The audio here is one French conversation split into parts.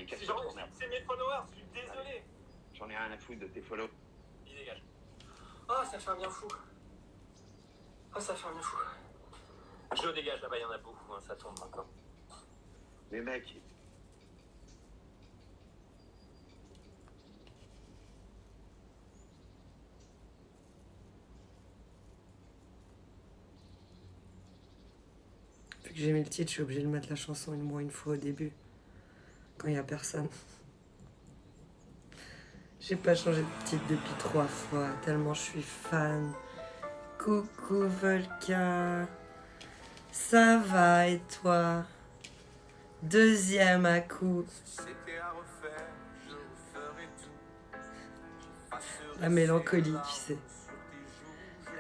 Allez, casse-toi, merde. C'est mes followers, je suis désolé. J'en ai rien à foutre de tes follow. Il dégage. Oh, ça fait un bien fou. Oh, ça fait un bien fou. Je dégage, là-bas, il y en a beaucoup, hein, ça tombe encore. Mais mec, Vu que j'ai mis le titre, je suis obligée de mettre la chanson au moins une fois au début, quand il n'y a personne. J'ai pas changé de titre depuis 3 fois, tellement je suis fan. Coucou Volca, ça va et toi? Deuxième à coup. La mélancolie, tu sais.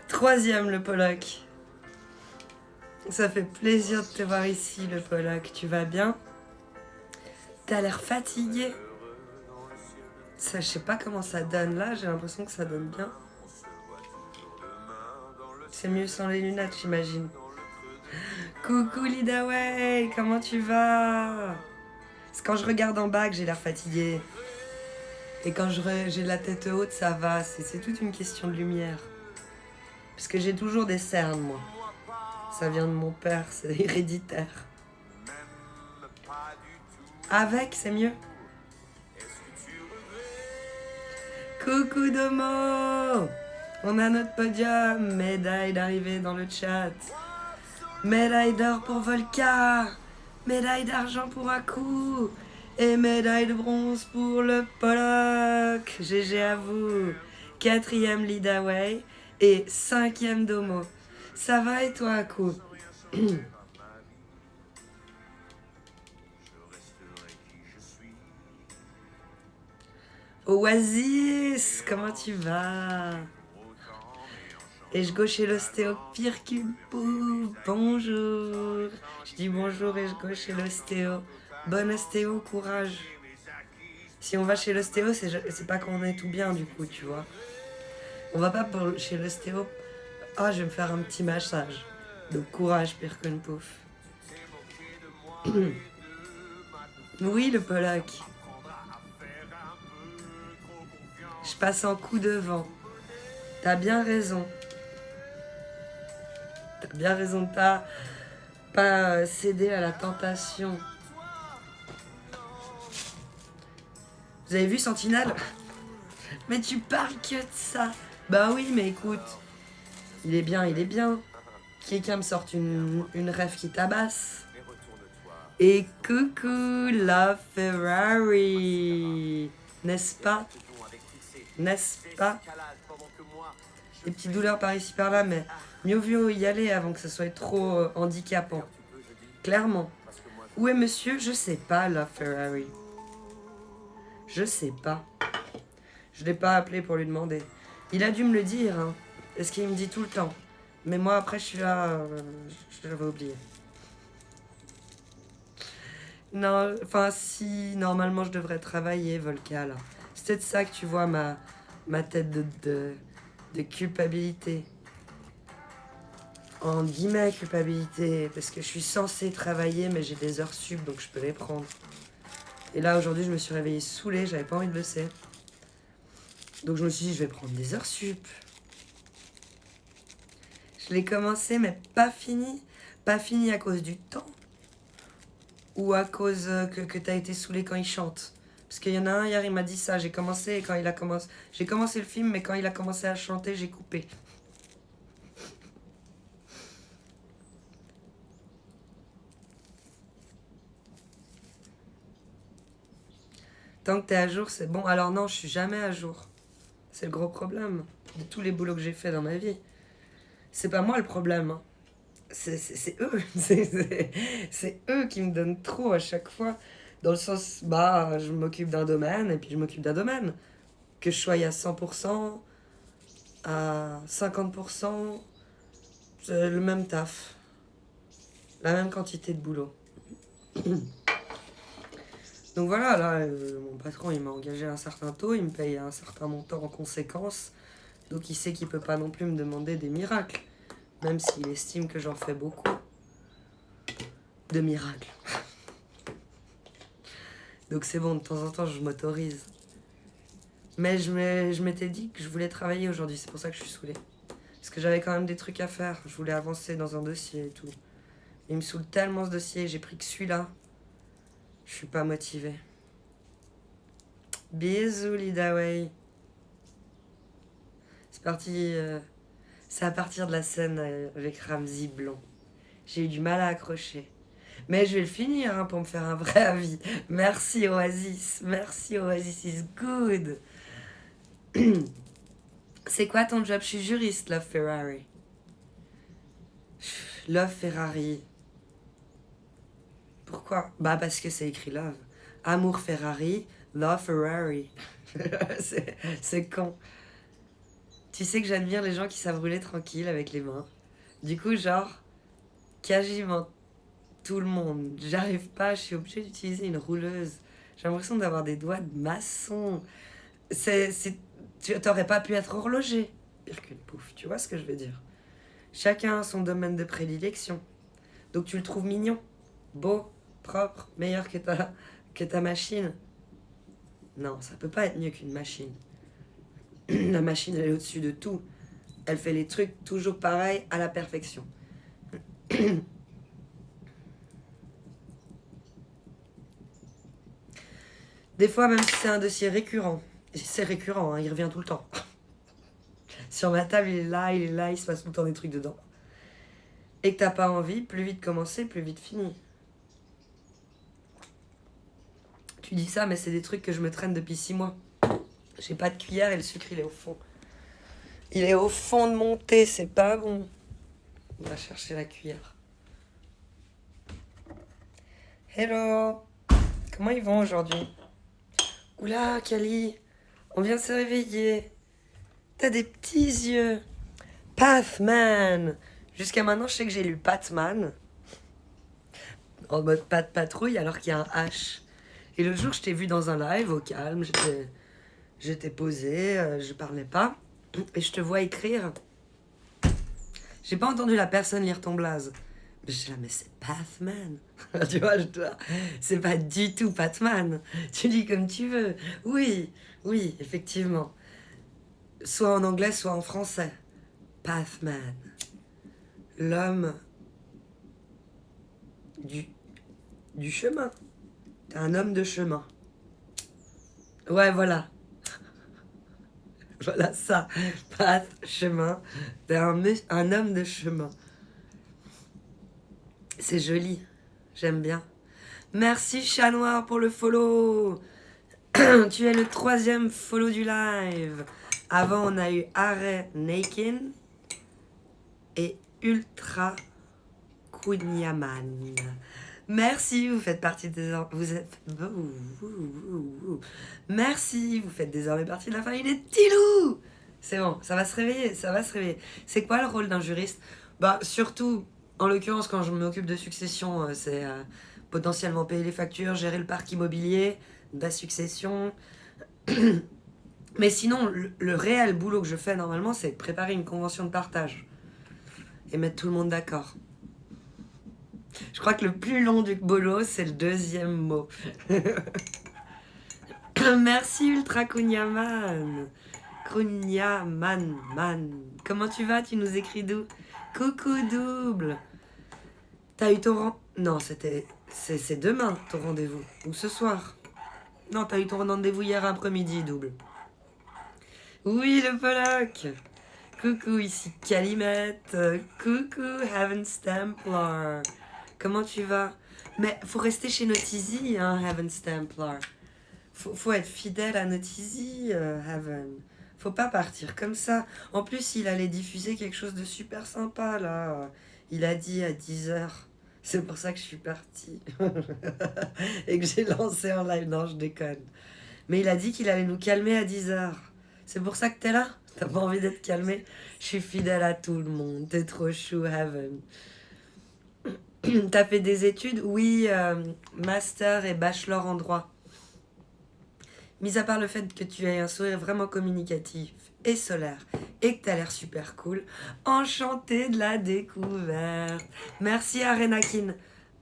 Troisième, le Pollock. Ça fait plaisir de te voir ici, le Pollock. Tu vas bien? T'as l'air fatigué. Ça, je sais pas comment ça donne là, j'ai l'impression que ça donne bien. C'est mieux sans les lunettes, j'imagine. Coucou Lidaway, comment tu vas? C'est quand je regarde en bas que j'ai l'air fatiguée. Et quand j'ai la tête haute, ça va. C'est toute une question de lumière. Parce que j'ai toujours des cernes, moi. Ça vient de mon père, c'est héréditaire. Avec, c'est mieux. Coucou Domo! On a notre podium. Médaille d'arrivée dans le chat. Médaille d'or pour Volca. Médaille d'argent pour Aku. Et médaille de bronze pour le Pollock. GG à vous. 4e Lidaway. Et 5e Domo. Ça va et toi, Aku? Oasis, comment tu vas? Et je gauchais l'ostéo pire qu'une poule. Bonjour. Je dis bonjour et je gauchais l'ostéo. Bonne ostéo, courage. Si on va chez l'ostéo, c'est pas qu'on est tout bien du coup, tu vois. On va pas chez l'ostéo. Ah, je vais me faire un petit massage. Donc courage, pire qu'une pouffe. Oui, le Pollock. Je passe en coup de vent. T'as bien raison. T'as bien raison de pas céder à la tentation. Vous avez vu Sentinelle? Mais tu parles que de ça. Bah oui, mais écoute. Il est bien, il est bien. Quelqu'un me sorte une rêve qui tabasse. Et coucou la Ferrari. N'est-ce pas? N'est-ce pas? Des petites douleurs par ici par là, mais mieux vaut y aller avant que ce soit trop handicapant. Clairement. Où est monsieur? Je sais pas, la Ferrari. Je sais pas. Je l'ai pas appelé pour lui demander. Il a dû me le dire, hein. C'est ce qu'il me dit tout le temps. Mais moi, après, je suis là... je l'avais oublié. Non, enfin, si, normalement, je devrais travailler, Volca, là. C'est peut-être ça que tu vois, ma tête de culpabilité. En guillemets, culpabilité. Parce que je suis censée travailler, mais j'ai des heures sup, donc je peux les prendre. Et là, aujourd'hui, je me suis réveillée saoulée, j'avais pas envie de bosser. Donc je me suis dit, je vais prendre des heures sup. Je l'ai commencé, mais pas fini. Pas fini à cause du temps. Ou à cause que t'as été saoulé quand il chante. Parce qu'il y en a un, hier, il m'a dit ça. J'ai commencé et quand il a commencé... J'ai commencé le film, mais quand il a commencé à chanter, j'ai coupé. Tant que t'es à jour, c'est bon. Alors non, je suis jamais à jour. C'est le gros problème de tous les boulots que j'ai fait dans ma vie. C'est pas moi le problème, hein. C'est eux. C'est eux qui me donnent trop à chaque fois. Dans le sens, bah, je m'occupe d'un domaine et puis je m'occupe d'un domaine. Que je sois à 100%, à 50%, c'est le même taf. La même quantité de boulot. Donc voilà, là, mon patron, il m'a engagé à un certain taux, il me paye un certain montant en conséquence. Donc il sait qu'il peut pas non plus me demander des miracles. Même s'il estime que j'en fais beaucoup de miracles. Donc c'est bon, de temps en temps, je m'autorise. Mais je m'étais dit que je voulais travailler aujourd'hui, c'est pour ça que je suis saoulée. Parce que j'avais quand même des trucs à faire, je voulais avancer dans un dossier et tout. Il me saoule tellement ce dossier, j'ai pris que celui-là. Je suis pas motivée. Bisous Lidaway. C'est parti, c'est à partir de la scène avec Ramsey Blanc. J'ai eu du mal à accrocher. Mais je vais le finir hein, pour me faire un vrai avis. Merci Oasis is good. C'est quoi ton job? Je suis juriste, Love Ferrari. Love Ferrari. Pourquoi? Bah parce que c'est écrit Love. Amour Ferrari, Love Ferrari. c'est con. Tu sais que j'admire les gens qui savent rouler tranquille avec les mains. Du coup, genre, quasiment tout le monde. J'arrive pas, je suis obligée d'utiliser une rouleuse. J'ai l'impression d'avoir des doigts de maçon. Tu t'aurais pas pu être horloger. Pire qu'une pouffe, tu vois ce que je veux dire? Chacun a son domaine de prédilection. Donc tu le trouves mignon, beau, propre, meilleur que ta machine. Non, ça peut pas être mieux qu'une machine. La machine, elle est au-dessus de tout. Elle fait les trucs toujours pareils, à la perfection. Des fois, même si c'est un dossier récurrent, c'est récurrent, hein, il revient tout le temps. Sur ma table, il est là, il se passe tout le temps des trucs dedans. Et que t'as pas envie, plus vite commencer, plus vite fini. Tu dis ça, mais c'est des trucs que je me traîne depuis 6 mois. J'ai pas de cuillère et le sucre, il est au fond. Il est au fond de mon thé, c'est pas bon. On va chercher la cuillère. Hello. Comment ils vont aujourd'hui? Oula, Kali, on vient de se réveiller. T'as des petits yeux. Pathman. Jusqu'à maintenant, je sais que j'ai lu Pathman. En mode pas de patrouille, alors qu'il y a un H. Et le jour, je t'ai vu dans un live, au calme, j'étais posée, je parlais pas. Et je te vois écrire. J'ai pas entendu la personne lire ton blaze. Mais je suis là, mais c'est Pathman. Tu vois, c'est pas du tout Pathman. Tu lis comme tu veux. Oui, effectivement. Soit en anglais, soit en français. Pathman. L'homme du chemin. T'es un homme de chemin. Ouais, voilà. Voilà ça. Path, chemin. T'es un homme de chemin. C'est joli. J'aime bien. Merci Chat Noir pour le follow. Tu es le 3e follow du live. Avant, on a eu Are Nakin et Ultra Kunyaman. Merci, vous faites partie désormais. Merci, vous faites désormais partie de la famille des petits loups. C'est bon, ça va se réveiller, ça va se réveiller. C'est quoi le rôle d'un juriste? Bah, surtout, en l'occurrence, quand je m'occupe de succession, c'est potentiellement payer les factures, gérer le parc immobilier, de la succession. Mais sinon, le réel boulot que je fais normalement, c'est préparer une convention de partage et mettre tout le monde d'accord. Je crois que le plus long du boulot, c'est le 2e mot. Merci Ultra Kunyaman. Man. Comment tu vas? Tu nous écris d'où? Coucou double. T'as eu ton Non, c'est demain ton rendez-vous. Ou ce soir. Non, t'as eu ton rendez-vous hier après-midi, double. Oui, le Pollock. Coucou, ici Calimette. Coucou, Heaven's Templar. Comment tu vas? Mais faut rester chez Notizy, hein, Heaven's Templar. Faut être fidèle à Notizy, Heaven. Faut pas partir comme ça. En plus, il allait diffuser quelque chose de super sympa, là. Il a dit à 10h. C'est pour ça que je suis partie. Et que j'ai lancé en live. Non, je déconne. Mais il a dit qu'il allait nous calmer à 10h. C'est pour ça que t'es là? T'as pas envie d'être calmé? Je suis fidèle à tout le monde. T'es trop chou, Heaven. T'as fait des études? Oui, master et bachelor en droit. Mis à part le fait que tu aies un sourire vraiment communicatif et solaire et que t'as l'air super cool, enchantée de la découverte. Merci Arenakin.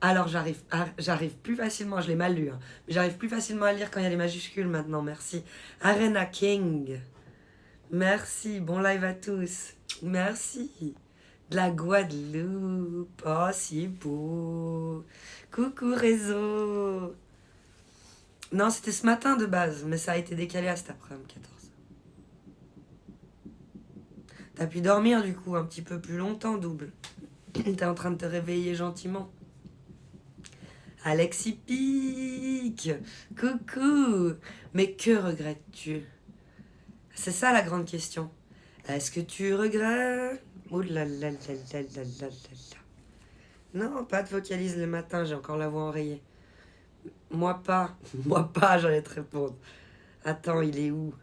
Alors j'arrive plus facilement, je l'ai mal lu, hein, mais j'arrive plus facilement à lire quand il y a les majuscules maintenant, merci. Arena King, merci, bon live à tous, merci. De la Guadeloupe, oh si beau, coucou réseau. Non, c'était ce matin de base, mais ça a été décalé à cet après-midi, 14. T'as pu dormir du coup un petit peu plus longtemps, double. T'es en train de te réveiller gentiment. Alexis Pic, coucou. Mais que regrettes-tu? C'est ça la grande question. Est-ce que tu regrettes? Ouh là là là là là là là là. Non, pas de vocalise le matin, j'ai encore la voix enrayée. Moi pas, j'allais te répondre. Attends, il est où?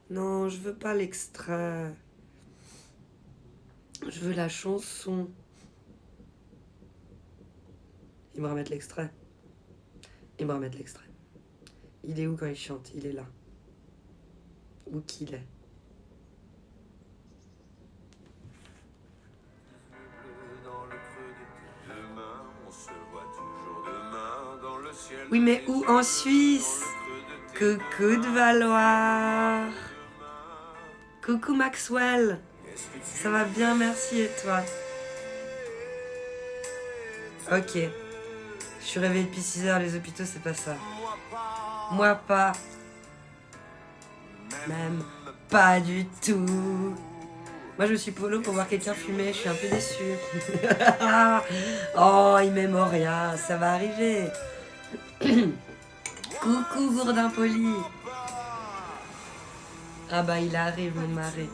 Non, je veux pas l'extrait. Je veux la chanson. Il me remettre l'extrait. Il est où quand il chante? Il est là. Où qu'il est? Oui, mais où en Suisse? Coucou de Valoir. Coucou Maxwell. Ça va bien, merci, et toi? Ok. Je suis réveillée depuis 6h, les hôpitaux, c'est pas ça. Moi pas. Même pas du tout. Moi, je me suis polo pour voir quelqu'un fumer, je suis un peu déçue. Oh, il Memoria, ça va arriver. Coucou, gourdin poli. Ah bah, il arrive, mon mari.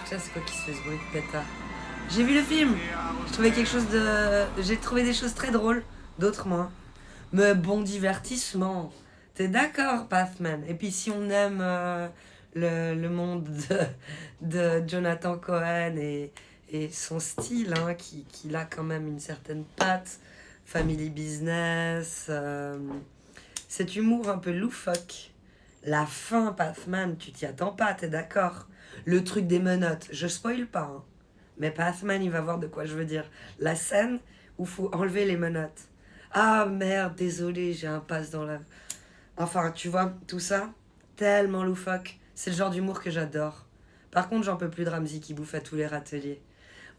Putain, c'est quoi qui se fait ce bruit de pétard? J'ai vu le film. J'ai trouvé des choses très drôles, d'autres moins. Mais bon divertissement. T'es d'accord, Pathman? Et puis si on aime le monde de Jonathan Cohen et son style, hein, qui a quand même une certaine patte, family business, cet humour un peu loufoque. La fin, Pathman, tu t'y attends pas, t'es d'accord? Le truc des menottes, je spoil pas, hein. Mais Pathman, il va voir de quoi je veux dire. La scène où faut enlever les menottes. Ah merde, désolé, j'ai un passe dans la... Enfin, tu vois, tout ça, tellement loufoque. C'est le genre d'humour que j'adore. Par contre, j'en peux plus de Ramsey qui bouffe à tous les râteliers.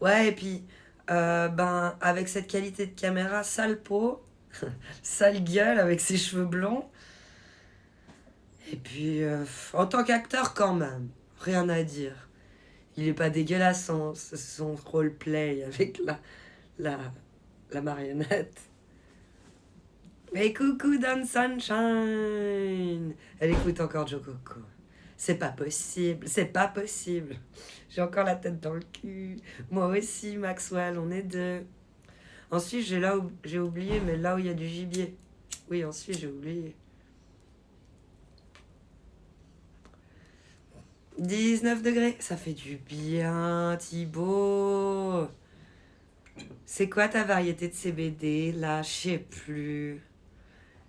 Ouais, et puis, avec cette qualité de caméra, sale peau, sale gueule avec ses cheveux blonds. Et puis, en tant qu'acteur, quand même, rien à dire. Il est pas dégueulasse son roleplay avec la marionnette. Mais coucou Don Sunshine. Elle écoute encore Joe Coco. C'est pas possible. J'ai encore la tête dans le cul. Moi aussi, Maxwell, on est deux. Ensuite, j'ai oublié, mais là où il y a du gibier. Oui, ensuite, j'ai oublié. 19 degrés, ça fait du bien, Thibaut. C'est quoi ta variété de CBD, là? Je sais plus.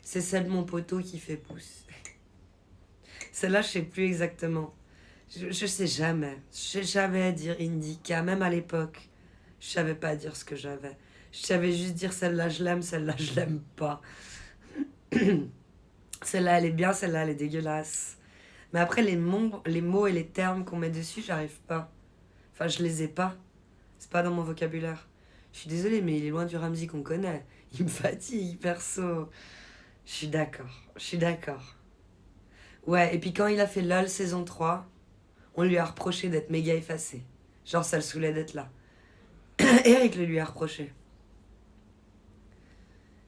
C'est celle de mon poteau qui fait pousser. Celle-là, je sais plus exactement. Je sais jamais. Je sais jamais dire indica, même à l'époque. Je savais pas dire ce que j'avais. Je savais juste dire celle-là, je l'aime, celle-là, je l'aime pas. Celle-là, elle est bien, celle-là, elle est dégueulasse. Mais après, les mots et les termes qu'on met dessus, j'arrive pas. Enfin, je les ai pas. C'est pas dans mon vocabulaire. Je suis désolée, mais il est loin du Ramsey qu'on connaît. Il me fatigue, perso. Je suis d'accord. Ouais, et puis quand il a fait LOL saison 3, on lui a reproché d'être méga effacé. Genre, ça le saoulait d'être là. Eric le lui a reproché.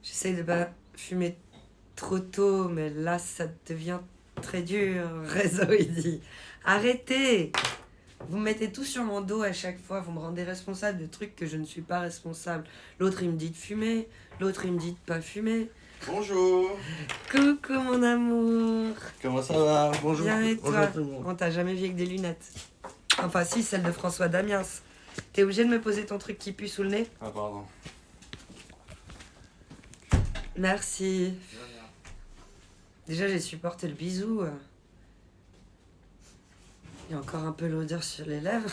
J'essaye de pas fumer trop tôt, mais là, ça devient très dur. Réseau, il dit. Arrêtez! Vous me mettez tout sur mon dos à chaque fois. Vous me rendez responsable de trucs que je ne suis pas responsable. L'autre, il me dit de fumer. L'autre, il me dit de pas fumer. Bonjour. Coucou, mon amour. Comment ça va? Bonjour. Bien, et Bonjour toi? à tout le monde. On t'a jamais vu avec des lunettes. Enfin, si, celle de François Damiens. T'es obligé de me poser ton truc qui pue sous le nez? Ah, pardon. Merci. Déjà, j'ai supporté le bisou. Il y a encore un peu l'odeur sur les lèvres.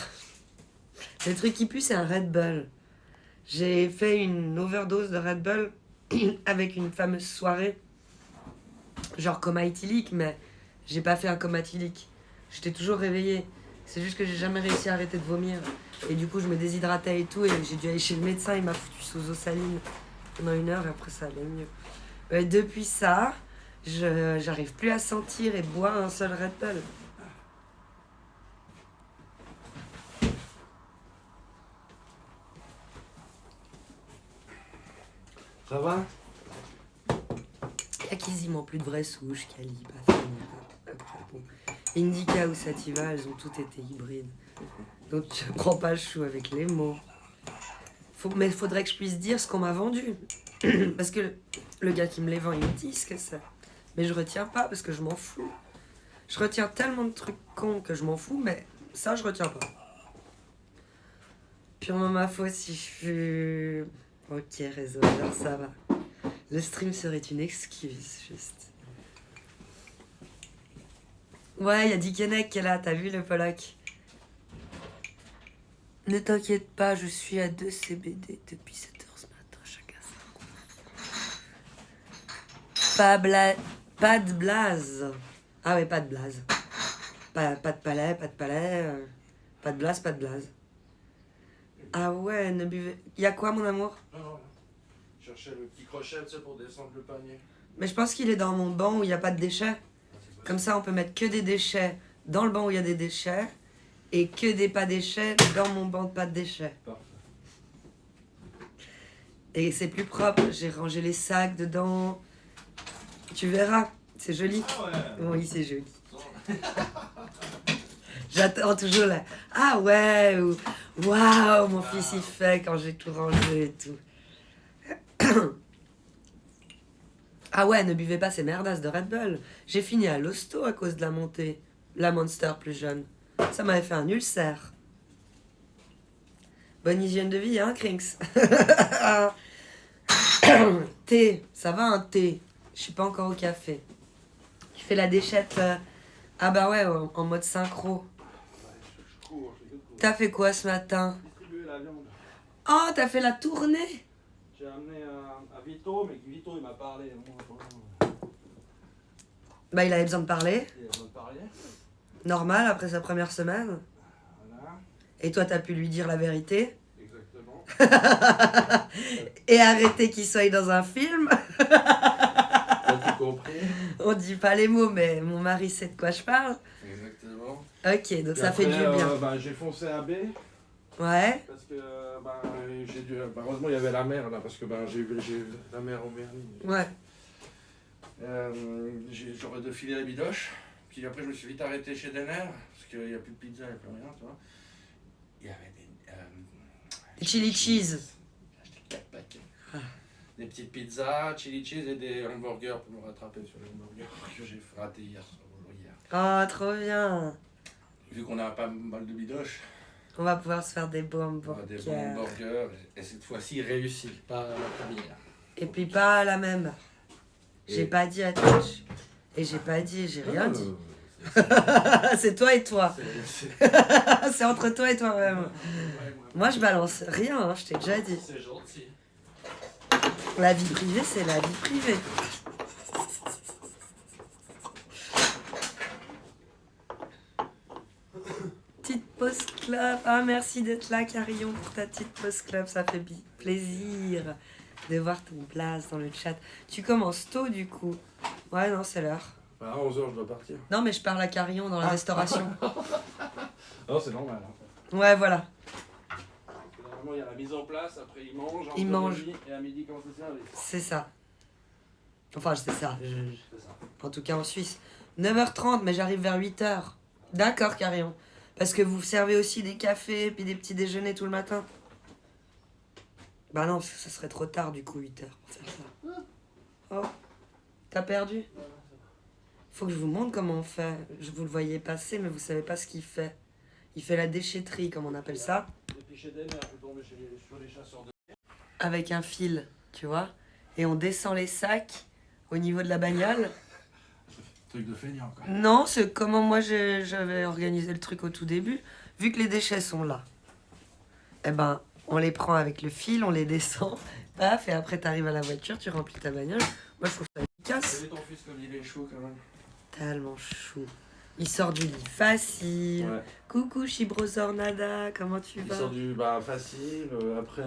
Le truc qui pue, c'est un Red Bull. J'ai fait une overdose de Red Bull avec une fameuse soirée. Genre coma éthylique, mais j'ai pas fait un coma éthylique. J'étais toujours réveillée. C'est juste que j'ai jamais réussi à arrêter de vomir. Et du coup, je me déshydratais et tout. Et j'ai dû aller chez le médecin. Il m'a foutu sous eau saline pendant 1 heure. Et après, ça allait mieux. Depuis ça, j'arrive plus à sentir et boire un seul Red Bull. Ça va? Il y a quasiment plus de vraies souches, Cali, Indica ou Sativa, elles ont toutes été hybrides. Donc je prends pas le chou avec les mots. Mais il faudrait que je puisse dire ce qu'on m'a vendu. Parce que le gars qui me les vend, il me dit ce que c'est. Mais je retiens pas parce que je m'en fous. Je retiens tellement de trucs cons que je m'en fous, mais ça, je retiens pas. Purement ma faute si je suis... Ok, réseau, alors ça va. Le stream serait une excuse, juste. Ouais, il y a Dickeneck qui est là, t'as vu le Pollock? Ne t'inquiète pas, je suis à 2 CBD depuis 7h ce matin, chacun ça. Pas de blaze. Ah ouais, pas de blaze. Pas de palais, pas de blaze, pas de blaze. Ah ouais, ne buvez... Y a quoi, mon amour? Non. Je cherchais le petit crochet, tu sais, pour descendre le panier. Mais je pense qu'il est dans mon banc où il n'y a pas de déchets. Comme ça, on peut mettre que des déchets dans le banc où il y a des déchets et que des pas déchets dans mon banc de pas de déchets. Parfait. Et c'est plus propre. J'ai rangé les sacs dedans. Tu verras, c'est joli. Ah ouais. Oui, c'est joli. J'attends toujours là. Ah ouais, ou waouh, mon fils il fait quand j'ai tout rangé et tout. Ah ouais, ne buvez pas ces merdasses de Red Bull. J'ai fini à l'hosto à cause de la montée. La Monster plus jeune. Ça m'avait fait un ulcère. Bonne hygiène de vie, hein, Krinks? Thé, ça va un thé? Je suis pas encore au café. Tu fais la déchette. Ah bah ouais, en mode synchro. Je cours. T'as fait quoi ce matin? Distribuer la viande. Oh, t'as fait la tournée? J'ai amené à Vito, mais Vito il m'a parlé. Bah il avait besoin de parler. Il a besoin de parler. Normal, après sa première semaine. Voilà. Et toi, t'as pu lui dire la vérité. Exactement. Et arrêter qu'il soit dans un film. T'as tout compris? On dit pas les mots, mais mon mari sait de quoi je parle. Exactement. Ok, donc Et ça après, fait du bien. J'ai foncé à B. Ouais. Parce que j'ai dû. Heureusement il y avait la mer là, parce que j'ai vu la mer au Merlin. Ouais. J'aurais dû filer la bidoche. Puis après je me suis vite arrêté chez Denner, parce qu'il n'y a plus de pizza, il n'y a plus rien, tu vois. Il y avait Des chili cheese. J'ai acheté 4 paquets. Ah. Des petites pizzas, chili cheese et des hamburgers pour me rattraper sur les hamburgers que j'ai raté hier. Oh, trop bien. Vu qu'on a pas mal de bidoches, On va pouvoir se faire des beaux on a des bons hamburgers. hamburgers, et cette fois-ci réussi, pas la première. Et puis pas à la même. J'ai Et- pas dit à Twitch. Et j'ai pas dit, j'ai rien dit. C'est- C'est toi et toi. c'est- C'est entre toi et toi-même. Ouais, Moi, je balance rien, hein, je t'ai déjà dit. C'est gentil. La vie privée, c'est la vie privée. Petite pause club. Ah, merci d'être là, Carillon, pour ta petite pause club. Ça fait plaisir de voir ton place dans le chat. Tu commences tôt, du coup. Ouais, non, c'est l'heure. Bah, à 11h, je dois partir. Non, mais je parle à Carillon dans la restauration. Non, c'est normal. Hein. Ouais, voilà. Normalement, il y a la mise en place, après ils mangent, Ils mangent. et à midi, comment ça service. C'est ça. Enfin, c'est ça. C'est ça. En tout cas en Suisse. 9h30, mais j'arrive vers 8h. D'accord, Carillon. Parce que vous servez aussi des cafés, puis des petits déjeuners tout le matin. Bah non, parce que ça serait trop tard du coup, 8h pour faire ça. Oh, t'as perdu? Faut que je vous montre comment on fait. Je vous le voyais passer, mais vous savez pas ce qu'il fait. Il fait la déchetterie, comme on appelle ça. Depuis chez Denner, je suis tombé sur les chasseurs de... Avec un fil, tu vois. Et on descend les sacs au niveau de la bagnole. Truc de feignant, quoi. Non, c'est comment moi j'avais organisé le truc au tout début. Vu que les déchets sont là, eh ben, On les prend avec le fil, on les descend, paf, et après t'arrives à la voiture, tu remplis ta bagnole. Moi je trouve ça efficace. T'as vu ton fils comme il est chaud quand même. Tellement chou. Il sort du lit facile. Ouais. Coucou Chibrozornada, comment tu Il vas? sort du facile, après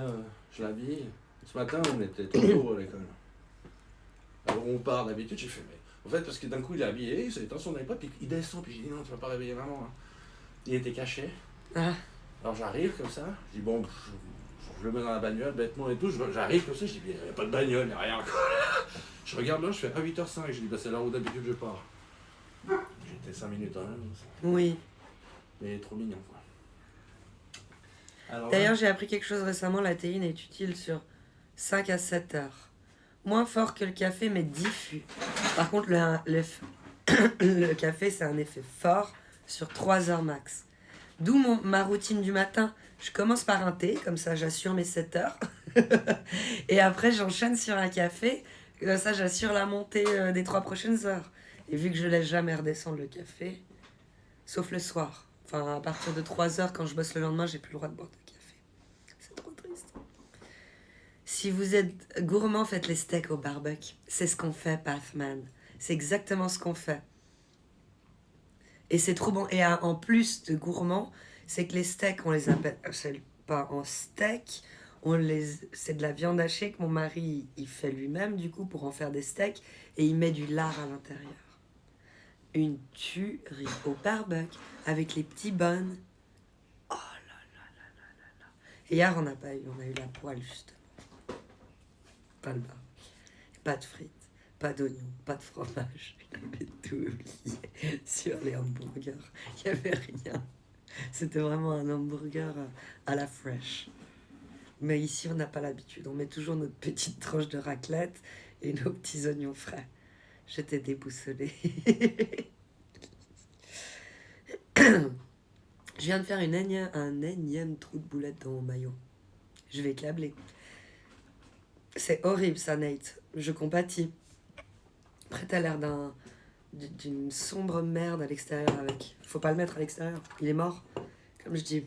je l'habille. Ce matin on était trop tôt à l'école. Alors on part d'habitude, j'ai fait mais. En fait parce que d'un coup il est habillé, il s'est éteint son iPod, puis il descend, puis j'ai dit non tu vas pas réveiller maman. Hein. Il était caché. Ah, Alors j'arrive comme ça, je dis bon, je le mets dans la bagnole bêtement et tout, j'arrive comme ça, je dis il n'y a pas de bagnole, il n'y a rien. Je regarde là, je fais à 8h05, je dis bah c'est l'heure où d'habitude je pars. J'étais 5 minutes en même, oui. mais trop mignon quoi. Alors, D'ailleurs, j'ai appris quelque chose récemment, la théine est utile sur 5 à 7 heures. Moins fort que le café, mais diffus. Par contre, le café, c'est un effet fort sur 3 heures max. D'où ma routine du matin. Je commence par un thé, comme ça j'assure mes 7 heures. Et après, j'enchaîne sur un café, comme ça j'assure la montée des 3 prochaines heures. Et vu que je laisse jamais redescendre le café, sauf le soir. Enfin, à partir de 3 heures, quand je bosse le lendemain, j'ai plus le droit de boire de café. C'est trop triste. Si vous êtes gourmand, faites les steaks au barbecue. C'est ce qu'on fait, Pathman. C'est exactement ce qu'on fait. Et c'est trop bon. Et en plus de gourmand, c'est que les steaks, on les appelle pas en steak. C'est de la viande hachée que mon mari il fait lui-même, du coup, pour en faire des steaks. Et il met du lard à l'intérieur. Une tuerie au barbecue avec les petits buns. Oh là là là là là là. Et hier, on a eu la poêle, justement. Pas le barbecue. Pas de frites. Pas d'oignons, pas de fromage. J'avais tout oublié sur les hamburgers. Il n'y avait rien. C'était vraiment un hamburger à la fraîche. Mais ici, on n'a pas l'habitude. On met toujours notre petite tranche de raclette et nos petits oignons frais. J'étais déboussolée. Je viens de faire un énième trou de boulette dans mon maillot. Je vais câbler. C'est horrible ça, Nate. Je compatis. Après, t'as l'air d'une sombre merde à l'extérieur avec. Faut pas le mettre à l'extérieur. Il est mort. Comme je dis,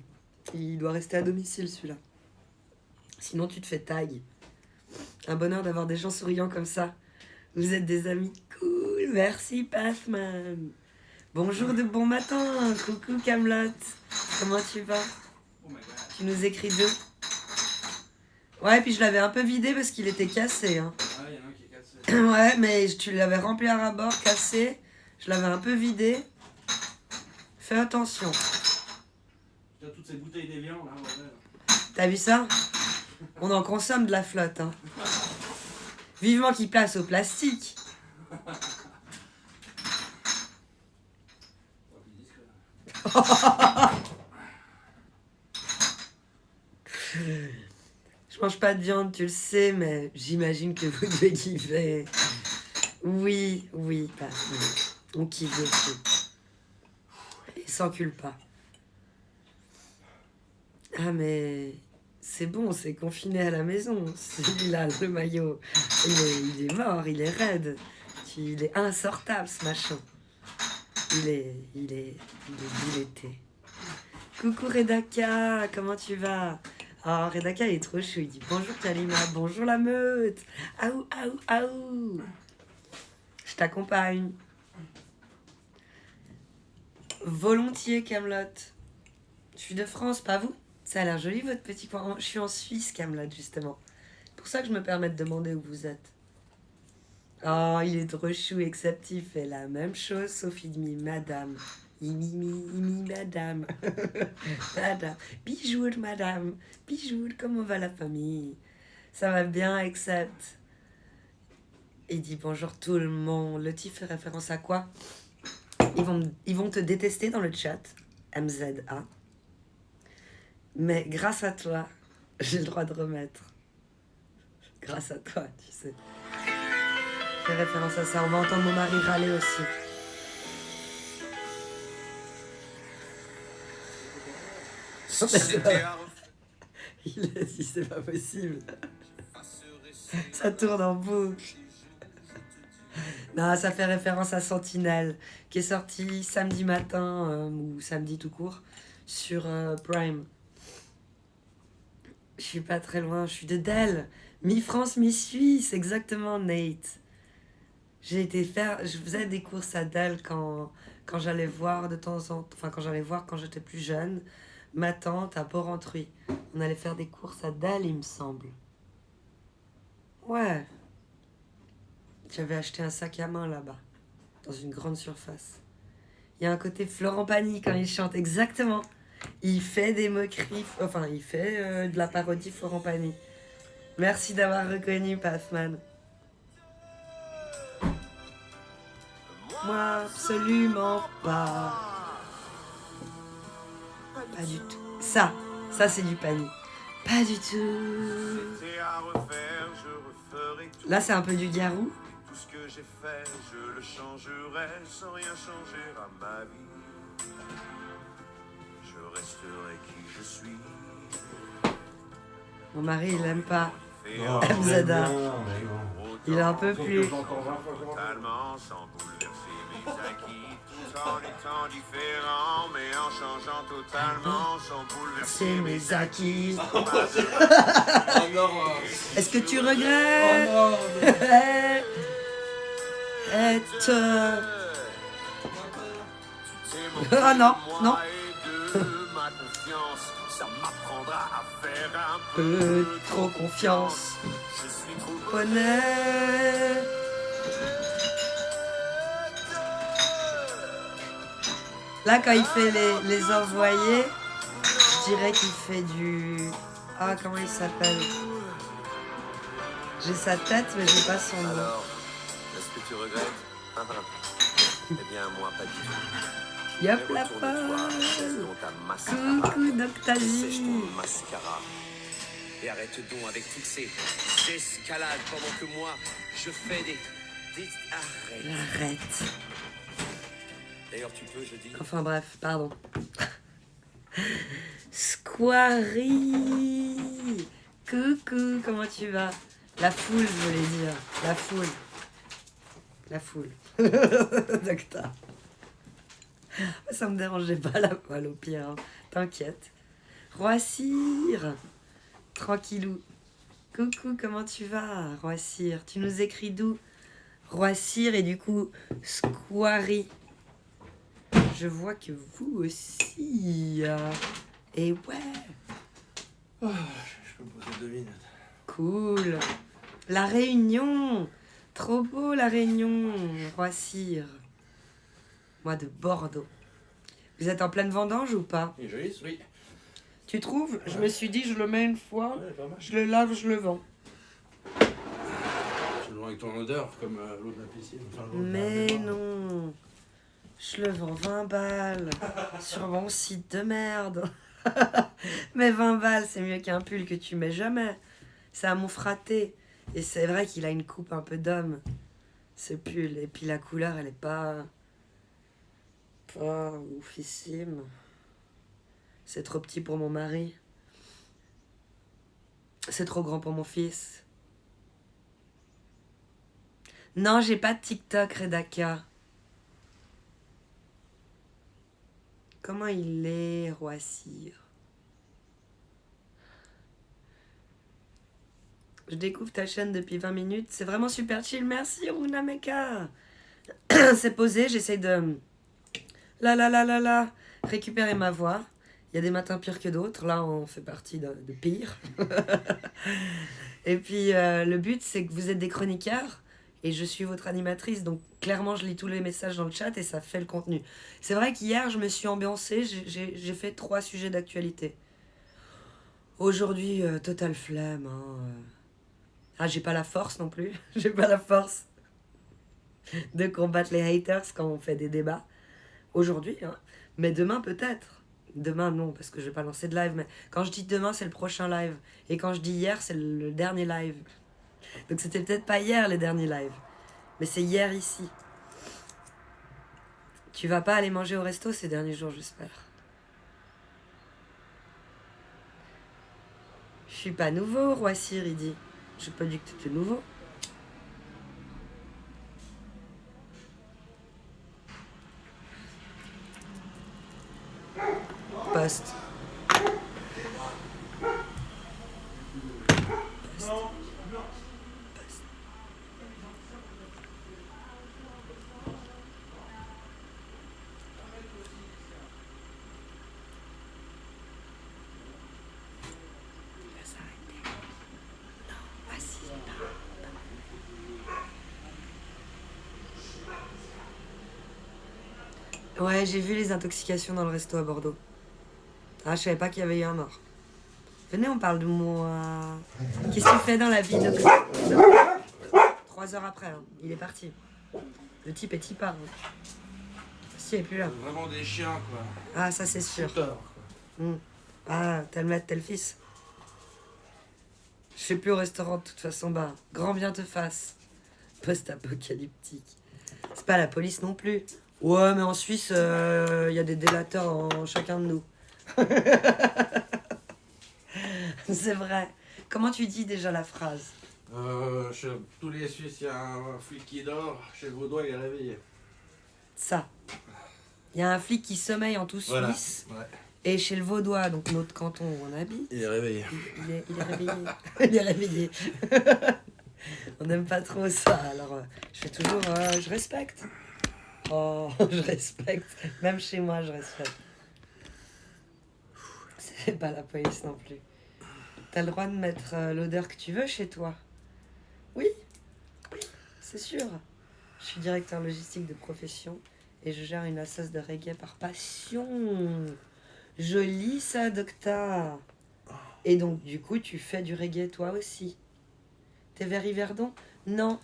il doit rester à domicile celui-là. Sinon, tu te fais tag. Un bonheur d'avoir des gens souriants comme ça. Vous êtes des amis cool. Merci, Pathman. Bonjour de bon matin. Coucou, Camelot. Comment tu vas? Oh my God. Tu nous écris deux. Ouais, puis je l'avais un peu vidé parce qu'il était cassé. Hein. Ah, il y en a un qui est cassé. Ouais, mais tu l'avais rempli à ras-bord, cassé. Je l'avais un peu vidé. Fais attention. Tu as toutes ces bouteilles d'évian là, bordel. T'as vu ça? On en consomme de la flotte. Hein. Vivement qu'il place au plastique. Je mange pas de viande, tu le sais, mais j'imagine que vous devez kiffer. Oui, pas. On kiffe dessus. Et sans culpa. Ah mais c'est bon, c'est confiné à la maison. Celui-là, le maillot, il est mort, il est raide. Il est insortable ce machin. Il est bouletté. Coucou Redaka, comment tu vas? Oh, Redaka il est trop chou, il dit bonjour Kalima, bonjour la meute. Aou, aou, aou. Je t'accompagne. Volontiers Camelot. Je suis de France, pas vous? Ça a l'air joli votre petit coin. Je suis en Suisse Camelot justement. C'est pour ça que je me permets de demander où vous êtes. Oh, il est trop chou, except il fait la même chose, sauf il dit madame. Il dit madame. Madame. Bijou, madame. Bijou, comment va la famille? Ça va bien, except. Il dit bonjour tout le monde. Le type fait référence à quoi? Ils vont te détester dans le chat. MZA. Mais grâce à toi, j'ai le droit de remettre. Grâce à toi, tu sais. Fait référence à ça. On va entendre mon mari râler aussi. Il a dit c'est pas possible. Ça tourne en boucle. Non, ça fait référence à Sentinelle, qui est sorti samedi matin, ou samedi tout court, sur Prime. Je suis pas très loin, je suis de Delle. Mi-France, mi-Suisse, exactement, Nate. Je faisais des courses à Delle quand j'allais voir de temps en temps, enfin quand j'allais voir quand j'étais plus jeune, ma tante à Porrentruy. On allait faire des courses à Delle, il me semble. Ouais. J'avais acheté un sac à main là-bas, dans une grande surface. Il y a un côté Florent Pagny quand il chante, exactement. Il fait des moqueries, enfin il fait de la parodie Florent Pagny. Merci d'avoir reconnu Pathman. Moi, absolument pas. Pas du tout. Ça c'est du Pagny. Pas du tout. Là, c'est un peu du Garou. Tout ce que j'ai fait, je le changerai sans rien changer à ma vie. Je resterai qui je suis. Mon mari, il aime pas. Non, MZA. mais non. Il est un peu Sauf plus. que j'entends 20 fois comment- Totalement sans bouleverser mes acquis, tout en étant différent, mais en changeant totalement sans bouleverser C'est mes mes acquis. Oh non. Est-ce que tu regrettes Oh être... Ah non, non. Ma confiance, ça m'apprendra à faire un Peu trop confiance. Je suis trop Poney. Là, quand il fait les envoyés, je dirais qu'il fait du... Ah, comment il s'appelle? J'ai sa tête, mais j'ai pas son nom. Alors, est-ce que tu regrettes Eh bien, moi, pas du tout. Yop Mais la retourne-toi, cesse folle. donc ta mascarade. Coucou Sèche Doctasie. ton mascara. Et arrête donc avec toutes ces escalades pendant que moi, je fais des... Arrête. Arrête. D'ailleurs, tu peux, je dis. Enfin bref, pardon. Squary. Coucou, comment tu vas? La foule, je voulais dire. La foule. La foule. Docteur. Ça me dérangeait pas la poêle au pire. Hein. T'inquiète. Roissir. Tranquillou. Coucou, comment tu vas, Roissir? Tu nous écris d'où? Roissir et du coup, Squary. Je vois que vous aussi. Et ouais. Oh, je peux me poser 2 minutes. Cool. La Réunion. Trop beau, la Réunion. Roissir. Moi, de Bordeaux. Vous êtes en pleine vendange ou pas? Et joli, oui. Tu trouves? Je me suis dit, je le mets une fois, Ouais, pas mal. je le lave, je le vends. Je le vends avec ton odeur, comme l'eau de la piscine. Enfin, l'eau de la Mais baignoire. non. Je le vends 20 balles sur mon site de merde. Mais 20 balles, c'est mieux qu'un pull que tu mets jamais. C'est à mon fraté. Et c'est vrai qu'il a une coupe un peu d'homme, ce pull. Et puis la couleur, elle est pas oufissime. C'est trop petit pour mon mari. C'est trop grand pour mon fils. Non, j'ai pas de TikTok, Redaka. Comment il est, Roissir? Je découvre ta chaîne depuis 20 minutes. C'est vraiment super chill. Merci, Runameka. C'est posé. J'essaie de... récupérer ma voix. Il y a des matins pires que d'autres. Là, on fait partie de pire. Et puis, le but, c'est que vous êtes des chroniqueurs. Et je suis votre animatrice. Donc, clairement, je lis tous les messages dans le chat et ça fait le contenu. C'est vrai qu'hier, je me suis ambiancée. J'ai fait 3 sujets d'actualité. Aujourd'hui, total flemme. Hein. Ah, j'ai pas la force non plus. J'ai pas la force de combattre les haters quand on fait des débats. Aujourd'hui, hein. Mais demain, peut-être. Demain, non, parce que je vais pas lancer de live. Mais quand je dis demain, c'est le prochain live. Et quand je dis hier, c'est le dernier live. Donc c'était peut-être pas hier, les derniers lives. Mais c'est hier, ici. Tu vas pas aller manger au resto ces derniers jours, j'espère. Je suis pas nouveau, Roissir, il dit. J'ai pas dit que t'étais nouveau. Poste. Ouais, j'ai vu les intoxications dans le resto à Bordeaux. Ah, je savais pas qu'il y avait eu un mort. Venez, on parle de moi. Qu'est-ce que tu fais dans la vie de 3 heures après, hein. Il est parti. Le type est hyper. Si, il est plus là. Vraiment des chiens, quoi. Ah, ça c'est sûr. Ah, tel maître, tel fils. Je sais plus au restaurant de toute façon, bah, grand bien te fasse. Post-apocalyptique. C'est pas la police non plus. Ouais, mais en Suisse, y a des délateurs en chacun de nous. C'est vrai. Comment tu dis déjà la phrase? Chez tous les Suisses, il y a un flic qui dort. Chez le Vaudois, il est réveillé. Ça. Il y a un flic qui sommeille en tout Suisse. Voilà. Ouais. Et chez le Vaudois, donc notre canton où on habite, Il est réveillé. il est réveillé. Il est réveillé. On n'aime pas trop ça. Alors, je fais toujours... je respecte. Oh, je respecte. Même chez moi, je respecte. C'est pas la police non plus. T'as le droit de mettre l'odeur que tu veux chez toi. Oui, oui, c'est sûr. Je suis directeur logistique de profession et je gère une assoce de reggae par passion. Joli ça, docteur. Et donc, du coup, tu fais du reggae toi aussi. T'es vers Yverdon? Non.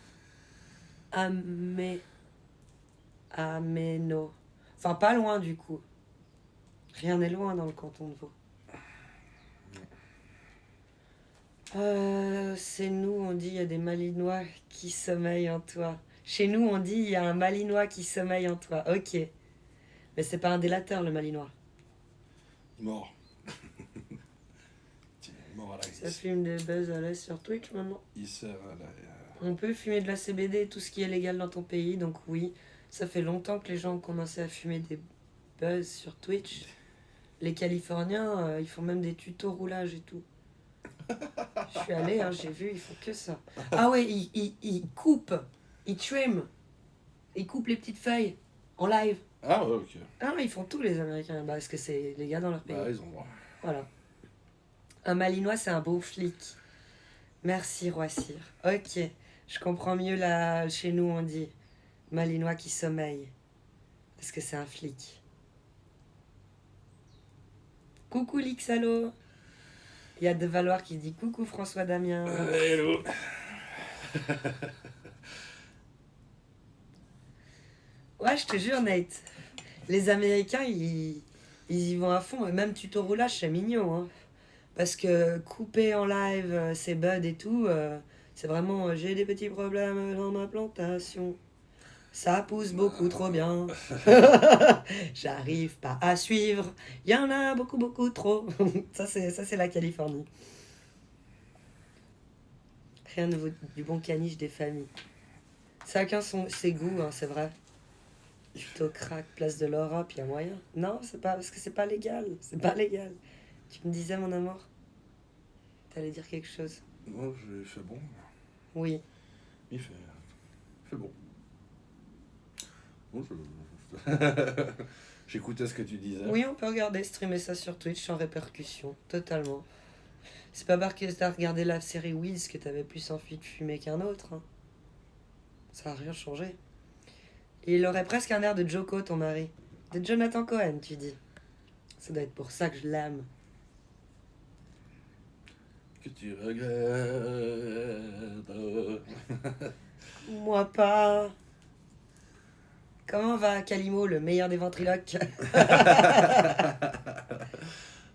Améno. Enfin, pas loin du coup. Rien n'est loin dans le canton de Vaud. C'est nous, on dit il y a des Malinois qui sommeillent en toi. Chez nous, on dit il y a un Malinois qui sommeille en toi. Ok. Mais c'est pas un délateur, le Malinois. Mort. Tiens, mort à la Ça fume des buzz à l'aise sur Twitch maintenant. Il sert à la... On peut fumer de la CBD et tout ce qui est légal dans ton pays, donc oui. Ça fait longtemps que les gens ont commencé à fumer des buzz sur Twitch. Les Californiens, ils font même des tutos roulage et tout. Je suis allée, hein, j'ai vu, ils font que ça. Ah ouais, ils coupent, ils trim, ils coupent les petites feuilles en live. Ah ouais, ok. Ah, ils font tout les Américains, bah, parce que c'est les gars dans leur pays. Bah, ils ont le droit. Voilà. Un Malinois, c'est un beau flic. Merci, Roissir. Ok, je comprends mieux là, chez nous on dit Malinois qui sommeille. Parce que c'est un flic. Coucou Lixalo. Il y a De Valoir qui dit coucou François Damien. Hello. Ouais, je te jure, Nate. Les Américains, ils y vont à fond. Même tuto roulage, c'est mignon. Hein. Parce que couper en live ces buds et tout, c'est vraiment j'ai des petits problèmes dans ma plantation. Ça pousse beaucoup trop bien. J'arrive pas à suivre. Il y en a beaucoup, beaucoup trop. Ça, c'est la Californie. Rien ne vaut du bon caniche des familles. Chacun ses goûts, hein, c'est vrai. Tuto crack, place de l'Europe, il y a moyen. Non, c'est pas parce que c'est pas légal. C'est pas légal. Tu me disais, mon amour? T'allais dire quelque chose? Non, j'ai fait bon. Oui. Il fait bon. Bon, j'écoutais ce que tu disais. Oui, on peut regarder, streamer ça sur Twitch sans répercussion. Totalement. C'est pas parce que t'as regardé la série Wiz que t'avais plus envie de fumer qu'un autre. Hein. Ça a rien changé. Et il aurait presque un air de Joko, ton mari. De Jonathan Cohen, tu dis. Ça doit être pour ça que je l'aime. Que tu regrettes. Moi pas. Comment va Calimo, le meilleur des ventriloques?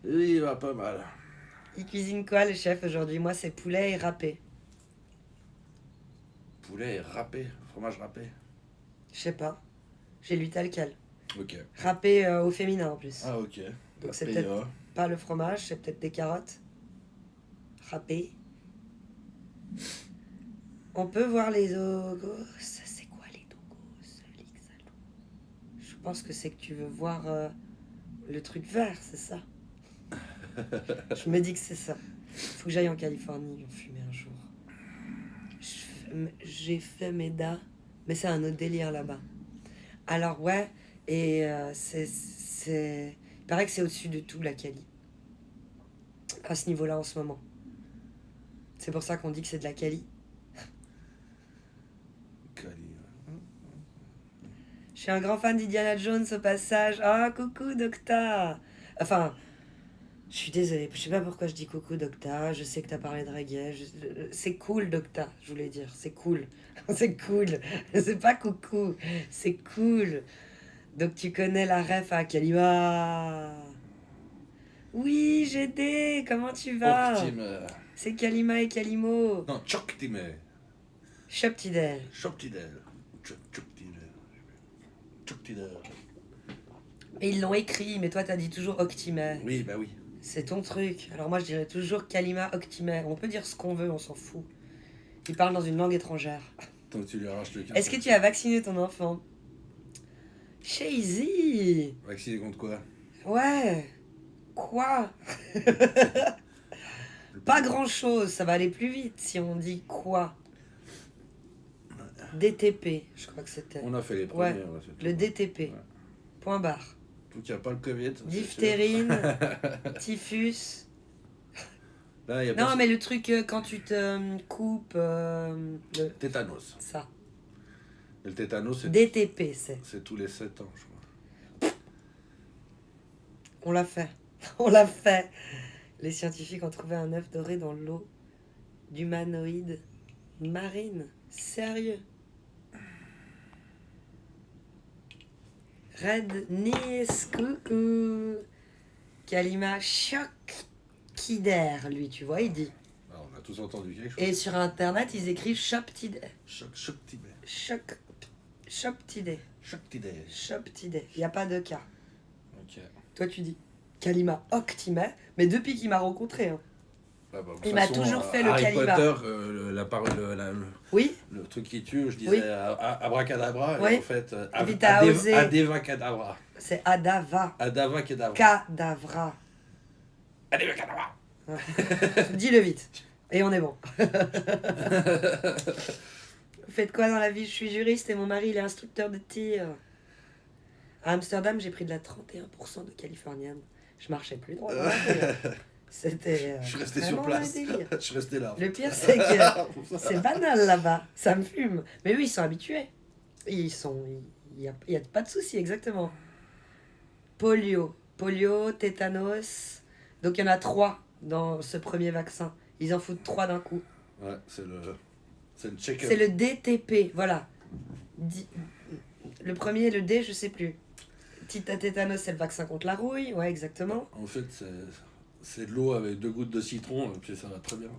Il va pas mal. Il cuisine quoi, le chef, aujourd'hui? Moi, c'est poulet et râpé. Poulet râpé, fromage râpé. Je sais pas. J'ai lu tel quel. Ok. Râpé au féminin, en plus. Ah ok. Donc c'est Râpé, peut-être pas le fromage, c'est peut-être des carottes. Râpé. On peut voir les dogos. C'est quoi les dogos, Lixalo? Je pense que c'est que tu veux voir le truc vert, c'est ça? Je me dis que c'est ça. Faut que j'aille en Californie, en fumer un jour. J'ai fait Meda, mais c'est un autre délire là-bas. Alors ouais, et c'est... Il paraît que c'est au-dessus de tout, la Cali. À ce niveau-là, en ce moment. C'est pour ça qu'on dit que c'est de la Cali. Cali. Je suis un grand fan d'Indiana Jones au passage. Ah, coucou Docta. Enfin, je suis désolée, je sais pas pourquoi je dis coucou Docta. Je sais que t'as parlé de reggae. C'est cool Docta, je voulais dire. C'est cool. C'est cool. C'est pas coucou. C'est cool. Donc tu connais la ref à Kalima. Oui, GD, comment tu vas? Octime. C'est Kalima et Kalimo. Non, Choctime. Shoptidel. Choctidel. Choctidel. Choctidel. Mais ils l'ont écrit, mais toi t'as dit toujours Octimer. Oui, bah oui. C'est ton truc. Alors moi je dirais toujours Kalima Octimer. On peut dire ce qu'on veut, on s'en fout. Il parle dans une langue étrangère. Tant que tu lui arraches le cœur. Est-ce que tu as vacciné ton enfant? Shazy. Vacciné contre quoi? Ouais. Quoi? Pas grand chose, ça va aller plus vite si on dit quoi. DTP, je crois que c'était. On a fait les Ouais, premières. Là, c'est tout. le DTP. Ouais. Point barre. Tout qu'il n'y a pas le Covid. ça, c'est sûr. Diphtérine, typhus. Là, il y a Non, pas mais le truc quand tu te coupes. Tétanos. Ça. Et le tétanos, DTP, c'est tous les 7 ans, je crois. On l'a fait. On l'a fait. Les scientifiques ont trouvé un œuf doré dans l'eau d'humanoïdes marine. Sérieux. Red Nis, coucou. Kalima choc qui d'air, lui, tu vois, il dit. Alors, on a tous entendu quelque chose. Et sur internet, ils écrivent Shoptidé. Choctidel. Shoptidé. Choctidel. Shoptidé. Il n'y a pas de cas. Ok. Toi, tu dis Kalima Octimet, mais depuis qu'il m'a rencontré. Hein. Ah bah, de Il toute m'a façon, toujours fait le Harry Kalima. Potter, la parole, Oui, le truc qui tue, je disais Oui. abracadabra, Oui. et en fait, Et puis t'as osé. Adeva Kedavra. c'est Adava. Adava Kedavra. Kadavra. Adeva Kedavra. Dis-le vite. Et on est bon. Vous faites quoi dans la vie? Je suis juriste et mon mari, il est instructeur de tir. À Amsterdam, j'ai pris de la 31% de californienne. Je marchais plus droit. C'était. Je suis resté sur vraiment place. un délire. Je suis resté là. Le pire, c'est que c'est banal là-bas. Ça me fume. Mais eux, ils sont habitués. Il n'y a pas de souci, exactement. Polio, tétanos. Donc il y en a 3 dans ce premier vaccin. Ils en foutent 3 d'un coup. Ouais, c'est le check-up. C'est le DTP, voilà. Le premier, le D, je sais plus. Tétanos, c'est le vaccin contre la rouille. Ouais, exactement. En fait, c'est de l'eau avec 2 gouttes de citron, et puis ça va très bien.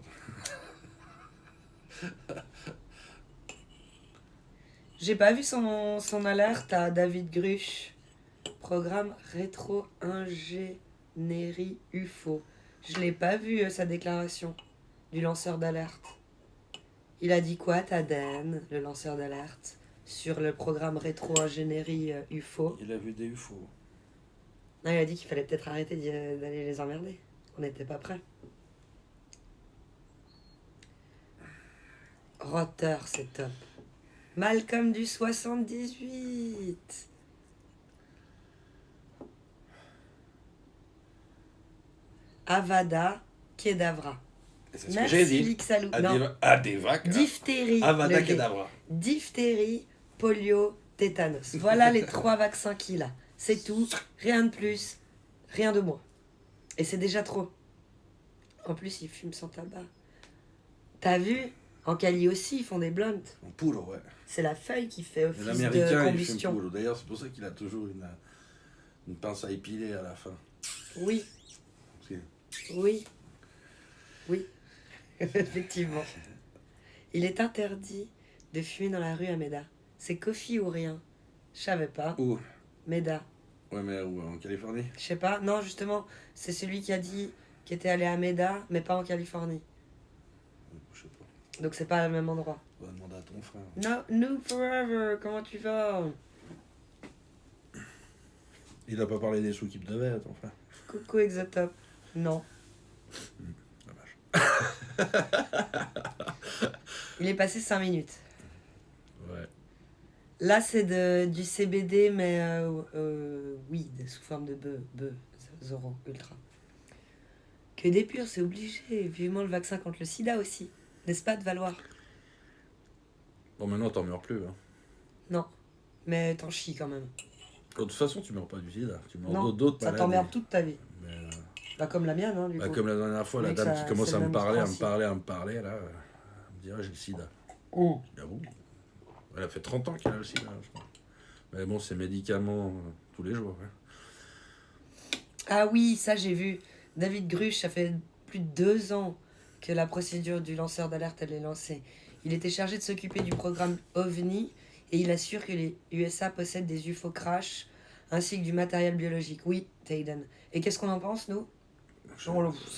J'ai pas vu son alerte à David Gruche. Programme rétro-ingénierie UFO. Je l'ai pas vu, sa déclaration du lanceur d'alerte. Il a dit quoi, Taden, le lanceur d'alerte, sur le programme rétro-ingénierie UFO? Il a vu des UFO. Non, il a dit qu'il fallait peut-être arrêter d'aller les emmerder. On n'était pas prêts. Rotter, c'est top. Malcolm du 78. Avada Kedavra. Et c'est ce que j'ai dit. Lixalou. Non. Adeva. Diphtérie. Avada le D. Kedavra. Diphtérie, polio, tétanos. Voilà les 3 vaccins qu'il a. C'est tout. Rien de plus. Rien de moins. Et c'est déjà trop. En plus, il fume sans tabac. T'as vu? En Cali aussi, ils font des blunts. En poudre, ouais. C'est la feuille qui fait Mais office de l'américain, il fume combustion. poudre. D'ailleurs, c'est pour ça qu'il a toujours une pince à épiler à la fin. Oui, Parce que- oui, oui. Effectivement. Il est interdit de fumer dans la rue à Meda. C'est Kofi ou rien. Je savais pas. Où? Meda. Ouais, mais où? En Californie? Je sais pas. Non, justement, c'est celui qui a dit qu'il était allé à Meda, mais pas en Californie. Je sais pas. Donc c'est pas le même endroit. On va demander à ton frère. No, New Forever, comment tu vas? Il a pas parlé des sous qu'il me devait, à ton frère. Coucou Exotop. Non. Dommage. Il est passé 5 minutes. Ouais. Là, c'est du CBD, mais weed, sous forme de Zoro Ultra. Que des purs, c'est obligé. Vivement le vaccin contre le sida aussi. N'est-ce pas, de valoir? Bon, maintenant, t'en meurs plus. Hein. Non. Mais t'en chies quand même. De toute façon, tu meurs pas du sida. Tu meurs Non, d'autres ça maladies. t'emmerde toute ta vie. Mais, Bah comme la mienne, hein, du coup. comme la dernière fois, la Mec, dame ça- qui commence c'est à le me même parler, principe. à me parler, là, elle me dirait j'ai le sida. Oh. Ah bon. Elle a fait 30 ans qu'elle a le sida, je crois. Mais bon, c'est médicaments tous les jours. Ouais. Ah oui, ça j'ai vu. David Grusch, ça fait plus de 2 ans que la procédure du lanceur d'alerte elle est lancée. Il était chargé de s'occuper du programme OVNI et il assure que les USA possèdent des UFO crash ainsi que du matériel biologique. Oui, Tayden. Et qu'est-ce qu'on en pense, nous? C'est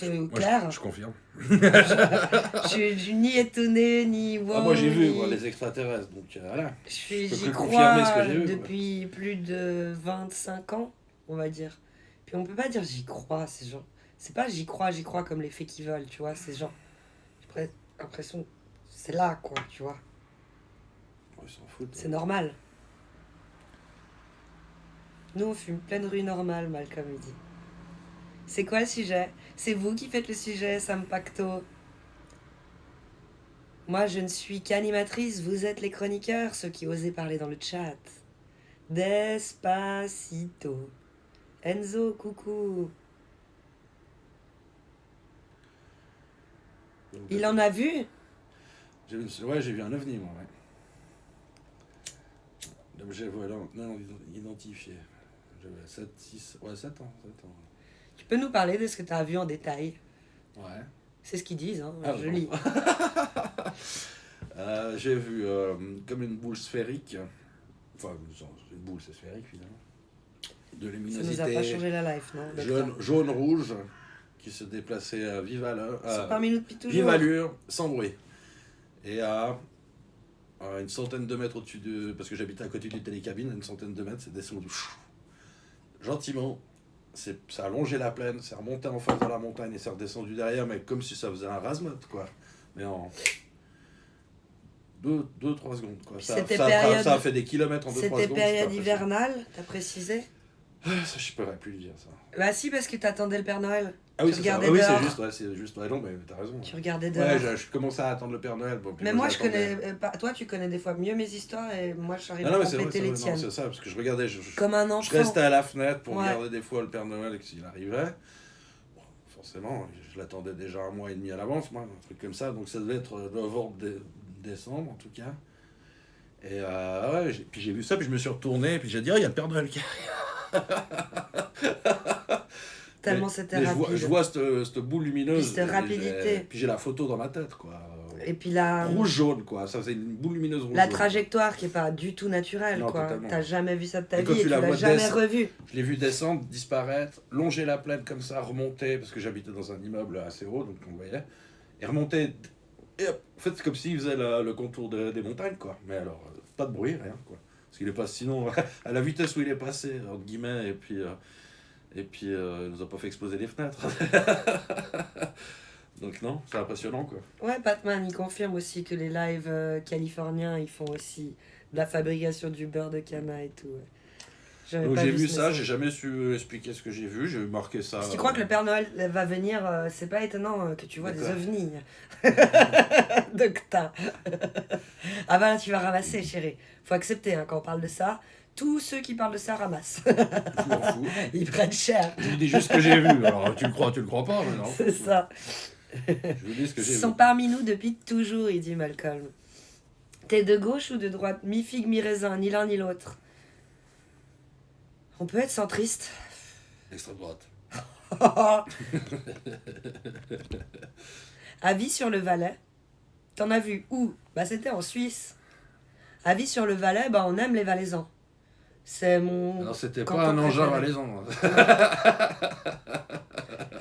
Moi, clair. je confirme. Je suis ni étonné, ni wow, moi j'ai vu ni- moi, les extraterrestres, donc voilà. J'y peux crois confirmer ce que j'ai vu, quoi. depuis plus de 25 ans, on va dire. Puis on peut pas dire j'y crois, ces gens. C'est pas j'y crois comme les faits qui veulent, tu vois. Ces gens. J'ai l'impression que c'est là, quoi, tu vois. Ils s'en foutent. C'est normal. Nous, on fume pleine rue normale, Malcolm il dit. C'est quoi le sujet? C'est vous qui faites le sujet, Sam Pacto. Moi, je ne suis qu'animatrice, vous êtes les chroniqueurs, ceux qui osez parler dans le chat. Despacito. Enzo, coucou. Donc, Il en a vu? j'ai vu un ovni, moi, ouais. L'objet volant non identifié. J'avais 7 ans. Tu peux nous parler de ce que tu as vu en détail? Ouais. C'est ce qu'ils disent, hein. Ah, Je bon. lis. J'ai vu comme une boule sphérique. Enfin, une boule, c'est sphérique, finalement. De Ça nous a pas luminosité changé la life, non? docteur jaune-rouge qui se déplaçait à vive allure. Ils sont parmi nous depuis toujours. Vive allure, sans bruit. Et à une centaine de mètres au-dessus de... Parce que j'habitais à côté d'une télécabine, à une centaine de mètres, c'est descendu. Gentiment. Ça a longé la plaine, c'est remonté en face de la montagne et c'est redescendu derrière, mais comme si ça faisait un rasmot, quoi. Mais en 2-3 secondes, quoi. Ça a fait des kilomètres en 2-3 secondes. C'était période c'est hivernale, t'as précisé? Ça, je pourrais plus le dire, ça. Bah si, parce que t'attendais le Père Noël. Ah oui, Tu c'est ça. regardais Ah oui, dehors. c'est juste. Ouais, non, mais t'as raison. Tu regardais dehors. Ouais, je commençais à attendre le Père Noël. Bon, puis Mais moi, je j'attendais. connais pas. Toi, tu connais des fois mieux mes histoires et moi, j'arrive Ah à non, mais c'est vrai, compléter les non, tiennes. c'est ça, parce que je regardais. Comme un Je enfant. restais à la fenêtre pour Ouais. regarder des fois le Père Noël s'il arrivait. Bon, forcément, je l'attendais déjà 1 mois et demi à l'avance, moi, un truc comme ça. Donc ça devait être novembre, décembre, en tout cas. Et ouais, puis j'ai vu ça, puis je me suis retourné, puis j'ai dit, oh, il y a le Père Noël qui Tellement c'était mais rapide. je vois cette boule lumineuse. Puis cette rapidité. Puis j'ai la photo dans ma tête, quoi. Et puis la Rouge-jaune, quoi. Ça faisait une boule lumineuse rouge. la trajectoire qui est pas du tout naturelle, Non, quoi. totalement. T'as jamais vu ça de ta Et quand vie et tu tu la l'as vois jamais descendre- revu. Je l'ai vu descendre, disparaître, longer la plaine comme ça, remonter, parce que j'habitais dans un immeuble assez haut, donc on voyait, et remonter. Et hop, en fait, c'est comme s'il faisait le contour des montagnes, quoi. Mais alors, pas de bruit, rien, quoi. Parce qu'il est pas, sinon, à la vitesse où il est passé, entre guillemets, et puis il nous a pas fait exploser les fenêtres. Donc non, c'est impressionnant, quoi. Ouais, Batman, il confirme aussi que les lives californiens, ils font aussi de la fabrication du beurre de canard et tout. Ouais. J'avais Donc pas j'ai vu ce ça, message. j'ai jamais su expliquer ce que j'ai vu, j'ai marqué ça. Si tu crois que le Père Noël va venir, c'est pas étonnant que tu vois des D'accord. ovnis. Docteur. Ah bah là, tu vas ramasser, chérie. Faut accepter, hein, quand on parle de ça. Tous ceux qui parlent de ça ramassent. Je m'en fous. Ils prennent cher. Je vous dis juste ce que j'ai vu, alors tu le crois pas, mais non. C'est ça. Je vous dis ce que j'ai Ils vu. sont parmi nous depuis toujours, il dit Malcolm. T'es de gauche ou de droite? Mi-figue, mi-raisin, ni l'un ni l'autre. On peut être centriste. Extrême droite. Avis sur le Valais. T'en as vu où? Bah c'était en Suisse. Avis sur le Valais, bah on aime les Valaisans. C'est mon... Alors c'était canton pas un engin préféré. valaisan.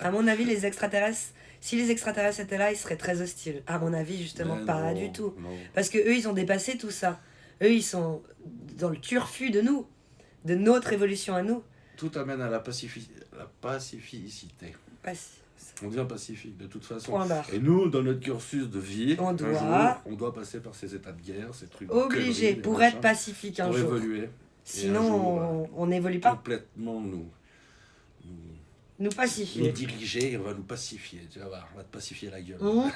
À mon avis, les extraterrestres, si les extraterrestres étaient là, ils seraient très hostiles. À mon avis, justement, Mais pas non, du tout. non. Parce que eux, ils ont dépassé tout ça. Eux, ils sont dans le turfu de nous, de notre évolution à nous. Tout amène à la pacificité. Pas si- On devient pacifique de toute façon. Point barre. Et nous, dans notre cursus de vie, On un doit- jour, on doit passer par ces états de guerre, ces trucs. de Obligé conneries, pour des être machins, pacifique un pour jour. évoluer. Sinon, Et un jour, on n'évolue pas. complètement nous Nous pacifier. diriger et on va nous pacifier. Tu vas voir, on va te pacifier la gueule. Mmh.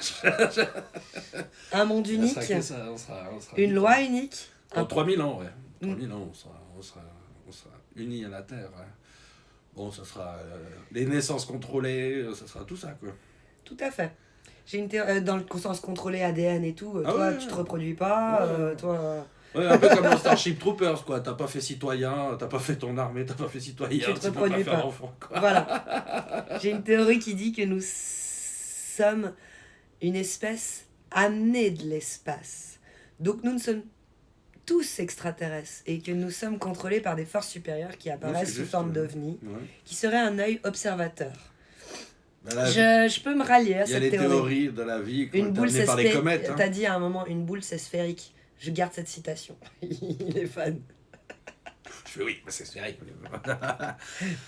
Un monde Ça unique, sera que ça, on sera une loi unique. En 3000 ans, ouais. 3000 ans, on sera unis à la Terre. Hein. Bon, ça sera les naissances contrôlées, ça sera tout ça, quoi. Tout à fait. J'ai une théorie dans le sens contrôlé ADN et tout. Ah Toi, ouais, tu te ouais. reproduis pas. Ouais. Toi, Ouais, un peu comme dans Starship Troopers, quoi. T'as pas fait citoyen, t'as pas fait ton armée, t'as pas fait citoyen, Tu te peux reproduis faire pas. enfant, quoi. voilà. J'ai une théorie qui dit que nous sommes une espèce amenée de l'espace. Donc nous ne sommes tous extraterrestres et que nous sommes contrôlés par des forces supérieures qui apparaissent c'est sous juste, forme d'ovnis, Ouais. qui seraient un œil observateur. Bah, là, Je peux me rallier à il y a cette les théorie. théories de la vie Une boule, c'est amenées par les comètes. Hein. T'as dit à un moment, une boule, c'est sphérique. Je garde cette citation. Il est fan. Je fais oui, bah, c'est sphérique.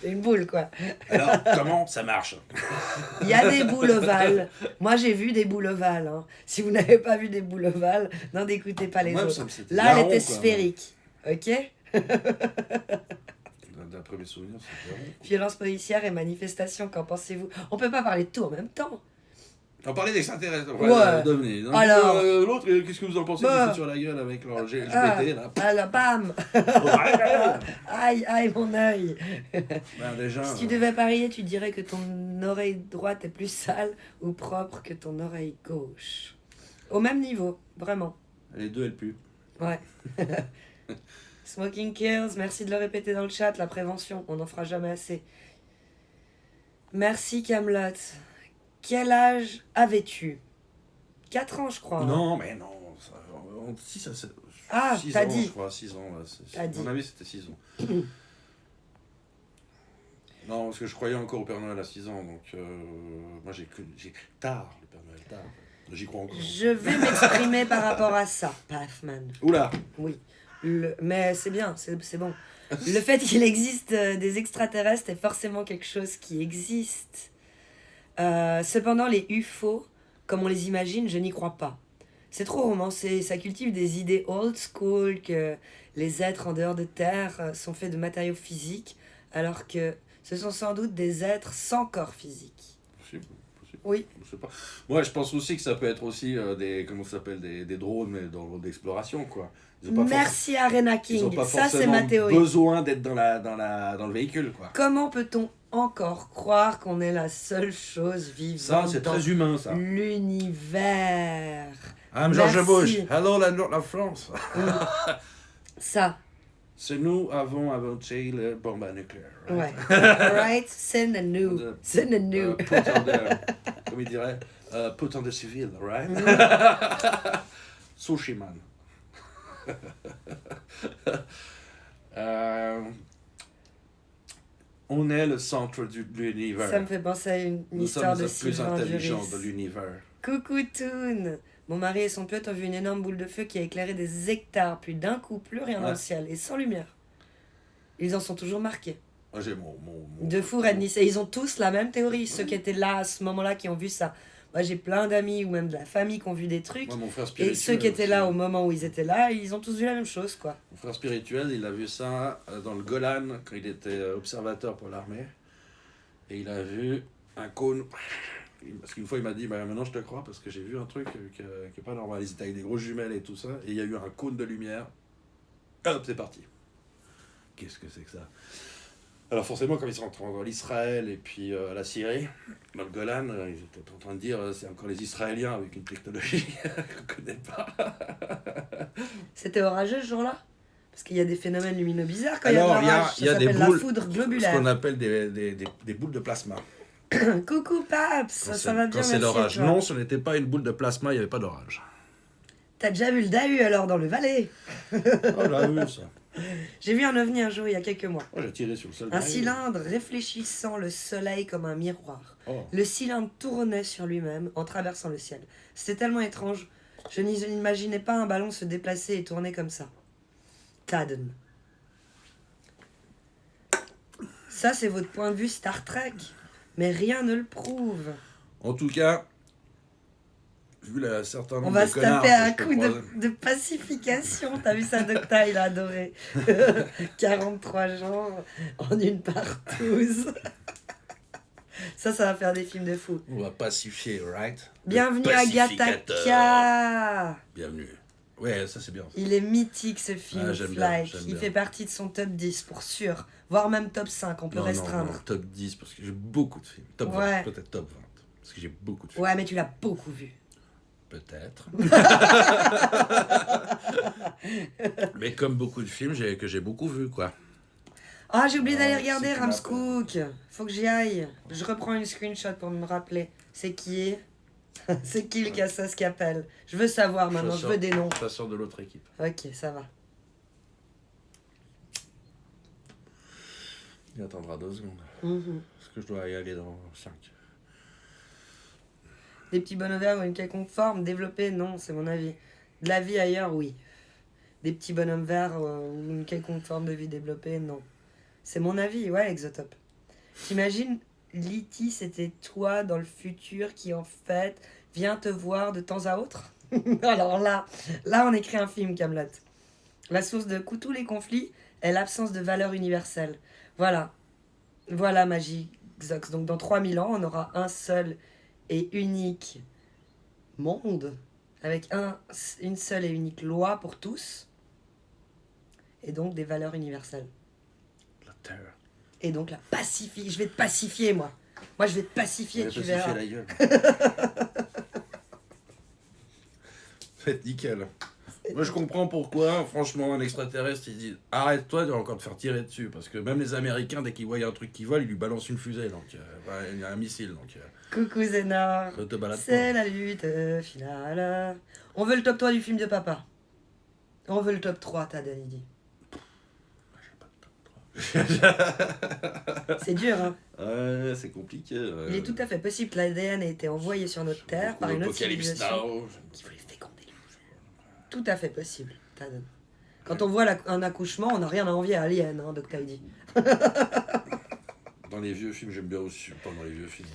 Une boule, quoi. Alors, comment ça marche? Il y a des boules ovales. Moi, j'ai vu des boules ovales. Hein. Si vous n'avez pas vu des boules ovales, n'en écoutez pas les Moi, autres. ça me- c'était Là, elle marrant, était quoi. sphérique. Ok? D'après mes souvenirs, c'est marrant. Violence policière et manifestation, qu'en pensez-vous? On peut pas parler de tout en même temps. On parlait d'extraterrestres. Ouais. Devenez. Donc, Alors. L'autre, qu'est-ce que vous en pensez Bah. qu'ils sur la gueule avec leur LGBT, Ah, là? alors, bam! Aïe, aïe, mon œil! Ben, déjà, Si tu devais parier, tu dirais que ton oreille droite est plus sale ou propre que ton oreille gauche. Au même niveau, vraiment. les deux, elles puent. Ouais. Smoking kills, merci de le répéter dans le chat, la prévention, on n'en fera jamais assez. Merci Camelot. Quel âge avais-tu? 4 ans, je crois. hein. Non, mais non. Si, ça, c'est... Ah, 6 t'as ans, dit. je crois, 6 ans. Là, T'as à dit. mon avis, c'était 6 ans. Non, parce que je croyais encore au Père Noël à 6 ans, donc moi j'ai tard, le Père Noël, tard. J'y crois encore. Je vais m'exprimer par rapport à ça, Pathman. Oula! Oui. Mais c'est bien, c'est bon. Le fait qu'il existe des extraterrestres est forcément quelque chose qui existe. Cependant, les UFO, comme on les imagine, je n'y crois pas. C'est trop romancé, ça cultive des idées old school, que les êtres en dehors de Terre sont faits de matériaux physiques, alors que ce sont sans doute des êtres sans corps physique. Possible. Oui. Je sais pas. Moi, je pense aussi que ça peut être aussi comment ça s'appelle, des drones, mais d'exploration, quoi. Ils ont pas Merci Arena Ils ont King, pas ça c'est forcément ma théorie. besoin d'être dans le véhicule, quoi. Comment peut-on encore croire qu'on est la seule chose vivante Ça, c'est dans très humain, ça. l'univers? I'm George Merci. Bush. Hello, la France. Ça, C'est nous avons inventé la bombe nucléaire. Right? ouais. Right? Send a new. Send a new. Put on the, comme il dirait, put on the civil, right? Sushi man. On est le centre de l'univers. Ça me fait penser à une Nous histoire sommes de les plus Sylvain intelligents Juris. de l'univers. Coucou Toon. Mon mari et son pote ont vu une énorme boule de feu qui a éclairé des hectares, puis d'un coup, plus rien dans Ouais. le ciel, et sans lumière. Ils en sont toujours marqués. Ah, j'ai mon De fou, Red Nice. Et ils ont tous la même théorie, ceux qui étaient là à ce moment-là, qui ont vu ça. Moi, j'ai plein d'amis ou même de la famille qui ont vu des trucs. Moi, mon frère Et spirituel. ceux qui étaient aussi. là au moment où ils étaient là, ils ont tous vu la même chose, quoi. Mon frère spirituel, il a vu ça dans le Golan quand il était observateur pour l'armée. Et il a vu un cône. Parce qu'une fois, il m'a dit bah, maintenant je te crois parce que j'ai vu un truc qui est pas normal. Ils étaient avec des grosses jumelles et tout ça. Et il y a eu un cône de lumière. Hop, c'est parti. Qu'est-ce que c'est que ça? Alors, forcément, quand ils sont rentrés dans l'Israël et puis la Syrie, dans le Golan, ils étaient en train de dire c'est encore les Israéliens avec une technologie qu'on ne connaît pas. C'était orageux ce jour-là? Parce qu'il y a des phénomènes lumineux bizarres quand Alors, il y a de l'orage. il y a Ça des s'appelle la boules, foudre Ce globulaire. qu'on appelle des boules de plasma. Coucou Paps, ça va bien, Quand c'est merci. l'orage. et toi? Non, ce n'était pas une boule de plasma, il n'y avait pas d'orage. T'as déjà vu le Dahu alors dans le Valais? Oh, j'ai vu ça. J'ai vu un ovni un jour il y a quelques mois. Oh, j'ai tiré sur le sol. Un cylindre réfléchissant le soleil comme un miroir. Oh. Le cylindre tournait sur lui-même en traversant le ciel. C'était tellement étrange. Je n'imaginais pas un ballon se déplacer et tourner comme ça. Taden. Ça, c'est votre point de vue Star Trek. Mais rien ne le prouve. En tout cas, vu le certain nombre On va de se connards taper un que je coup peux croiser- de pacification. T'as vu ça, Docta? Il a adoré. 43 gens en une partouze. Ça va faire des films de fou. On va pacifier, right? Bienvenue Le à pacificateur. Gataka. Bienvenue. Ouais, ça c'est bien. Il est mythique ce film, Ah, j'aime bien, Flight. j'aime Il bien. fait partie de son top 10 pour sûr. Voire même top 5, on peut restreindre. Non, top 10, parce que j'ai beaucoup de films. Top 20, Ouais. peut-être top 20. Parce que j'ai beaucoup de films. Ouais, mais tu l'as beaucoup vu. Peut-être. Mais comme beaucoup de films que j'ai beaucoup vus, quoi. Ah, j'ai oublié d'aller Ah, regarder c'est qui Ramscook. Faut que j'y aille. Je reprends une screenshot pour me rappeler. C'est qui c'est qui le cassos qui appelle? Je veux savoir maintenant, je veux des noms. Chasseur de l'autre équipe. Ok, ça va. Il attendra 2 secondes. Mhm. Parce que je dois y aller dans 5. Des petits bonhommes verts ou une quelconque forme développée, non, c'est mon avis. De la vie ailleurs, oui. Des petits bonhommes verts ou une quelconque forme de vie développée, non. C'est mon avis, ouais, Exotope. T'imagines, Liti, c'était toi dans le futur qui, en fait, vient te voir de temps à autre? Alors là, on écrit un film, Kaamelott. La source de tous les conflits est l'absence de valeurs universelles. Voilà. Voilà, Magie Xox. Donc dans 3000 ans, on aura un seul et unique monde, avec une seule et unique loi pour tous, et donc des valeurs universelles. La terre. Et donc la pacifier. Je vais te pacifier, moi. Moi, je vais te pacifier, tu verras. la gueule. C'est nickel. Moi, je comprends pourquoi, franchement, un extraterrestre, il dit arrête-toi de encore te faire tirer dessus. Parce que même les Américains, dès qu'ils voient un truc qui vole, ils lui balancent une fusée. Donc, il y a un missile. Donc, Coucou Zénard. ne te balade C'est pas. la lutte finale. On veut le top 3 du film de papa. On veut le top 3, t'as Danny dit. C'est dur, hein. Ouais, c'est compliqué. Il est tout à fait possible que l'ADN ait été envoyé sur notre Terre par une autre Apocalypse civilisation Now. qui voulait féconder les fous. Tout à fait possible, Taden. Quand on voit un accouchement, on n'a rien à envier à Alien, hein, Doc Tidy. Dans les vieux films, j'aime bien aussi. Pas dans les vieux films.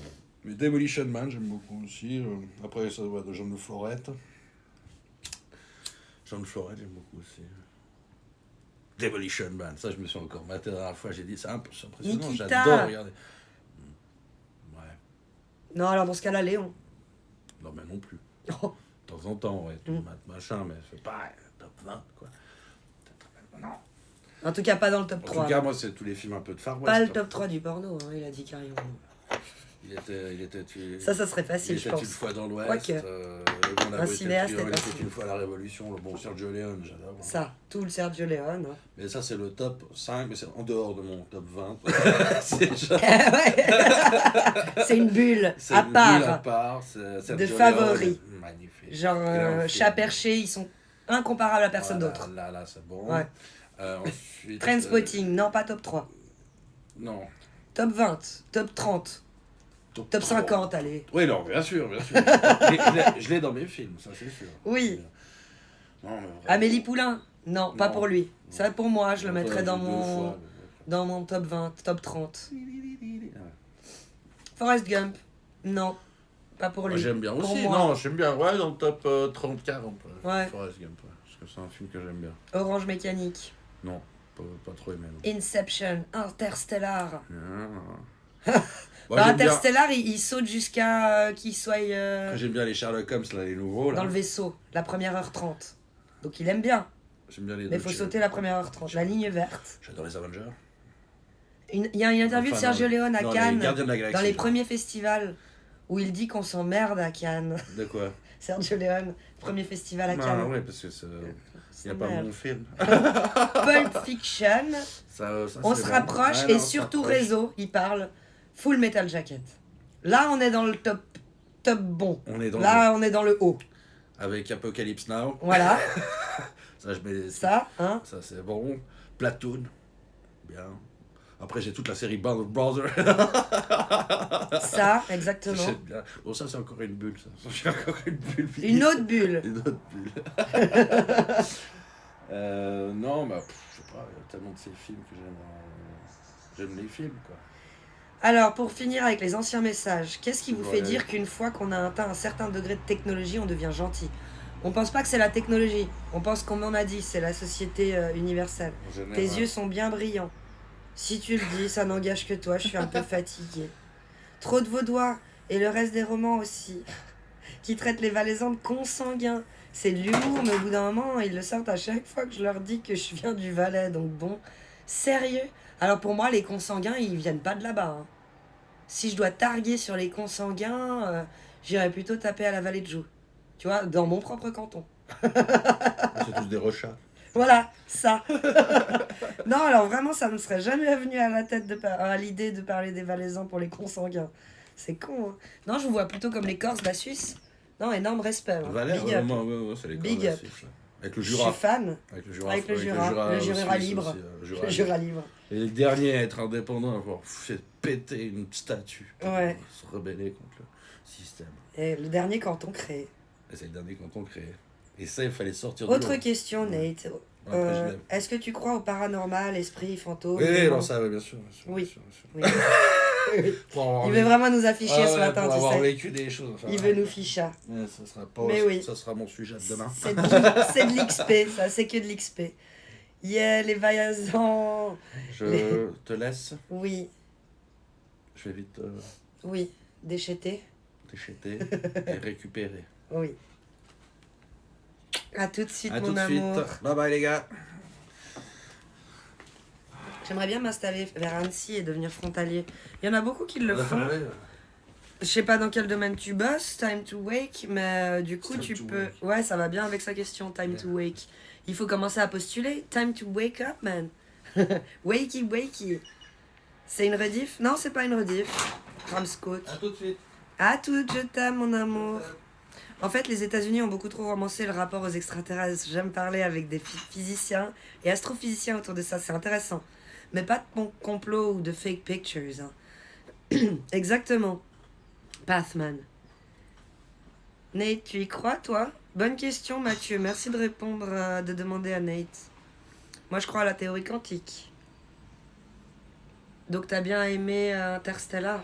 Mais Demolition Man, j'aime beaucoup aussi. Après, ça va de Jean de Florette. Jean de Florette, j'aime beaucoup aussi. Demolition Man, ça je me suis encore maté la dernière fois, j'ai dit, c'est impressionnant, Nikita. j'adore regarder. Ouais, Non, alors dans ce cas-là, Léon. non mais non plus. Oh. De temps en temps, ouais, tu Mm. mates machin, mais c'est pas top 20, quoi. Peut-être même- Non. En tout cas, pas dans le top En 3. tout cas, moi, c'est tous les films un peu de Far West. Pas le top 3 du porno, hein, il a dit carrément. Il était Ça serait facile, il je était pense. une fois dans l'Ouest. Quoique. On Un avait cinéaste été est il facile. était une fois à la Révolution, le bon Sergio Leone, j'adore. Ça, tout le Sergio Leone. hein. Mais ça, c'est le top 5, mais c'est en dehors de mon top 20. c'est genre- Ouais. C'est une bulle c'est à une part. bulle à part. C'est Sergio de favoris. Leone, magnifique. Genre, Grand chat film. perché, ils sont incomparables à personne Voilà, d'autre. Là, c'est bon. Ouais. Ensuite, Trainspotting, non, pas top 3. non. Top 20, top 30, top 50, allez. Oui, non, bien sûr, bien sûr. Je l'ai dans mes films, ça c'est sûr. Oui. Non, mais vraiment. Amélie Poulain, non, pas Non. pour lui. Ça, pour moi, je le Enfin, mettrais dans deux mon, fois, dans mon top 20, top 30. mais- Forrest Gump, non, pas pour Moi, lui. j'aime bien Pour aussi, moi. non, j'aime bien, ouais, dans le top 30-40. Ouais. Forrest Gump, ouais, parce que c'est un film que j'aime bien. Orange Mécanique, Non, pas trop aimé. Non. Inception, Interstellar. Ah. Moi, Bah, j'aime bien, Interstellar, il saute jusqu'à qu'il soit j'aime bien les Sherlock Holmes, là, les nouveaux. Là. dans le vaisseau, la première heure 30. Donc il aime bien, J'aime bien les mais deux il faut de sauter Sherlock. la première heure 30. La ligne verte. J'adore les Avengers. Il y a une interview Enfin, de Sergio non, Leone à non, les Cannes, Gardiens de la Galaxie, dans les là. premiers festivals, où il dit qu'on s'emmerde à Cannes. De quoi? Sergio Leone, premier festival à Cannes. Non, ouais, parce que il n'y a pas S'emmerde. mon film. Pulp Fiction, Ça, on c'est se bon. rapproche, Ouais, et non, on se surtout rapproche. réseau, il parle Full Metal Jacket. Là, on est dans le top bon. On est dans Là, on est dans le haut. avec Apocalypse Now. Voilà, Ça, je mets ça, hein. ça c'est bon. Platoon, bien. Après, j'ai toute la série Band of Brothers. Ça, exactement. J'aime bien. Bon, ça, c'est encore une bulle, ça. J'ai encore une bulle. Une autre bulle. Une autre bulle. Non, mais je sais pas, il y a tellement de ces films que j'aime. J'aime les films, quoi. Alors, pour finir avec les anciens messages, qu'est-ce qui vous fait Ouais. dire qu'une fois qu'on a atteint un certain degré de technologie, on devient gentil? On pense pas que c'est la technologie. On pense, comme on a dit, c'est la société universelle. En général. Tes yeux sont bien brillants. Si tu le dis, ça n'engage que toi, je suis un peu fatiguée. Trop de Vaudois, et le reste des romans aussi, qui traitent les Valaisans de consanguins. C'est de l'humour, mais au bout d'un moment, ils le sortent à chaque fois que je leur dis que je viens du Valais. Donc bon, sérieux. Alors pour moi, les consanguins, ils viennent pas de là-bas. Hein. Si je dois targuer sur les consanguins, j'irais plutôt taper à la vallée de Joux. Tu vois, dans mon propre canton. C'est tous des rechats. Voilà, ça. Non, alors vraiment, ça me serait jamais venu à la tête à l'idée de parler des Valaisans pour les consanguins. C'est con, hein. Non, je vous vois plutôt comme les Corses de la Suisse. Non, énorme respect. Hein. Valais, Big up. ouais, c'est les Big Corses de la up. Suisse, là. Avec le Je Jura. suis fan. Avec le Jura. Avec le Jura. Le Jura suisse libre. aussi, Le Jura libre. Et les derniers à être indépendants, à avoir fait péter une statue. Ouais. Pour se rebeller contre le système. Et le dernier canton créé. Et c'est le dernier canton créé. Et ça, il fallait sortir Autre de l'eau. question, Nate. Après, je l'aime. Est-ce que tu crois au paranormal, esprit, fantôme Oui, démons non, ça, oui, bien sûr. Oui. Bien sûr. Oui. Pour avoir Il vécu- veut vraiment nous afficher Ah ce ouais, matin, pour tu avoir sais. vécu des choses. Enfin, Il veut nous ficha. Ouais, ça sera pas. Mais oui. Ça sera mon sujet de demain. C'est de l'XP, ça, c'est que de l'XP. Yeah, les vaillazans. Je te laisse. Oui, Je vais vite oui. Déchété. décheter et récupérer. Oui. À tout de suite, À mon tout de amour. suite. Bye bye les gars. J'aimerais bien m'installer vers Annecy et devenir frontalier. Il y en a beaucoup qui le font. Ouais. Je sais pas dans quel domaine tu bosses, Time to Wake, mais du coup Time tu to peux... wake. Ouais, ça va bien avec sa question, Time to Wake. Il faut commencer à postuler. Time to wake up, man. Wakey, wakey. C'est une rediff? Non, c'est pas une rediff. Ramscook. À tout de suite. À toutes, je t'aime, mon amour. En fait, les États-Unis ont beaucoup trop romancé le rapport aux extraterrestres. J'aime parler avec des physiciens et astrophysiciens autour de ça, c'est intéressant. Mais pas de complot ou de fake pictures. Hein. Exactement. Pathman. Nate, tu y crois, toi? Bonne question, Mathieu. Merci de répondre, de demander à Nate. Moi, je crois à la théorie quantique. Donc, t'as bien aimé Interstellar?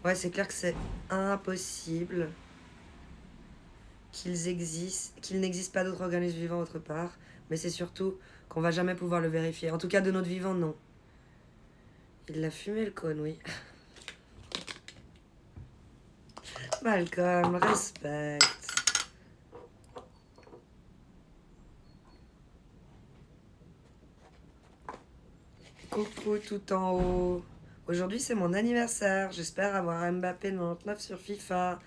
Ouais, c'est clair que c'est impossible qu'il n'existe pas d'autres organismes vivants autre part. Mais c'est surtout qu'on va jamais pouvoir le vérifier. En tout cas, de notre vivant, non. Il l'a fumé, le cône, oui. Malcolm, respect. Coucou tout en haut. Aujourd'hui c'est mon anniversaire. J'espère avoir Mbappé 99 sur FIFA.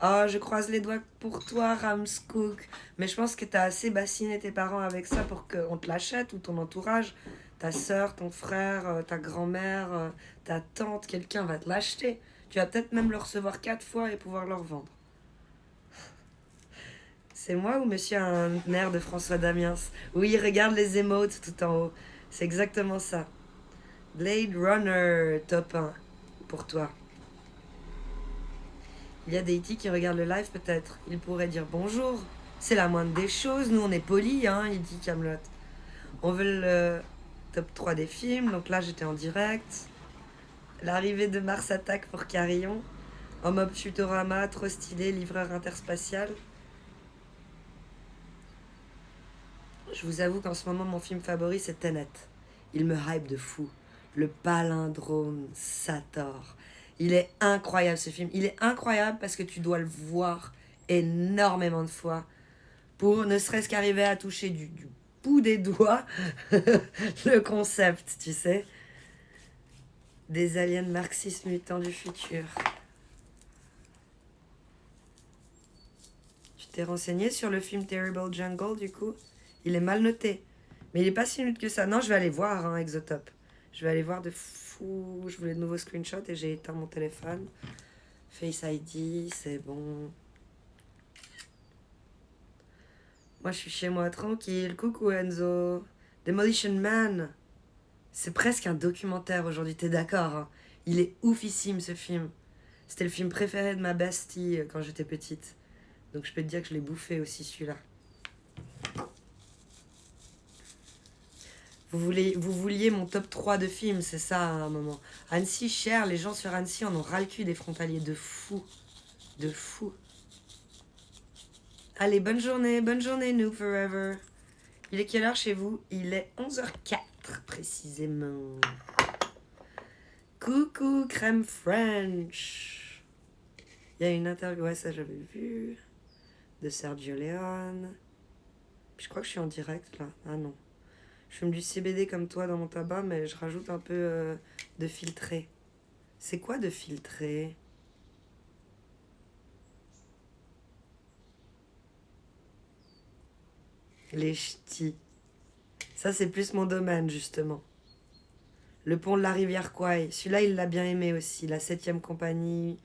Oh, je croise les doigts pour toi, Ramscook. Mais je pense que t'as assez bassiné tes parents avec ça pour qu'on te l'achète ou ton entourage. Ta soeur, ton frère, ta grand-mère, ta tante, quelqu'un va te l'acheter. Tu vas peut-être même le recevoir 4 fois et pouvoir le revendre. C'est moi ou monsieur a un air de François Damiens? Oui, regarde les émotes tout en haut. C'est exactement ça. Blade Runner, top 1, pour toi. Il y a des E.T. qui regardent le live peut-être. Ils pourraient dire bonjour. C'est la moindre des choses. Nous, on est polis, hein, il dit Kaamelott. On veut le top 3 des films. Donc là, j'étais en direct. L'arrivée de Mars Attack pour Carillon. En mode Futurama, trop stylé, livreur interspatial. Je vous avoue qu'en ce moment, mon film favori, c'est Tenet. Il me hype de fou. Le palindrome Sator. Il est incroyable, ce film. Il est incroyable parce que tu dois le voir énormément de fois pour ne serait-ce qu'arriver à toucher du bout des doigts le concept, tu sais. Des aliens marxistes mutants du futur. Tu t'es renseigné sur le film Terrible Jungle, du coup? Il est mal noté. Mais il est pas si nul que ça. Non, je vais aller voir, hein, Exotop. Je vais aller voir de fou. Je voulais de nouveaux screenshots et j'ai éteint mon téléphone. Face ID, c'est bon. Moi, je suis chez moi tranquille. Coucou Enzo. Demolition Man. C'est presque un documentaire aujourd'hui, t'es d'accord, hein? Il est oufissime, ce film. C'était le film préféré de ma bestie quand j'étais petite. Donc je peux te dire que je l'ai bouffé aussi, celui-là. Vous vouliez mon top 3 de films, c'est ça à un moment. Annecy, cher, les gens sur Annecy en ont ras le cul des frontaliers. De fou. De fou. Allez, bonne journée, Noob Forever. Il est quelle heure chez vous? Il est 11h04, précisément. Coucou, crème French. Il y a une interview, ouais, ça j'avais vu. de Sergio Leone. Puis je crois que je suis en direct là. Ah non. Je fume du CBD comme toi dans mon tabac, mais je rajoute un peu de filtré. C'est quoi de filtré? Les ch'tis. Ça, c'est plus mon domaine, justement. Le pont de la rivière Kwai. Celui-là, il l'a bien aimé aussi. La 7e compagnie.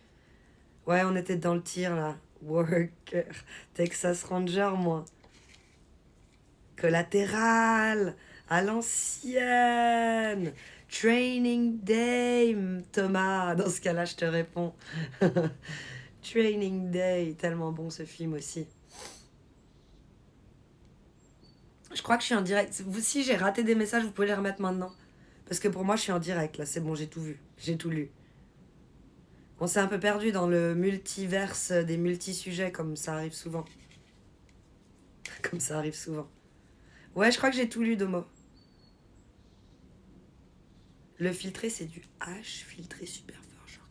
Ouais, on était dans le tir, là. Worker. Texas Ranger, moi. Collatéral. À l'ancienne. Training Day, Thomas. Dans ce cas-là, je te réponds. Training Day. Tellement bon, ce film aussi. Je crois que je suis en direct. Si j'ai raté des messages, vous pouvez les remettre maintenant. Parce que pour moi, je suis en direct, là. C'est bon, j'ai tout vu. J'ai tout lu. On s'est un peu perdu dans le multiverse des multisujets, comme ça arrive souvent. Comme ça arrive souvent. Ouais, je crois que j'ai tout lu, Domo. Le filtré, c'est du H filtré super fort, genre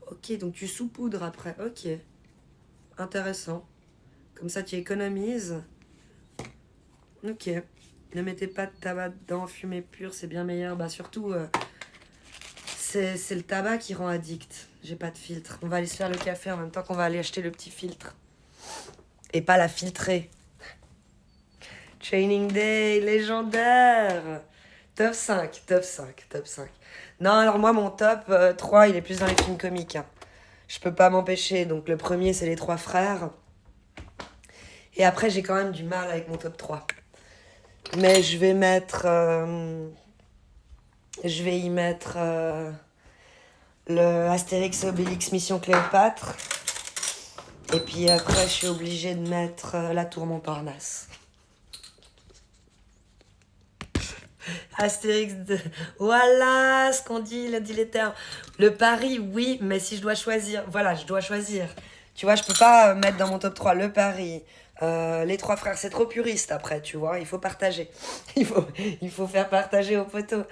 40%. Ok, donc tu saupoudres après. Ok. Intéressant. Comme ça, tu économises. Ok. Ne mettez pas de tabac dedans, fumée pure, c'est bien meilleur. Bah surtout, c'est le tabac qui rend addict. J'ai pas de filtre. On va aller se faire le café en même temps qu'on va aller acheter le petit filtre. Et pas la filtrée. Training Day, légendaire. Top 5, top 5, top 5. Non, alors moi, mon top 3, il est plus dans les films comiques. Hein. Je peux pas m'empêcher. Donc le premier, c'est Les Trois Frères. Et après, j'ai quand même du mal avec mon top 3. Mais je vais mettre... je vais y mettre le Astérix et Obélix Mission Cléopâtre. Et puis après, je suis obligée de mettre La Tour Montparnasse. Astérix de... Voilà ce qu'on dit, le diletteur. Le Paris, oui, mais si je dois choisir... Voilà, je dois choisir. Tu vois, je peux pas mettre dans mon top 3 le Paris... Les Trois Frères, c'est trop puriste après, tu vois, il faut partager. Il faut faire partager aux poteaux.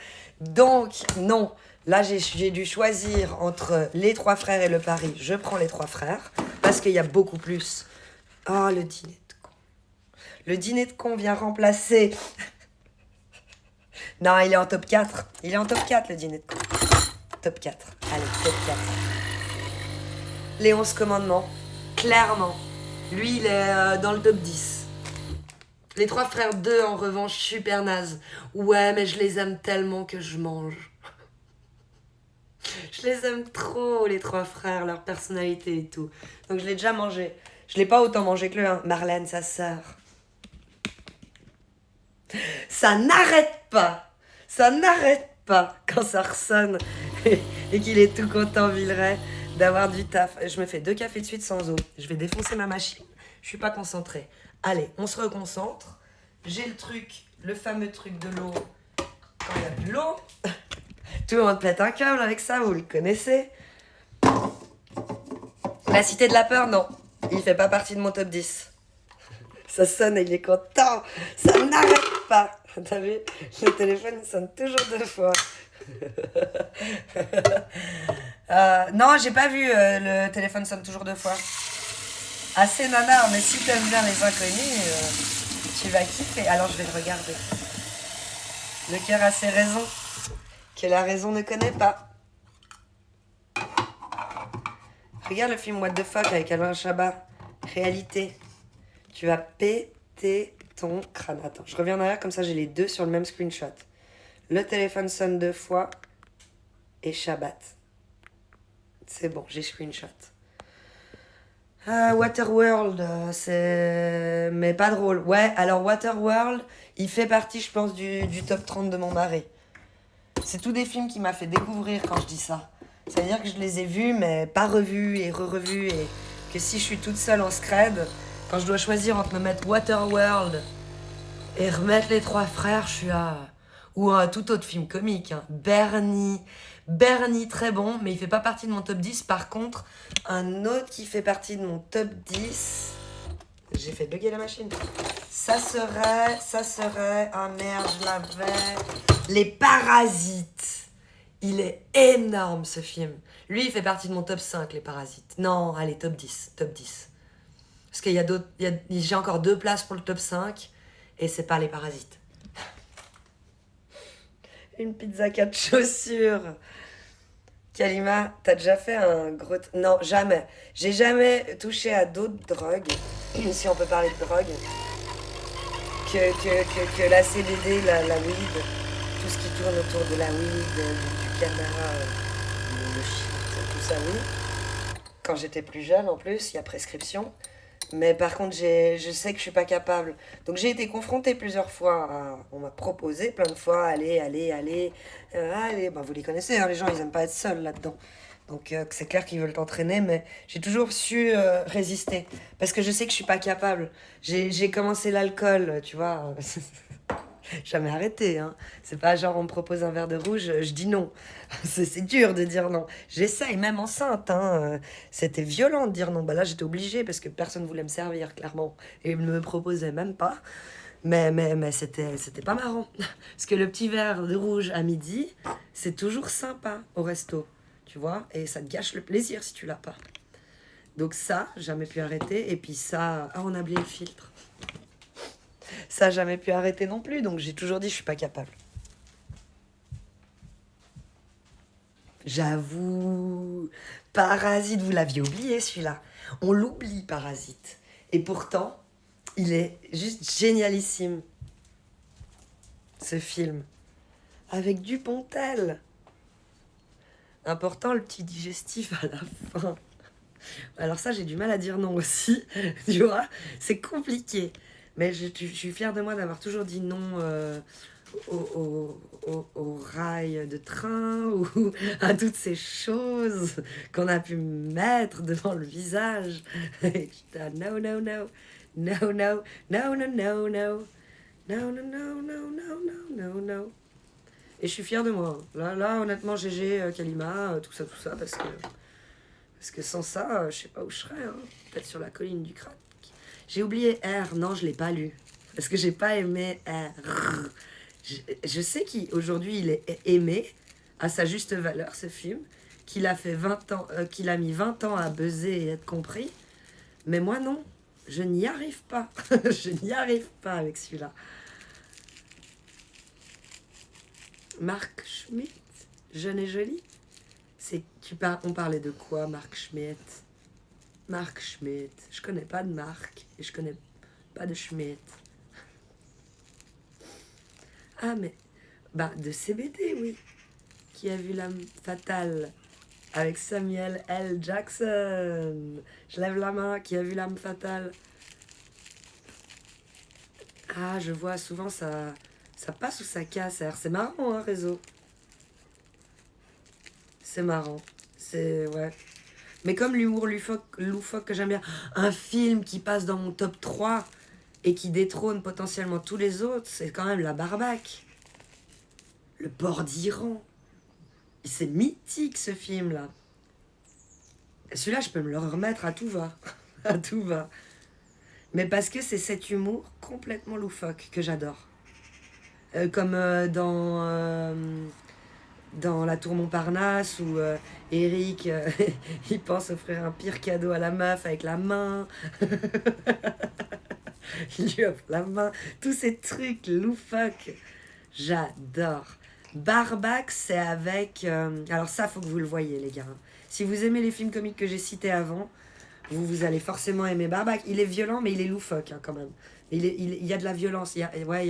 Donc, non, là j'ai dû choisir entre Les Trois Frères et le Paris. Je prends Les Trois Frères, parce qu'il y a beaucoup plus. Oh, le dîner de con. Le dîner de con vient remplacer... Non, il est en top 4. Il est en top 4, le dîner de con. Top 4. Allez, top 4. Les 11 commandements, clairement. Lui, il est dans le top 10. Les Trois Frères 2, en revanche, super naze. Ouais, mais je les aime tellement que je mange. Je les aime trop, les Trois Frères, leur personnalité et tout. Donc je l'ai déjà mangé. Je l'ai pas autant mangé que lui, hein. Marlène, sa sœur. Ça n'arrête pas. Ça n'arrête pas quand ça ressonne. Et qu'il est tout content, Villeray, d'avoir du taf. Je me fais 2 cafés de suite sans eau. Je vais défoncer ma machine. Je suis pas concentrée. Allez, on se reconcentre. J'ai le truc, le fameux truc de l'eau. Quand il y a de l'eau, tout le monde pète un câble avec ça, vous le connaissez. La Cité de la Peur, non. Il fait pas partie de mon top 10. Ça sonne et il est content. Ça n'arrête pas. T'as vu? Le téléphone il sonne toujours 2 fois. Non, j'ai pas vu le téléphone sonne toujours 2 fois. Assez nanar, mais si t'aimes bien Les Inconnus, tu vas kiffer. Alors je vais le regarder. Le cœur a ses raisons que la raison ne connaît pas. Regarde le film What the Fuck avec Alain Chabat. Réalité. Tu vas péter ton crâne. Attends, je reviens en arrière, comme ça j'ai les 2 sur le même screenshot. Le téléphone sonne 2 fois et Shabbat. C'est bon, j'ai screenshot. Waterworld, c'est... Mais pas drôle. Ouais, alors Waterworld, il fait partie, je pense, du top 30 de mon mari. C'est tous des films qui m'a fait découvrir quand je dis ça. C'est-à-dire que je les ai vus, mais pas revus et re-revus. Et que si je suis toute seule en scred, quand je dois choisir entre me mettre Waterworld et remettre Les Trois Frères, je suis à... Ou un tout autre film comique, hein. Bernie, très bon, mais il fait pas partie de mon top 10. Par contre, un autre qui fait partie de mon top 10... J'ai fait bugger la machine. Ça serait... Ah merde, je l'avais... Les Parasites. Il est énorme, ce film. Lui, il fait partie de mon top 5, Les Parasites. Non, allez, top 10, top 10. Parce qu'il y a d'autres... J'ai encore 2 places pour le top 5, et c'est pas Les Parasites. Une pizza 4 chaussures. Kalima, t'as déjà fait un gros... Non, jamais. J'ai jamais touché à d'autres drogues, si on peut parler de drogue, que la CBD, la weed, tout ce qui tourne autour de la weed, du cannabis, le shit, tout ça, oui. Quand j'étais plus jeune, en plus, il y a prescription. Mais par contre, je sais que je suis pas capable. Donc j'ai été confrontée plusieurs fois. On m'a proposé plein de fois, allez. Ben, vous les connaissez, hein, les gens, ils aiment pas être seuls là-dedans. Donc c'est clair qu'ils veulent t'entraîner, mais j'ai toujours su résister. Parce que je sais que je suis pas capable. J'ai commencé l'alcool, tu vois. Jamais arrêté, hein. C'est pas genre on me propose un verre de rouge, je dis non. C'est dur de dire non. J'essaye, même enceinte, hein. C'était violent de dire non. Bah là j'étais obligée parce que personne voulait me servir, clairement. Et ils ne me proposaient même pas. Mais c'était pas marrant. Parce que le petit verre de rouge à midi, c'est toujours sympa au resto. Tu vois, et ça te gâche le plaisir si tu l'as pas. Donc ça, jamais pu arrêter. Et puis ça, on a oublié le filtre. Ça, jamais pu arrêter non plus. Donc j'ai toujours dit, je suis pas capable. J'avoue. Parasite, vous l'aviez oublié celui-là. On l'oublie, Parasite. Et pourtant, il est juste génialissime. Ce film. Avec Dupontel. Important, le petit digestif à la fin. Alors ça, j'ai du mal à dire non aussi, tu vois. C'est compliqué. Mais je suis fière de moi d'avoir toujours dit non au rail de train ou à toutes ces choses qu'on a pu mettre devant le visage. Et j'étais no, no, no, no, no, no, no, no, no, no, no, no, no, no, no, no, no. Et je suis fière de moi. Là honnêtement, GG, Kalima, tout ça, parce que sans ça, je sais pas où je serais. Hein. Peut-être sur la colline du crack. J'ai oublié R. Non, je l'ai pas lu. Parce que j'ai pas aimé R. Je sais qu'aujourd'hui, il est aimé à sa juste valeur, ce film. Qu'il a fait 20 ans, qu'il a mis 20 ans à buzzer et être compris. Mais moi, non. Je n'y arrive pas. Je n'y arrive pas avec celui-là. Marc Schmitt, jeune et jolie. On parlait de quoi, Marc Schmitt? Marc Schmitt. Je connais pas de Marc et je connais pas de Schmitt. Ah mais de CBD, oui. Qui a vu l'âme fatale avec Samuel L. Jackson. Je lève la main. Qui a vu l'âme fatale? Ah, je vois souvent ça passe ou ça casse. Alors, c'est marrant, hein, réseau. C'est marrant. C'est... Ouais. Mais comme l'humour loufoque que j'aime bien, un film qui passe dans mon top 3 et qui détrône potentiellement tous les autres, c'est quand même La Barbaque. Le port d'Iran. C'est mythique, ce film-là. Et celui-là, je peux me le remettre à tout va. À tout va. Mais parce que c'est cet humour complètement loufoque que j'adore. Comme dans La Tour Montparnasse où Eric il pense offrir un pire cadeau à la meuf avec la main. Il lui offre la main. Tous ces trucs loufoques. J'adore. Barbac, c'est avec... alors ça, faut que vous le voyez, les gars. Si vous aimez les films comiques que j'ai cités avant, vous allez forcément aimer Barbac. Il est violent, mais il est loufoque, hein, quand même. Il y a de la violence. Il y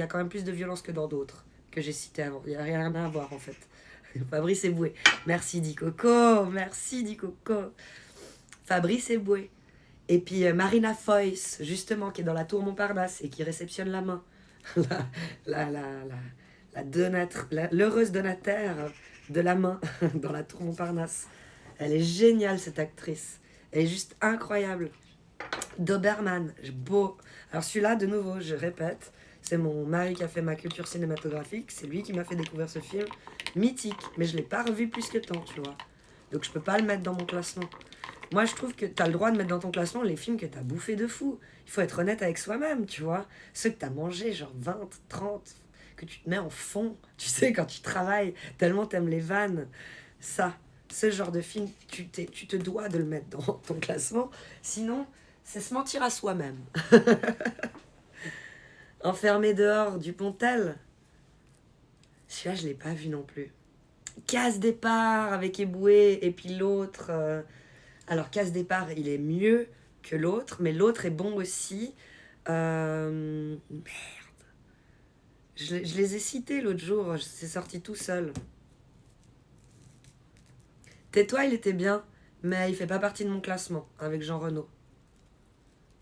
a quand même plus de violence que dans d'autres que j'ai cités avant. Il n'y a rien à voir, en fait. Fabrice Eboué. Merci, dit Coco. Merci, dit Coco. Fabrice Eboué. Et puis Marina Foïs, justement, qui est dans La Tour Montparnasse et qui réceptionne la main. L'heureuse donataire de la main dans La Tour Montparnasse. Elle est géniale, cette actrice. Elle est juste incroyable. Doberman, beau. Alors celui-là, de nouveau, je répète, c'est mon mari qui a fait ma culture cinématographique. C'est lui qui m'a fait découvrir ce film. Mythique, mais je ne l'ai pas revu plus que tant, tu vois. Donc je peux pas le mettre dans mon classement. Moi, je trouve que tu as le droit de mettre dans ton classement les films que tu as bouffés de fou. Il faut être honnête avec soi-même, tu vois. Ceux que tu as mangés, genre 20, 30, que tu te mets en fond, tu sais, quand tu travailles, tellement t'aimes les vannes. Ça, ce genre de film, tu te dois de le mettre dans ton classement. Sinon, c'est se mentir à soi-même. Enfermé dehors, Dupontel. Celui-là, je l'ai pas vu non plus. Casse départ avec Eboué, et puis l'autre... Alors, casse départ, il est mieux que l'autre, mais l'autre est bon aussi. Merde. Je les ai cités l'autre jour, c'est sorti tout seul. Tais-toi, il était bien, mais il fait pas partie de mon classement avec Jean Reno.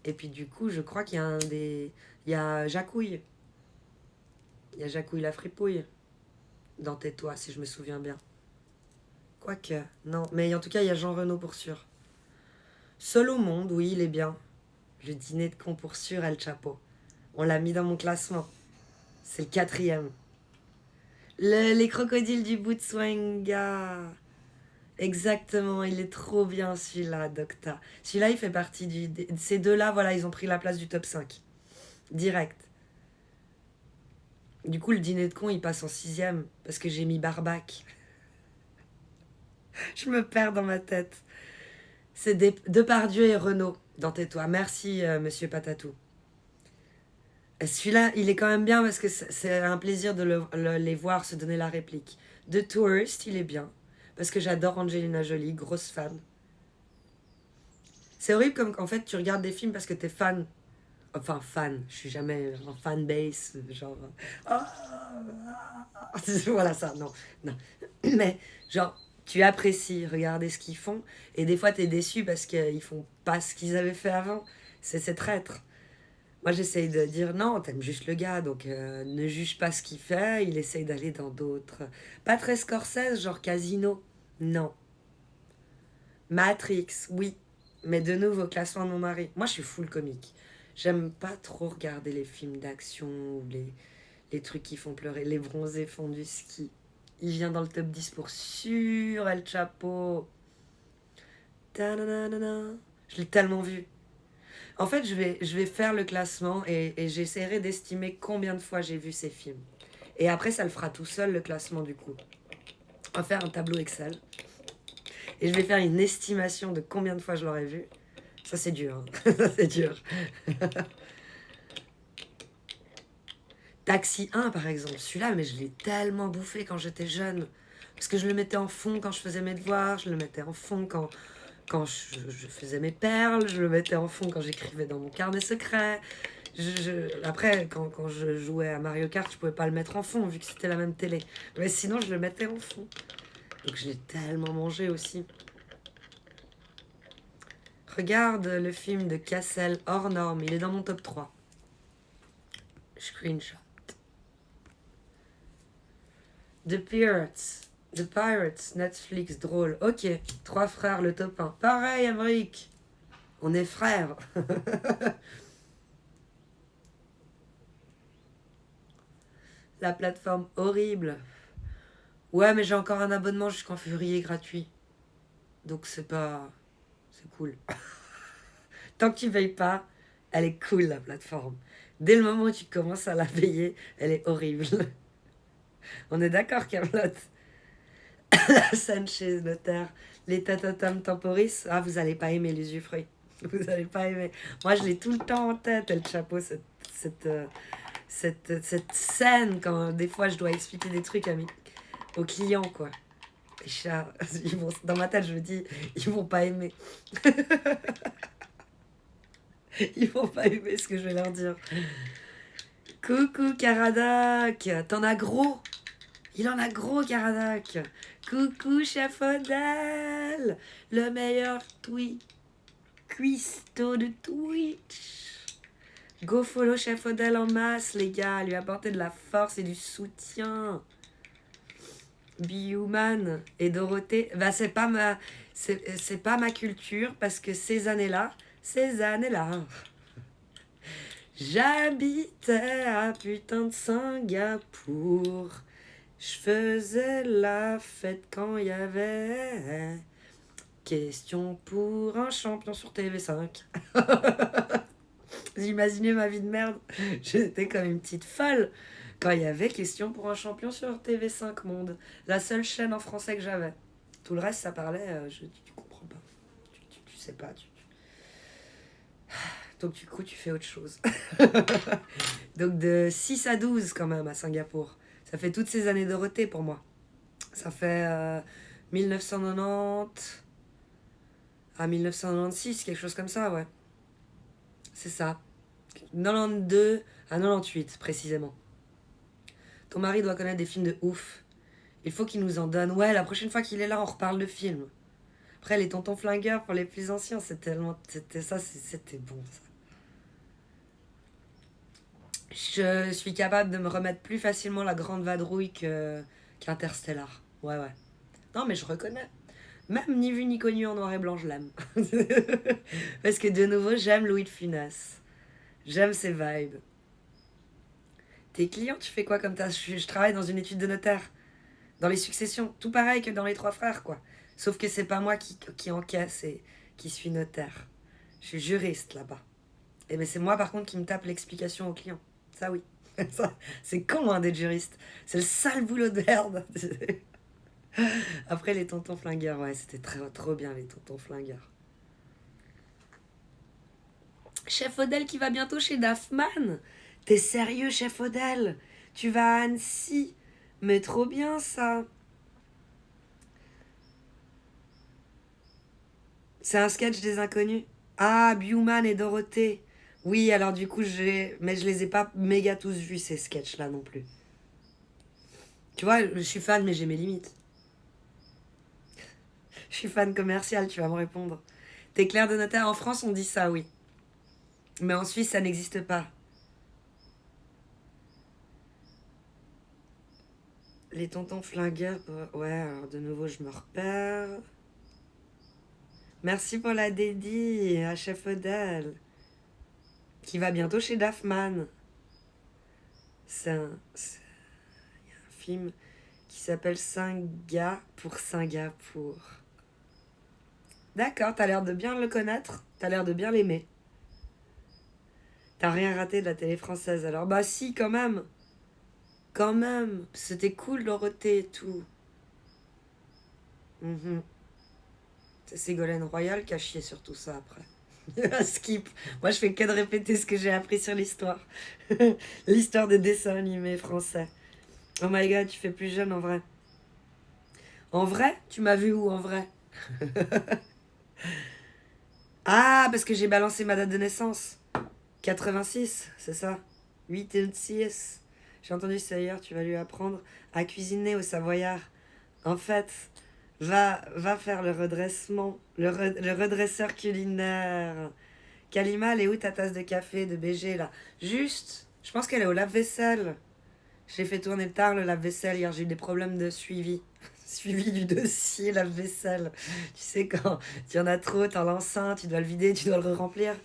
Et puis du coup, je crois qu'il y a il y a Jacouille. Il y a Jacouille la fripouille dans Tais-toi, si je me souviens bien. Quoique, non. Mais en tout cas, il y a Jean Reno pour sûr. Seul au monde, oui, il est bien. Le dîner de con pour sûr, El Chapo. On l'a mis dans mon classement. C'est le 4e. Les crocodiles du Botswana. Exactement, il est trop bien celui-là, Docta. Celui-là, il fait partie ces deux-là, voilà, ils ont pris la place du top 5. Direct. Du coup, le dîner de con, il passe en 6e, parce que j'ai mis Barbac. Je me perds dans ma tête. C'est Depardieu et Renaud dans Tais-toi. Merci, monsieur Patatou. Celui-là, il est quand même bien, parce que c'est un plaisir de les voir se donner la réplique. The Tourist, il est bien. Parce que j'adore Angelina Jolie, grosse fan. C'est horrible comme qu'en fait tu regardes des films parce que t'es fan. Enfin, fan, je suis jamais en fanbase, genre... Voilà ça, non. Mais genre, tu apprécies regarder ce qu'ils font, et des fois t'es déçu parce qu'ils font pas ce qu'ils avaient fait avant. C'est traître. Moi j'essaye de dire non, t'aimes juste le gars, donc ne juge pas ce qu'il fait, il essaye d'aller dans d'autres... Pas très Scorsese, genre Casino. Non. Matrix, oui. Mais de nouveau, classement de mon mari. Moi, je suis full comique. J'aime pas trop regarder les films d'action ou les trucs qui font pleurer. Les bronzés font du ski. Il vient dans le top 10 pour sûr, El Chapo. Ta-na-na-na-na. Je l'ai tellement vu. En fait, je vais faire le classement et j'essaierai d'estimer combien de fois j'ai vu ces films. Et après, ça le fera tout seul, le classement, du coup. On va faire un tableau Excel. Et je vais faire une estimation de combien de fois je l'aurais vu. Ça, c'est dur. Hein. Ça, c'est dur. Taxi 1, par exemple. Celui-là, mais je l'ai tellement bouffé quand j'étais jeune. Parce que je le mettais en fond quand je faisais mes devoirs. Je le mettais en fond quand je faisais mes perles. Je le mettais en fond quand j'écrivais dans mon carnet secret. Après, quand je jouais à Mario Kart, je pouvais pas le mettre en fond vu que c'était la même télé. Mais sinon, je le mettais en fond. Donc je l'ai tellement mangé aussi. Regarde le film de Cassel, hors norme. Il est dans mon top 3. Screenshot. The Pirates, Netflix, drôle. Ok, 3 frères, le top 1. Pareil, Amérique. On est frères. La plateforme horrible. Ouais, mais j'ai encore un abonnement jusqu'en février gratuit. Donc c'est cool. Tant que tu payes pas, elle est cool, la plateforme. Dès le moment où tu commences à la payer, elle est horrible. On est d'accord, Camelot? La scène chez le notaire, les tatatam temporis. Ah, vous allez pas aimer l'usufruit. Vous allez pas aimer. Moi, je l'ai tout le temps en tête, El Chapo, cette scène, quand des fois je dois expliquer des trucs aux clients, quoi. Les chats, dans ma tête, je me dis, ils vont pas aimer. Ils vont pas aimer ce que je vais leur dire. Coucou, Caradoc. T'en as gros. Il en a gros, Caradoc. Coucou, Chafodel. Le meilleur cuistot de Twitch. Go follow Chafodel en masse, les gars. Lui apporter de la force et du soutien. Be-Human et Dorothée, bah c'est pas ma culture, parce que ces années-là, j'habitais à putain de Singapour. Je faisais la fête quand il y avait question pour un champion sur TV5. Vous imaginez ma vie de merde? J'étais comme une petite folle. Quand il y avait Question pour un champion sur TV5 Monde. La seule chaîne en français que j'avais. Tout le reste, ça parlait... tu comprends pas. Tu sais pas. Donc du coup, tu fais autre chose. Donc de 6 à 12 quand même à Singapour. Ça fait toutes ces années Dorothée pour moi. Ça fait 1990 à 1996, quelque chose comme ça, ouais. C'est ça. 92 à 98, précisément. Ton mari doit connaître des films de ouf. Il faut qu'il nous en donne. Ouais, la prochaine fois qu'il est là, on reparle de films. Après, les tontons flingueurs pour les plus anciens, c'était bon, ça. Je suis capable de me remettre plus facilement la grande vadrouille qu'Interstellar. Ouais. Non, mais je reconnais. Même ni vu ni connu en noir et blanc, je l'aime. Parce que de nouveau, j'aime Louis de Funès. J'aime ses vibes. Tes clients, tu fais quoi comme ça? Je travaille dans une étude de notaire. Dans les successions. Tout pareil que dans les trois frères, quoi. Sauf que c'est pas moi qui encaisse et qui suis notaire. Je suis juriste là-bas. Et ben c'est moi, par contre, qui me tape l'explication aux clients. Ça, oui. Ça, c'est con, hein, d'être juriste. C'est le sale boulot de merde. Après, les tontons flingueurs, ouais, c'était trop bien, les tontons flingueurs. Chef Odell qui va bientôt chez Daffman. T'es sérieux, Chef Odell? Tu vas à Annecy? Mais trop bien, ça. C'est un sketch des inconnus. Ah, Bewman et Dorothée. Oui, alors du coup, mais je les ai pas méga tous vus, ces sketchs-là, non plus. Tu vois, je suis fan, mais j'ai mes limites. Je suis fan commercial, tu vas me répondre. T'es clerc de notaire en France, on dit ça, oui. Mais en Suisse, ça n'existe pas. Les tontons flingueurs... Ouais, alors de nouveau, je me repère. Merci pour la dédie à Chef Odell. Qui va bientôt chez Daffman. Il y a un film qui s'appelle 5 gars pour Singapour. D'accord, t'as l'air de bien le connaître. T'as l'air de bien l'aimer. T'as rien raté de la télé française alors. Bah si, quand même. Quand même. C'était cool, Dorothée et tout. C'est Ségolène Royal qui a chié sur tout ça après. Skip. Moi, je fais que de répéter ce que j'ai appris sur l'histoire. L'histoire des dessins animés français. Oh my god, tu fais plus jeune en vrai. En vrai? Tu m'as vu où en vrai? Ah, parce que j'ai balancé ma date de naissance. 86, c'est ça? 8 et 6. J'ai entendu ça hier, tu vas lui apprendre à cuisiner au Savoyard. En fait, va faire le redressement, le redresseur culinaire. Kalima, elle est où ta tasse de café de BG là? Juste, je pense qu'elle est au lave-vaisselle. J'ai fait tourner tard le lave-vaisselle hier, j'ai eu des problèmes de suivi. Suivi du dossier lave-vaisselle. Tu sais, quand il y en a trop, t'en lances un, tu dois le vider, tu dois le remplir.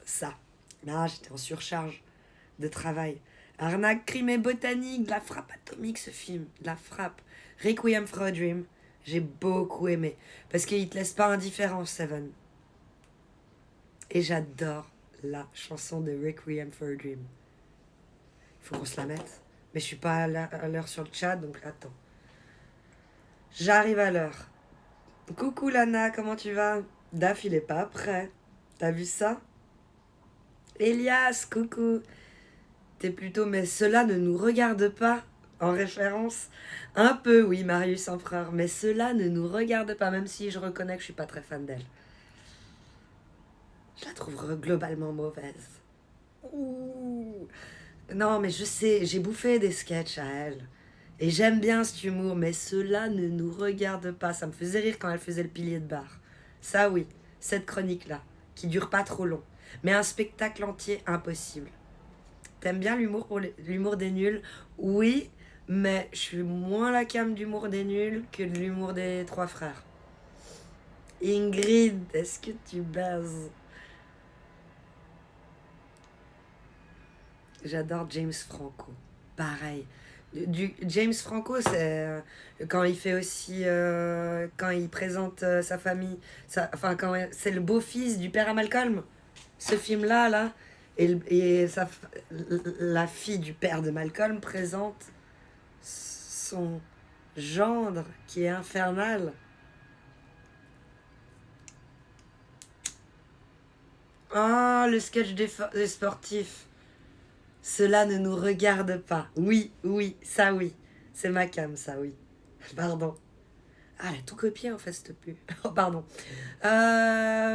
Ça. Là, j'étais en surcharge de travail. Arnaque, crime et botanique, de la frappe atomique ce film, de la frappe. Requiem for a Dream, j'ai beaucoup aimé. Parce qu'il te laisse pas indifférent, Seven. Et j'adore la chanson de Requiem for a Dream. Il faut qu'on se la mette. Mais je suis pas à l'heure sur le chat, donc attends. J'arrive à l'heure. Coucou Lana, comment tu vas? Daf, il est pas prêt. T'as vu ça? Elias, coucou. T'es plutôt, mais cela ne nous regarde pas, en référence. Un peu, oui, Marius Empereur, mais cela ne nous regarde pas, même si je reconnais que je suis pas très fan d'elle. Je la trouve globalement mauvaise. Ouh. Non, mais je sais, j'ai bouffé des sketchs à elle. Et j'aime bien cet humour, mais cela ne nous regarde pas. Ça me faisait rire quand elle faisait le pilier de bar. Ça, oui, cette chronique-là, qui dure pas trop long. Mais un spectacle entier, impossible. T'aimes bien l'humour des nuls? Oui, mais je suis moins la cam d'humour des nuls que de l'humour des trois frères. Ingrid, est-ce que tu baises? J'adore James Franco. Pareil. James Franco, c'est quand il fait aussi... quand il présente sa famille... quand c'est le beau-fils du père à Malcolm. Ce film-là, La fille du père de Malcolm présente son gendre qui est infernal. Ah, le sketch des sportifs. Cela ne nous regarde pas. Oui, oui, ça oui. C'est ma cam, ça oui. Pardon. Ah, elle a tout copié en fait, cette pub. Oh, pardon.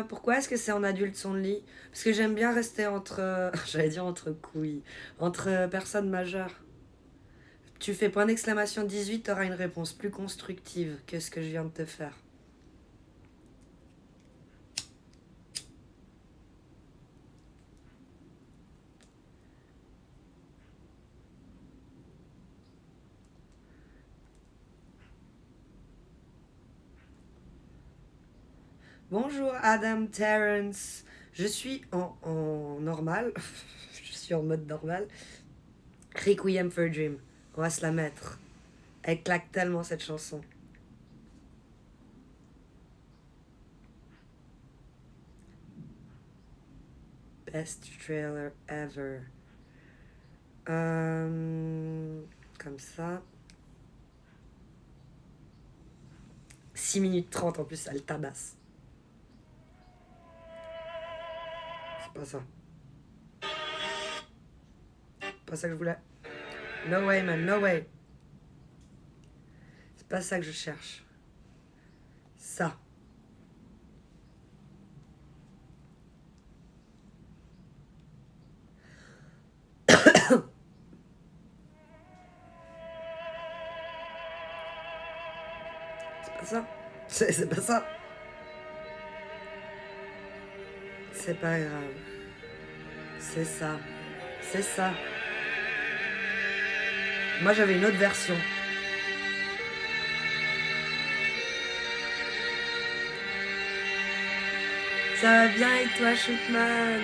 Pourquoi est-ce que c'est en adulte son lit? Parce que j'aime bien rester entre... J'allais dire entre couilles. Entre personnes majeures. Tu fais point d'exclamation 18, t'auras une réponse plus constructive que ce que je viens de te faire. Bonjour Adam Terrence. Je suis en normal. Je suis en mode normal. Requiem for a Dream. On va se la mettre. Elle claque tellement cette chanson. Best trailer ever. Comme ça. 6 minutes 30 en plus, elle tabasse. C'est pas ça. Pas ça que je voulais. No way, man, no way. C'est pas ça que je cherche. Ça. C'est pas ça. C'est pas ça. C'est pas grave. C'est ça. C'est ça. Moi, j'avais une autre version. Ça va bien et toi, Shootman?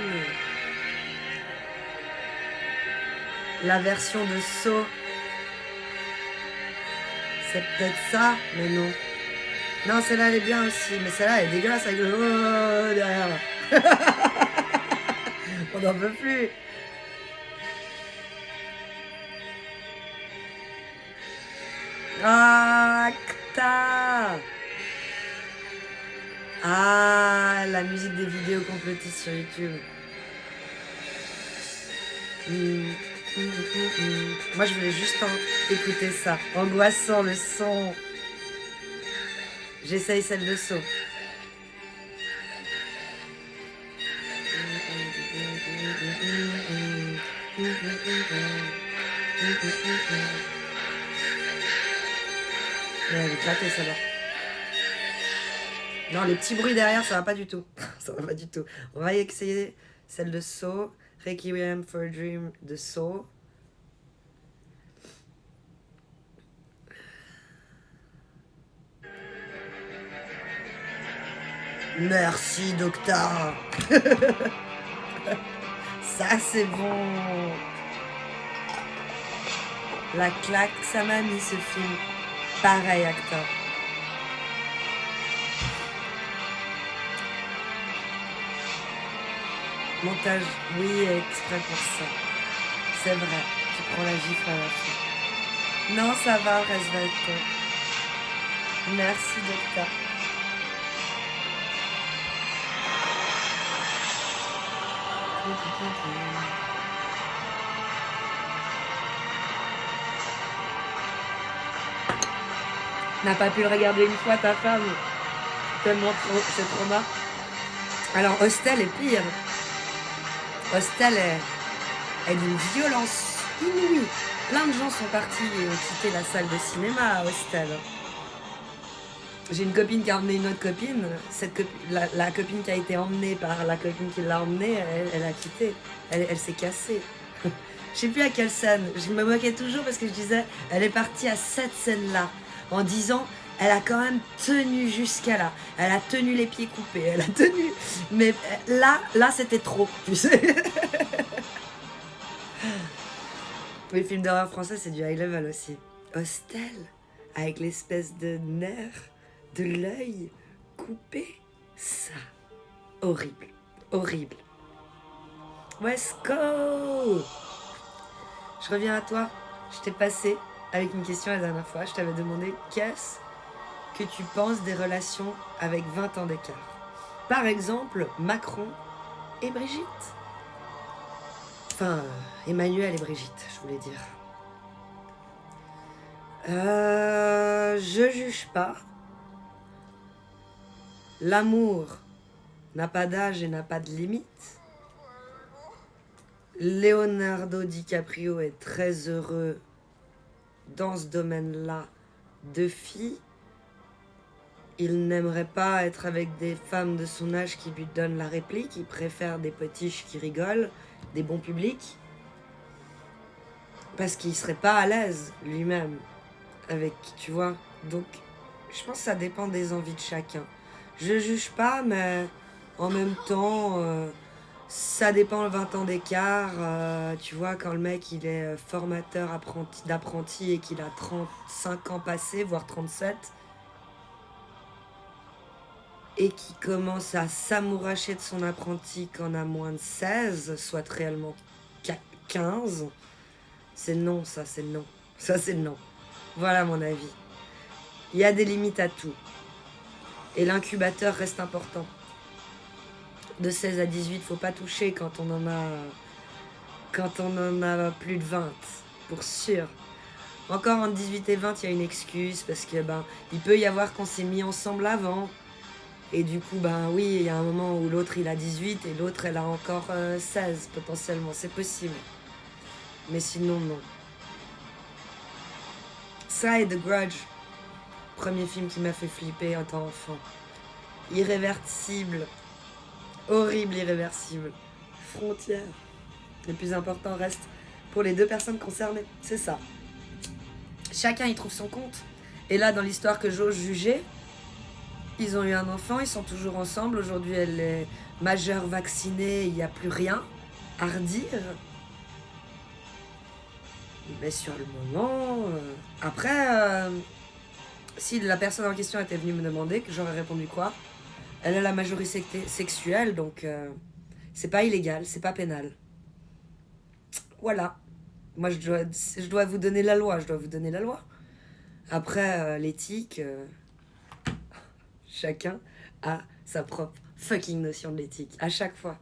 La version de Saw. C'est peut-être ça, mais non. Non, celle-là, elle est bien aussi. Mais celle-là, elle est dégueulasse avec le oh derrière. Là. On n'en peut plus. Acta. Ah, la musique des vidéos complotistes sur YouTube. Moi, je voulais juste écouter ça. Angoissant, le son. J'essaye celle de Saw. Mais elle est éclatée, celle-là. Non, les petits bruits derrière, ça va pas du tout. Ça va pas du tout. On va essayer celle de Saw. Requiem for a Dream de Saw. Merci, Docteur. Ça, c'est bon. La claque, ça m'a mis ce film. Pareil, acteur. Montage, oui, exprès pour ça. C'est vrai, tu prends la gifle à la fin. Non, ça va, reste avec toi. Merci, Docteur. N'a pas pu le regarder une fois, ta femme. Tellement c'est trauma. Alors, Hostel est pire. Hostel est d'une violence inouïe. Plein de gens sont partis et ont quitté la salle de cinéma à Hostel. J'ai une copine qui a emmené une autre copine. La copine qui a été emmenée par la copine qui l'a emmenée, elle a quitté. Elle s'est cassée. Je sais plus à quelle scène. Je me moquais toujours parce que je disais, elle est partie à cette scène-là. En disant, elle a quand même tenu jusqu'à là. Elle a tenu les pieds coupés. Elle a tenu. Mais là c'était trop, tu sais. Les films d'horreur français, c'est du high level aussi. Hostel, avec l'espèce de nerf de l'œil coupé. Ça, horrible. Horrible. Let's go! Je reviens à toi. Je t'ai passé avec une question la dernière fois. Je t'avais demandé qu'est-ce que tu penses des relations avec 20 ans d'écart. Par exemple, Macron et Brigitte. Enfin, Emmanuel et Brigitte, je voulais dire. Je juge pas. L'amour n'a pas d'âge et n'a pas de limite. Leonardo DiCaprio est très heureux dans ce domaine-là de filles. Il n'aimerait pas être avec des femmes de son âge qui lui donnent la réplique. Il préfère des potiches qui rigolent, des bons publics. Parce qu'il serait pas à l'aise lui-même avec, tu vois. Donc, je pense que ça dépend des envies de chacun. Je juge pas, mais en même temps, ça dépend le 20 ans d'écart. Tu vois, quand le mec il est formateur d'apprenti et qu'il a 35 ans passés, voire 37, et qui commence à s'amouracher de son apprenti quand on a moins de 16, soit réellement 15, c'est non, ça c'est non. Ça c'est non. Voilà mon avis. Il y a des limites à tout. Et l'incubateur reste important. De 16 à 18, faut pas toucher quand on en a plus de 20, pour sûr. Encore entre 18 et 20, il y a une excuse, parce que il peut y avoir qu'on s'est mis ensemble avant. Et du coup, oui, il y a un moment où l'autre il a 18 et l'autre elle a encore 16 potentiellement, c'est possible. Mais sinon, non. Ça et The Grudge, premier film qui m'a fait flipper en tant qu'enfant. Irréversible. Horrible, irréversible. Frontière. Le plus important reste pour les deux personnes concernées. C'est ça. Chacun y trouve son compte. Et là, dans l'histoire que j'ose juger, ils ont eu un enfant, ils sont toujours ensemble. Aujourd'hui, elle est majeure, vaccinée, il n'y a plus rien à redire. Mais sur le moment... Après, si la personne en question était venue me demander, que j'aurais répondu quoi ? Elle a la majorité sexuelle, donc c'est pas illégal, c'est pas pénal. Voilà. Moi, je dois vous donner la loi, Après, l'éthique... Chacun a sa propre fucking notion de l'éthique. À chaque fois.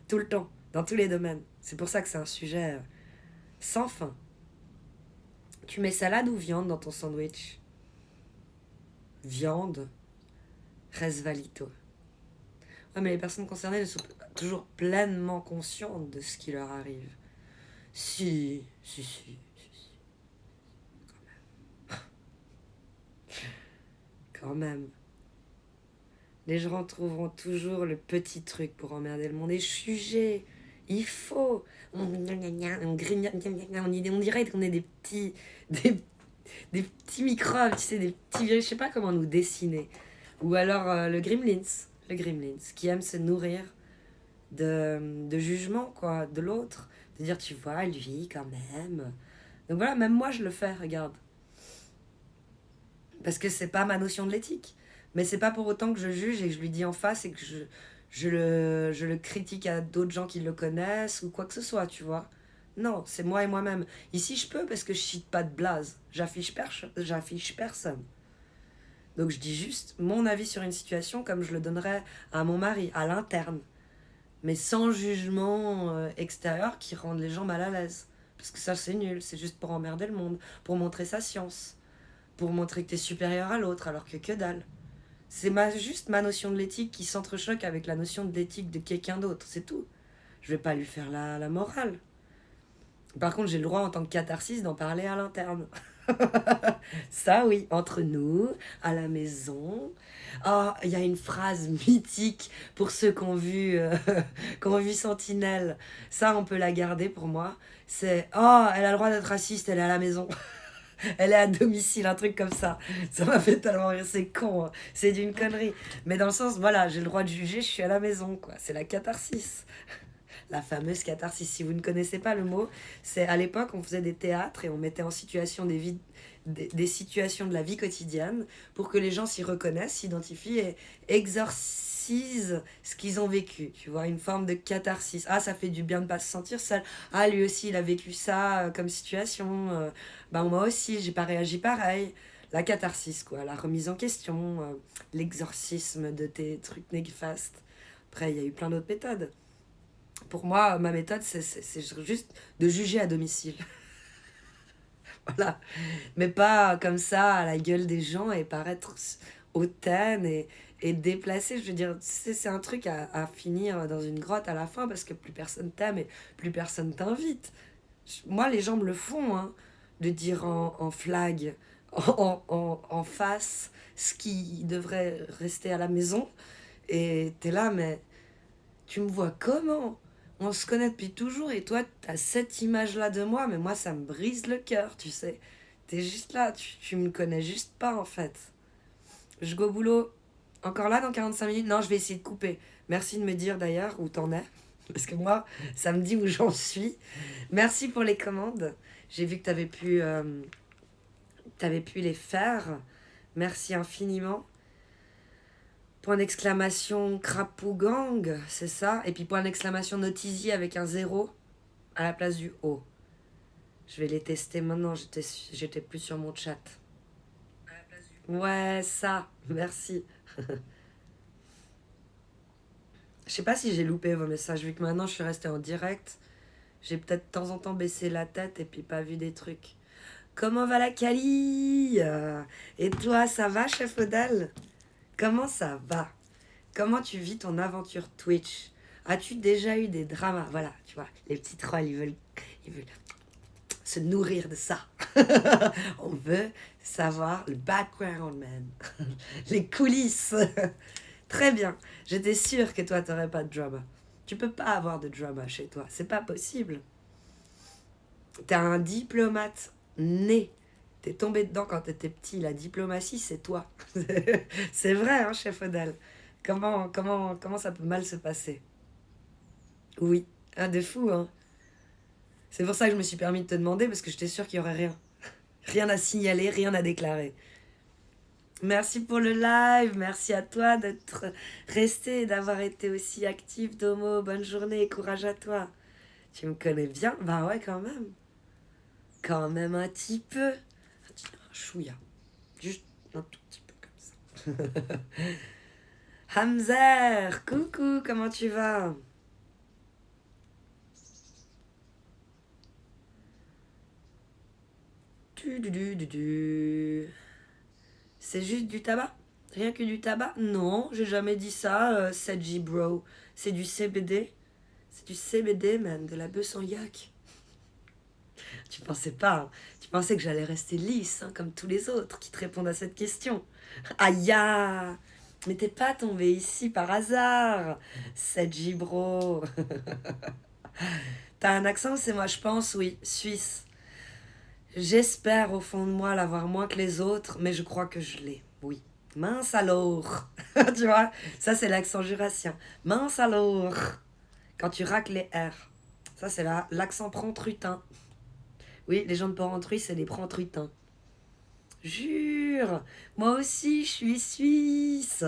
Tout le temps. Dans tous les domaines. C'est pour ça que c'est un sujet sans fin. Tu mets salade ou viande dans ton sandwich ? Viande. Resvalito. Ouais, mais les personnes concernées ne sont pas toujours pleinement conscientes de ce qui leur arrive. Si. Quand même. Les gens trouveront toujours le petit truc pour emmerder le monde. Et sujet, il faut. On dirait qu'on est des petits microbes, tu sais, des petits virus. Je sais pas comment nous dessiner. Ou alors le Gremlins, qui aime se nourrir de jugement, quoi, de l'autre. De dire, tu vois, lui, quand même. Donc voilà, même moi, je le fais, regarde. Parce que c'est pas ma notion de l'éthique. Mais c'est pas pour autant que je juge et que je lui dis en face et que je le critique à d'autres gens qui le connaissent ou quoi que ce soit, tu vois. Non, c'est moi et moi-même. Ici, je peux parce que je cite pas de blase. J'affiche personne. Donc je dis juste mon avis sur une situation comme je le donnerais à mon mari, à l'interne. Mais sans jugement extérieur qui rende les gens mal à l'aise. Parce que ça, c'est nul. C'est juste pour emmerder le monde. Pour montrer sa science. Pour montrer que t'es supérieur à l'autre alors que dalle. C'est juste ma notion de l'éthique qui s'entrechoque avec la notion de l'éthique de quelqu'un d'autre, c'est tout. Je vais pas lui faire la morale. Par contre, j'ai le droit en tant que catharsis d'en parler à l'interne. Ça oui, entre nous, à la maison. Oh, il y a une phrase mythique pour ceux qui ont vu Sentinelle. Ça, on peut la garder pour moi. C'est « Oh, elle a le droit d'être raciste, elle est à la maison. » Elle est à domicile, un truc comme ça. Ça m'a fait tellement rire, c'est con, hein. C'est d'une connerie. Mais dans le sens, voilà, j'ai le droit de juger, je suis à la maison, quoi. C'est la catharsis. La fameuse catharsis. Si vous ne connaissez pas le mot, c'est à l'époque, on faisait des théâtres et on mettait en situation des situations de la vie quotidienne pour que les gens s'y reconnaissent, s'identifient et exorcisent ce qu'ils ont vécu. Tu vois, une forme de catharsis. Ah, ça fait du bien de ne pas se sentir seul. Ah, lui aussi, il a vécu ça comme situation. Ben, moi aussi, j'ai pas réagi pareil. La catharsis, quoi. La remise en question, l'exorcisme de tes trucs néfastes. Après, il y a eu plein d'autres méthodes. Pour moi, ma méthode, c'est juste de juger à domicile. Voilà. Mais pas comme ça, à la gueule des gens et paraître hautaine et déplacé. Je veux dire, c'est un truc à finir dans une grotte à la fin parce que plus personne t'aime et plus personne t'invite. Moi, les gens me le font, hein, de dire en flag, en face, ce qui devrait rester à la maison. Et t'es là, mais tu me vois comment? On se connaît depuis toujours et toi, t'as cette image-là de moi, mais moi, ça me brise le cœur, tu sais. T'es juste là, tu me connais juste pas, en fait. Je go au boulot. Encore là dans 45 minutes? Non, je vais essayer de couper. Merci de me dire d'ailleurs où t'en es. Parce que moi, ça me dit où j'en suis. Merci pour les commandes. J'ai vu que t'avais pu les faire. Merci infiniment. Point d'exclamation Crapougang, c'est ça. Et puis point d'exclamation Notizy avec un 0 à la place du O. Je vais les tester maintenant, j'étais plus sur mon chat. Ouais, ça, merci. Je sais pas si j'ai loupé vos messages, vu que maintenant je suis restée en direct. J'ai peut-être de temps en temps baissé la tête et puis pas vu des trucs. Comment va la Cali? Et toi, ça va, chef Odal? Comment ça va? Comment tu vis ton aventure Twitch? As-tu déjà eu des dramas? Voilà, tu vois, les petits trolls, ils veulent se nourrir de ça. On veut savoir le background, man. Les coulisses. Très bien. J'étais sûre que toi, t'aurais pas de drama. Tu peux pas avoir de drama chez toi. C'est pas possible. T'es un diplomate né. T'es tombé dedans quand t'étais petit. La diplomatie, c'est toi. C'est vrai, hein, chef Odal. Comment ça peut mal se passer? Oui, un de fou, hein. C'est pour ça que je me suis permis de te demander, parce que j'étais sûre qu'il y aurait rien. Rien à signaler, rien à déclarer. Merci pour le live, merci à toi d'être resté et d'avoir été aussi actif, Domo. Bonne journée, courage à toi. Tu me connais bien? Bah ouais, quand même. Quand même un petit peu. Un chouïa. Juste un tout petit peu comme ça. Hamzer, coucou, comment tu vas? C'est juste du tabac? Rien que du tabac? Non, j'ai jamais dit ça, Sedgy bro. C'est du CBD. C'est du CBD, man, de la bœuf sans yak. Tu pensais pas, hein. Tu pensais que j'allais rester lisse, hein, comme tous les autres qui te répondent à cette question. Aïe! Mais t'es pas tombé ici par hasard, Sedgy bro. T'as un accent, c'est moi, je pense, oui, suisse. J'espère au fond de moi l'avoir moins que les autres, mais je crois que je l'ai, oui. Mince alors. Tu vois, ça c'est l'accent jurassien. Mince alors. Quand tu racles les R. Ça c'est l'accent prantrutin. Oui, les gens de Porrentruy, c'est les prantrutins. Jure, moi aussi je suis suisse.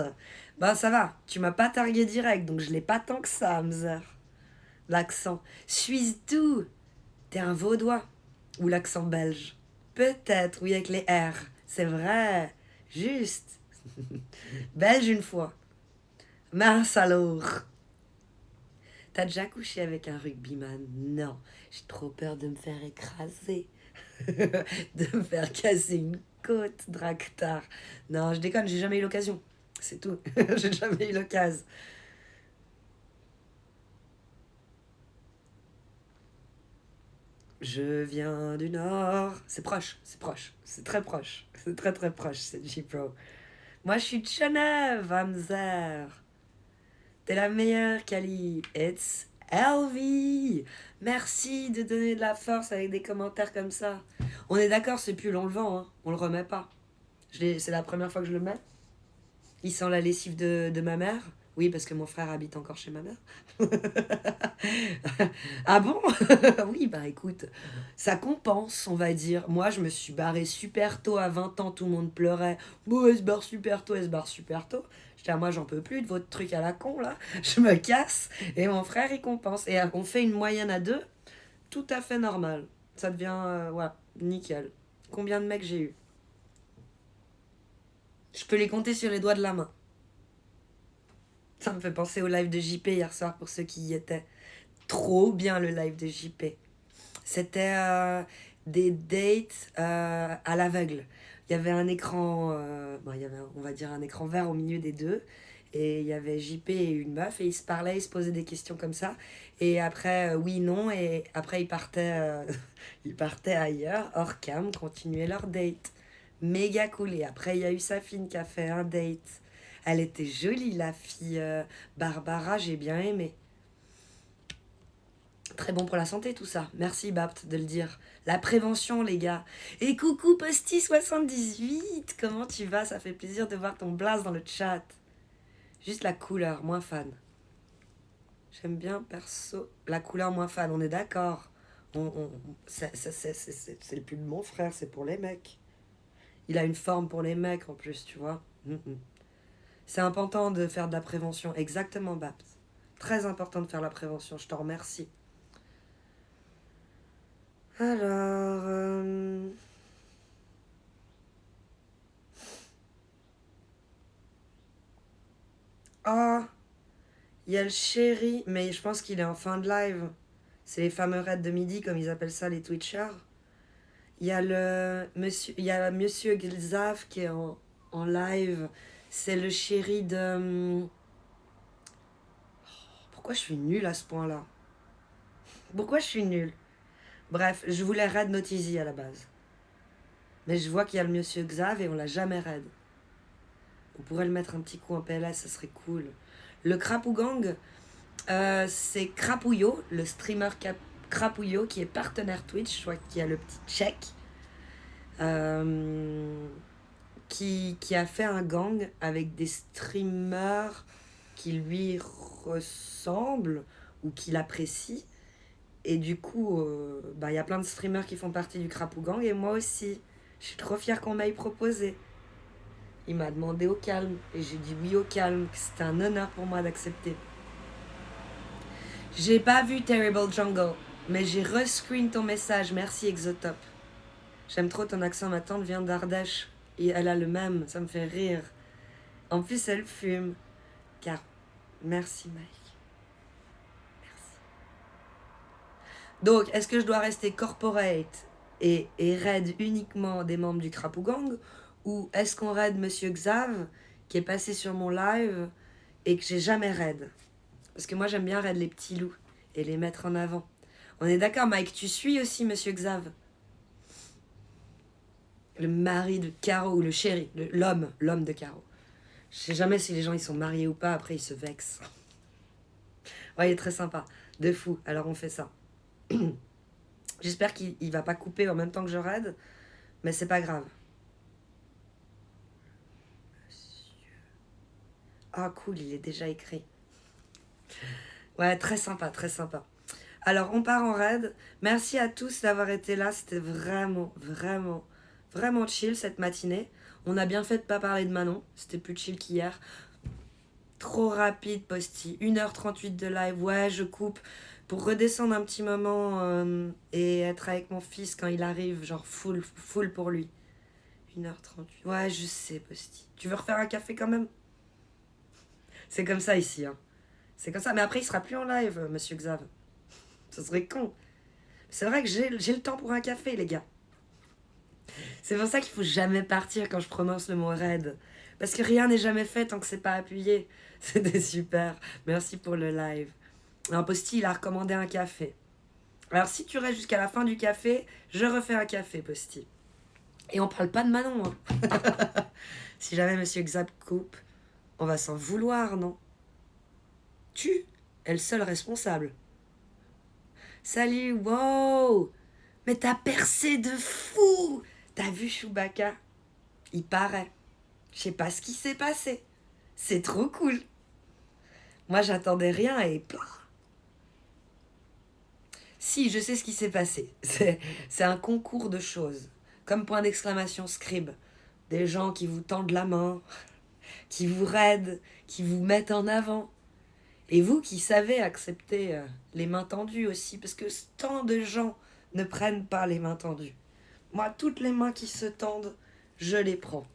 Bah ça va, tu m'as pas targué direct, donc je l'ai pas tant que ça, Hamzer. L'accent. Suisse d'où? T'es un vaudois. Ou l'accent belge. Peut-être, oui, avec les R. C'est vrai. Juste. Belge une fois. Mince alors. T'as déjà couché avec un rugbyman? Non. J'ai trop peur de me faire écraser. De me faire casser une côte, Draktar. Non, je déconne, j'ai jamais eu l'occasion. C'est tout. J'ai jamais eu l'occasion. Je viens du Nord. C'est proche, c'est proche. C'est très proche. C'est très très proche, c'est J-Pro. Moi, je suis de Genève, Hamzer. T'es la meilleure, Kali. It's Elvie. Merci de donner de la force avec des commentaires comme ça. On est d'accord, c'est pull, on le vend, hein. On le remet pas. C'est la première fois que je le mets. Il sent la lessive de ma mère. Oui, parce que mon frère habite encore chez ma mère. Ah bon? Oui, bah écoute, ça compense, on va dire. Moi, je me suis barrée super tôt, à 20 ans, tout le monde pleurait. Bon, elle se barre super tôt, elle se barre super tôt. J'étais, ah, moi, j'en peux plus de votre truc à la con, là. Je me casse. Et mon frère, il compense. Et on fait une moyenne à 2, tout à fait normal. Ça devient, voilà, nickel. Combien de mecs j'ai eu? Je peux les compter sur les doigts de la main. Ça me fait penser au live de JP hier soir pour ceux qui y étaient. Trop bien le live de JP. C'était des dates à l'aveugle. Il y avait un écran, bon, il y avait, on va dire, un écran vert au milieu des deux. Et il y avait JP et une meuf et ils se parlaient, ils se posaient des questions comme ça. Et après, oui, non. Et après, ils partaient ailleurs, hors cam, continuer leur date. Méga cool. Et après, il y a eu Safine qui a fait un date. Elle était jolie, la fille Barbara, j'ai bien aimé. Très bon pour la santé, tout ça. Merci, Bapt, de le dire. La prévention, les gars. Et coucou, Posty78, comment tu vas? Ça fait plaisir de voir ton blaze dans le chat. Juste la couleur, moins fan. J'aime bien, perso, la couleur moins fan, on est d'accord. C'est le pull de mon frère, c'est pour les mecs. Il a une forme pour les mecs, en plus, tu vois. C'est important de faire de la prévention. Exactement, Bapt. Très important de faire la prévention. Je t'en remercie. Alors... Oh, il y a le chéri, mais je pense qu'il est en fin de live. C'est les fameux raids de midi, comme ils appellent ça, les Twitchers. Il y a monsieur Gilzav qui est en live. C'est le chéri de... Pourquoi je suis nulle à ce point-là? Pourquoi je suis nulle? Bref, je voulais raid Notizy à la base. Mais je vois qu'il y a le monsieur Xav et on l'a jamais raid. On pourrait le mettre un petit coup en PLS, ça serait cool. Le Crapougang, c'est Crapouillot, le streamer Crapouillot qui est partenaire Twitch. Je vois qu'il y a le petit check. Qui a fait un gang avec des streamers qui lui ressemblent ou qui l'apprécient. Et du coup, y a plein de streamers qui font partie du Crapougang et moi aussi. Je suis trop fière qu'on m'aille proposé. Il m'a demandé au calme et j'ai dit oui au calme, que c'était un honneur pour moi d'accepter. J'ai pas vu Terrible Jungle, mais j'ai rescreen ton message. Merci Exotop. J'aime trop ton accent, ma tante vient d'Ardèche et elle a le même, ça me fait rire. En plus, elle fume. Car, merci Mike. Merci. Donc, est-ce que je dois rester corporate et raid uniquement des membres du Crapougang, ou est-ce qu'on raid Monsieur Xav qui est passé sur mon live et que j'ai jamais raid? Parce que moi j'aime bien raid les petits loups et les mettre en avant. On est d'accord, Mike, tu suis aussi Monsieur Xav? Le mari de Caro, ou le chéri, l'homme de Caro. Je sais jamais si les gens ils sont mariés ou pas, après ils se vexent. Ouais, il est très sympa, de fou, alors on fait ça. J'espère qu'il va pas couper en même temps que je raid, mais c'est pas grave. Ah cool, il est déjà écrit. Ouais, très sympa, très sympa. Alors, on part en raid. Merci à tous d'avoir été là. C'était vraiment, vraiment, vraiment chill cette matinée. On a bien fait de pas parler de Manon. C'était plus chill qu'hier. Trop rapide, Posty. 1h38 de live. Ouais, je coupe pour redescendre un petit moment et être avec mon fils quand il arrive. Genre full pour lui. 1h38. Ouais, je sais, Posty. Tu veux refaire un café quand même? C'est comme ça ici, hein. C'est comme ça. Mais après, il sera plus en live, Monsieur Xav. Ce serait con. C'est vrai que j'ai le temps pour un café, les gars. C'est pour ça qu'il faut jamais partir quand je prononce le mot raid. Parce que rien n'est jamais fait tant que c'est pas appuyé. C'était super. Merci pour le live. Un Posty, il a recommandé un café. Alors, si tu restes jusqu'à la fin du café, je refais un café, Posty. Et on parle pas de Manon, hein. Si jamais Monsieur Xav coupe, on va s'en vouloir, non? Tu es le seul responsable. Salut, wow! Mais t'as percé de fou! T'as vu Chewbacca? Il paraît. Je sais pas ce qui s'est passé. C'est trop cool. Moi, j'attendais rien et plaf. Si, je sais ce qui s'est passé. C'est un concours de choses. Comme point d'exclamation scribe. Des gens qui vous tendent la main, qui vous raident, qui vous mettent en avant. Et vous qui savez accepter les mains tendues aussi, parce que tant de gens ne prennent pas les mains tendues. Moi, toutes les mains qui se tendent, je les prends.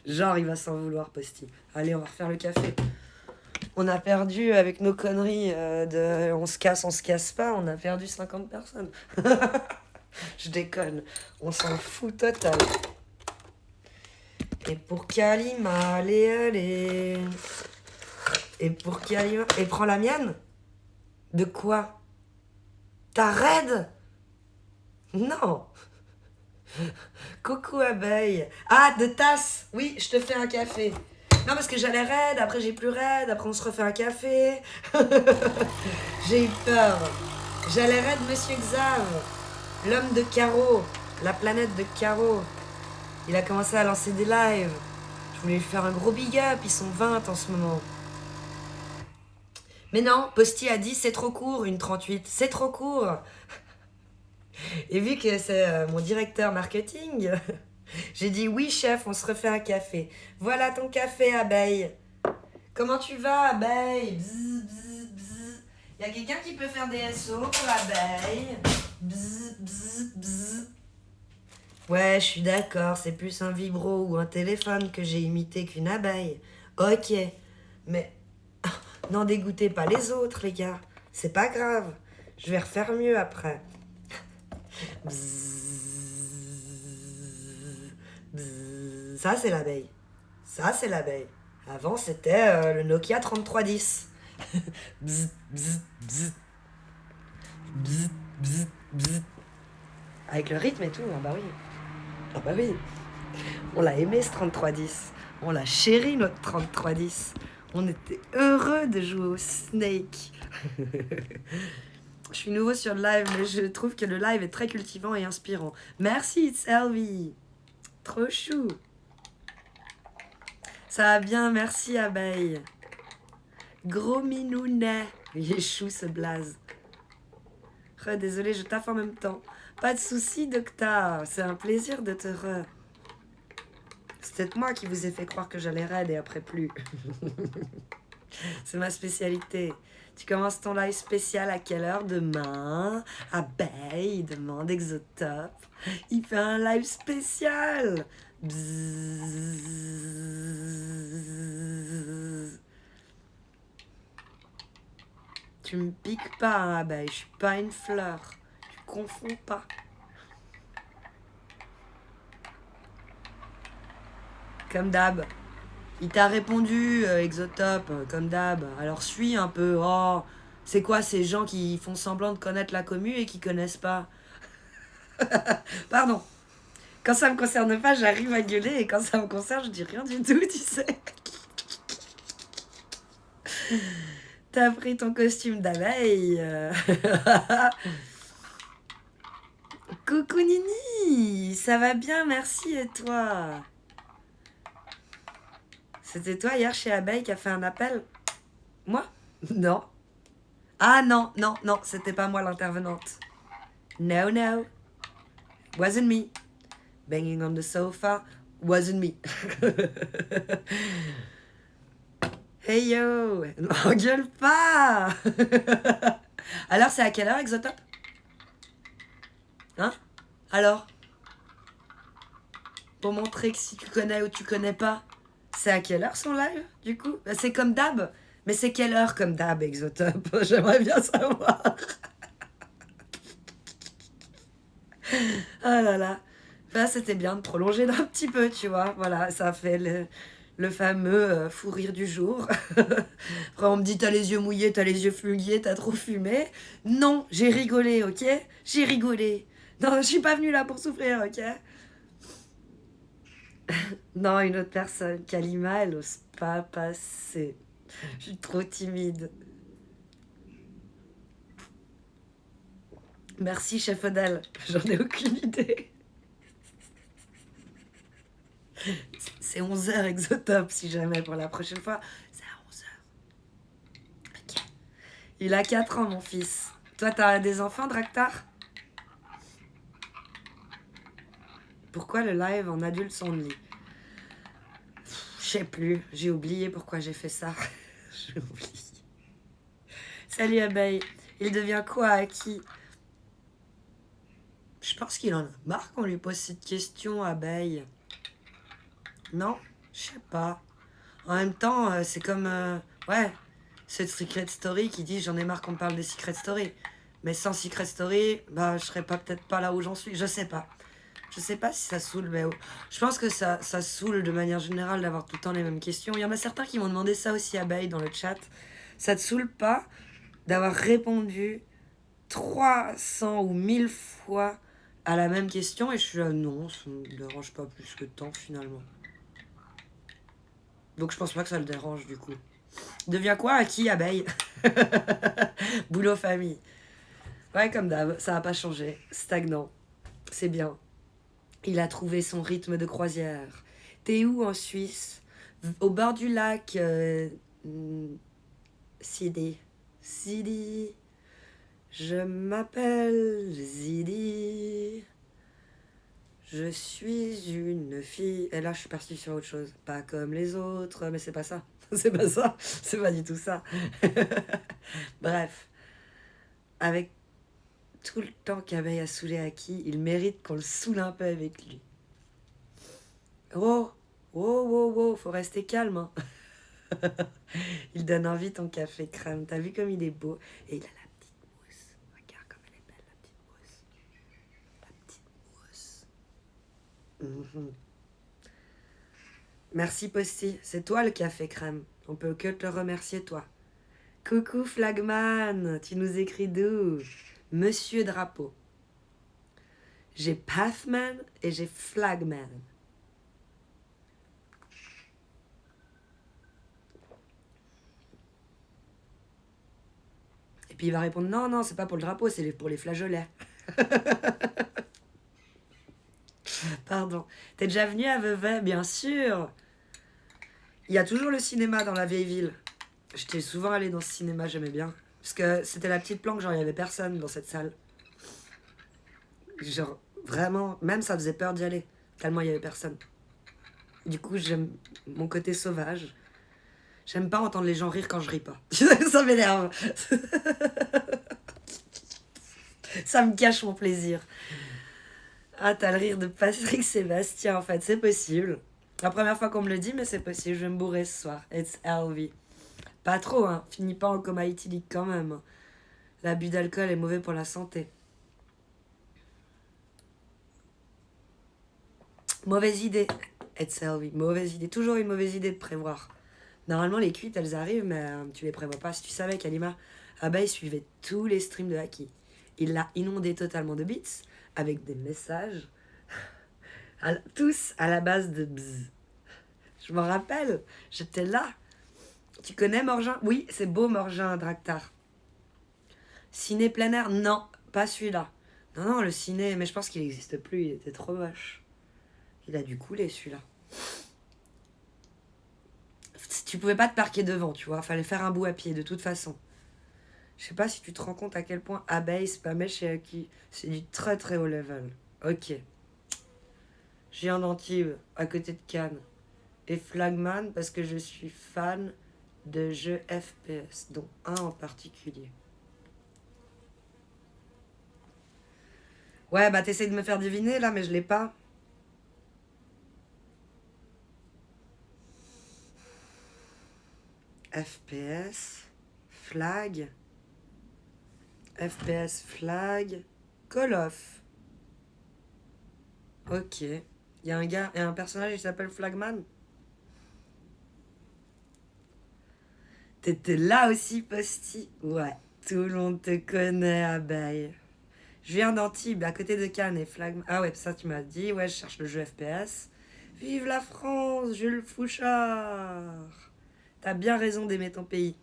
Genre, il va s'en vouloir, Posty. Allez, on va refaire le café. On a perdu, avec nos conneries de on se casse pas, on a perdu 50 personnes. Je déconne. On s'en fout total. Et pour Kalima, allez. Et pour Kalima... Et prends la mienne? De quoi? Ta raide? Non. Coucou abeille. Ah, de tasse. Oui, je te fais un café. Non, parce que j'allais raide, après j'ai plus raide, après on se refait un café. J'ai eu peur. J'allais raide Monsieur Xav, l'homme de Caro, la planète de Caro. Il a commencé à lancer des lives. Je voulais lui faire un gros big up, ils sont 20 en ce moment. Mais non, Posty a dit c'est trop court, une 38, c'est trop court. Et vu que c'est mon directeur marketing, j'ai dit oui chef, on se refait un café. Voilà ton café abeille. Comment tu vas abeille? Bzz, bzz, bzz. Y a quelqu'un qui peut faire des SO pour abeille? Bzz, bzz, bzz. Ouais, je suis d'accord, c'est plus un vibro ou un téléphone que j'ai imité qu'une abeille. Ok, mais n'en dégoûtez pas les autres, les gars. C'est pas grave, je vais refaire mieux après. Bzzz, bzzz. Ça, c'est l'abeille. Ça, c'est l'abeille. Avant, c'était le Nokia 3310. Bzzz, bzzz, bzzz. Bzzz, bzzz, bzzz. Avec le rythme et tout, ah bah oui. Ah bah oui. On l'a aimé ce 3310. On l'a chéri notre 3310. On était heureux de jouer au Snake. Je suis nouveau sur le live, mais je trouve que le live est très cultivant et inspirant. Merci, Selvi. Trop chou. Ça va bien, merci, abeille. Gros minounet. Il est chou, ce blaze. Désolé, je taffe en même temps. Pas de soucis, Docta. C'est un plaisir de te C'est peut-être moi qui vous ai fait croire que j'allais raid et après plus. C'est ma spécialité. Tu commences ton live spécial à quelle heure demain? Abeille, demande Exotop. Il fait un live spécial. Bzzz. Tu me piques pas, hein, abeille. Je suis pas une fleur. Tu confonds pas. Comme d'hab. Il t'a répondu, Exotop, comme d'hab. Alors suis un peu. Oh, c'est quoi ces gens qui font semblant de connaître la commu et qui connaissent pas? Pardon. Quand ça me concerne pas, j'arrive à gueuler et quand ça me concerne, je dis rien du tout, tu sais. T'as pris ton costume d'abeille. Coucou Nini, ça va bien, merci et toi? C'était toi hier chez Abeille qui a fait un appel? Moi? Non. Ah non, non, non, c'était pas moi l'intervenante. No, no. Wasn't me. Banging on the sofa, wasn't me. Hey yo, n'engueule pas. Alors c'est à quelle heure, Exotop? Hein? Alors? Pour montrer que si tu connais ou tu connais pas, c'est à quelle heure son live, du coup? Bah, c'est comme d'hab. Mais c'est quelle heure comme d'hab, Exotop? J'aimerais bien savoir. Ah là là. Bah, c'était bien de prolonger d'un petit peu, tu vois. Voilà, ça fait le fameux fou rire du jour. Après, on me dit, t'as les yeux mouillés, t'as les yeux flugués, t'as trop fumé. Non, j'ai rigolé, ok? J'ai rigolé. Non, je suis pas venue là pour souffrir, ok? Non, une autre personne. Kalima, elle ose pas passer. Je suis trop timide. Merci, chef Odell. J'en ai aucune idée. C'est 11h Exotop, si jamais, pour la prochaine fois. C'est à 11h. Ok. Il a 4 ans, mon fils. Toi, t'as des enfants, Draktar? Pourquoi le live en adulte s'ennuie? Je sais plus. J'ai oublié pourquoi j'ai fait ça. J'ai oublié. Salut, abeille. Il devient quoi à qui? Je pense qu'il en a marre qu'on lui pose cette question, abeille. Non? Je sais pas. En même temps, c'est comme... ouais, cette Secret Story qui dit j'en ai marre qu'on me parle des Secret Story. Mais sans Secret Story, bah, je serais peut-être pas là où j'en suis. Je sais pas. Je sais pas si ça saoule, mais je pense que ça saoule de manière générale d'avoir tout le temps les mêmes questions. Il y en a certains qui m'ont demandé ça aussi, abeille, dans le chat. Ça te saoule pas d'avoir répondu 300 ou 1000 fois à la même question? Et je suis là, non, ça me dérange pas plus que tant, finalement. Donc je pense pas que ça le dérange, du coup. Devient quoi à qui, abeille? Boulot famille. Ouais, comme d'hab, ça a pas changé. Stagnant. C'est bien. Il a trouvé son rythme de croisière. T'es où en Suisse? Au bord du lac Sidi. Sidi. Je m'appelle Zidi. Je suis une fille. Et là, je suis partie sur autre chose. Pas comme les autres, mais c'est pas ça. C'est pas ça. C'est pas du tout ça. Bref. Avec tout le temps qu'Abeille a saoulé Aki, il mérite qu'on le saoule un peu avec lui. Oh, faut rester calme. Hein. Il donne envie ton café crème. T'as vu comme il est beau? Et il a la petite mousse. Regarde comme elle est belle, la petite mousse. La petite mousse. Merci Posty, c'est toi le café crème. On peut que te remercier toi. Coucou Flagman, tu nous écris d'où? Monsieur Drapeau. J'ai Pathman et j'ai Flagman. Et puis il va répondre non, c'est pas pour le drapeau, c'est pour les flageolets. Pardon. T'es déjà venu à Vevey? Bien sûr. Il y a toujours le cinéma dans la vieille ville. J'étais souvent allée dans ce cinéma, j'aimais bien. Parce que c'était la petite planque, genre il y avait personne dans cette salle. Genre vraiment, même ça faisait peur d'y aller. Tellement il y avait personne. Du coup, j'aime mon côté sauvage. J'aime pas entendre les gens rire quand je ris pas. Ça m'énerve. Ça me cache mon plaisir. Ah, t'as le rire de Patrick Sébastien, en fait. C'est possible. La première fois qu'on me le dit, mais c'est possible. Je vais me bourrer ce soir. It's LV. Pas trop, hein. Finis pas en coma éthylique quand même. L'abus d'alcool est mauvais pour la santé. Mauvaise idée. It's LV. Mauvaise idée. Toujours une mauvaise idée de prévoir. Normalement, les cuites, elles arrivent, mais tu les prévois pas. Si tu savais qu'Alima, il suivait tous les streams de Haki. Il l'a inondé totalement de bits, avec des messages, tous à la base de bzz. Je m'en rappelle, j'étais là. Tu connais Morgin? Oui, c'est beau Morgin, Draktar. Ciné plein air? Non, pas celui-là. Non, le ciné, mais je pense qu'il n'existe plus, il était trop moche. Il a dû couler celui-là. Tu pouvais pas te parquer devant, tu vois. Fallait faire un bout à pied, de toute façon. Je sais pas si tu te rends compte à quel point Abeille spammait chez Aki. C'est du très très haut level. Ok. J'ai un d'Antibes, à côté de Cannes. Et Flagman, parce que je suis fan de jeux FPS, dont un en particulier. Ouais, bah t'essayes de me faire deviner là, mais je l'ai pas. FPS, Flag, FPS, Flag, Call of. Ok. Il y a un gars et un personnage qui s'appelle Flagman. T'étais là aussi, Posty? Ouais, tout le monde te connaît, abeille. Je viens d'Antibes, à côté de Cannes et Flagman. Ah ouais, ça tu m'as dit. Ouais, je cherche le jeu FPS. Vive la France, Jules Fouchard. T'as bien raison d'aimer ton pays.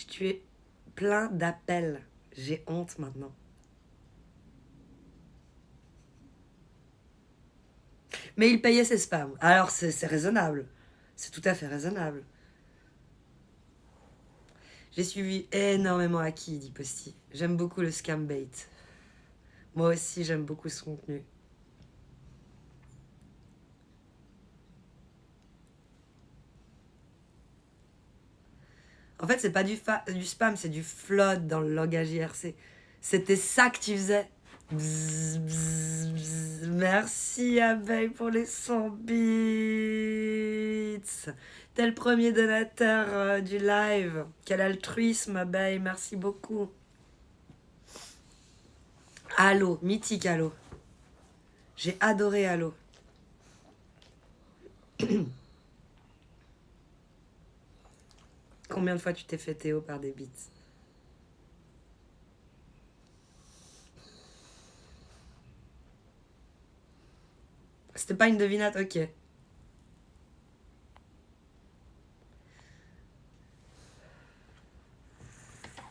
Tu es plein d'appels. J'ai honte maintenant. Mais il payait ses spams. Alors c'est raisonnable. C'est tout à fait raisonnable. J'ai suivi énormément Aki, dit Posty. J'aime beaucoup le scam bait. Moi aussi, j'aime beaucoup ce contenu. En fait, c'est pas du spam, c'est du flood dans le langage IRC. C'était ça que tu faisais. Bzz, bzz, bzz. Merci Abeille pour les 100 bits. T'es le premier donateur du live. Quel altruisme Abeille, merci beaucoup. Halo, mythique Halo. J'ai adoré Halo. Combien de fois tu t'es fait Théo par des bits? C'était pas une devinette, ok.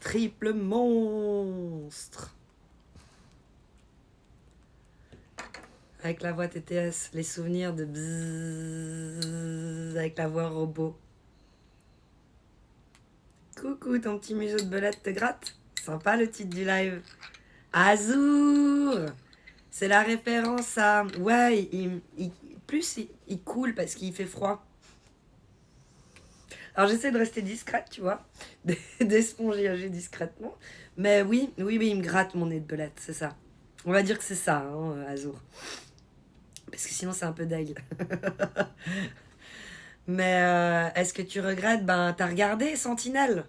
Triple monstre. Avec la voix TTS, les souvenirs de bzzz, avec la voix robot. Coucou, ton petit museau de belette te gratte. Sympa le titre du live. Azour. C'est la référence à... Ouais, il coule parce qu'il fait froid. Alors j'essaie de rester discrète, tu vois. D'espongiager discrètement. Mais oui, il me gratte mon nez de belette, c'est ça. On va dire que c'est ça, hein, Azour. Parce que sinon c'est un peu deg. Mais est-ce que tu regrettes? Ben, t'as regardé Sentinelle?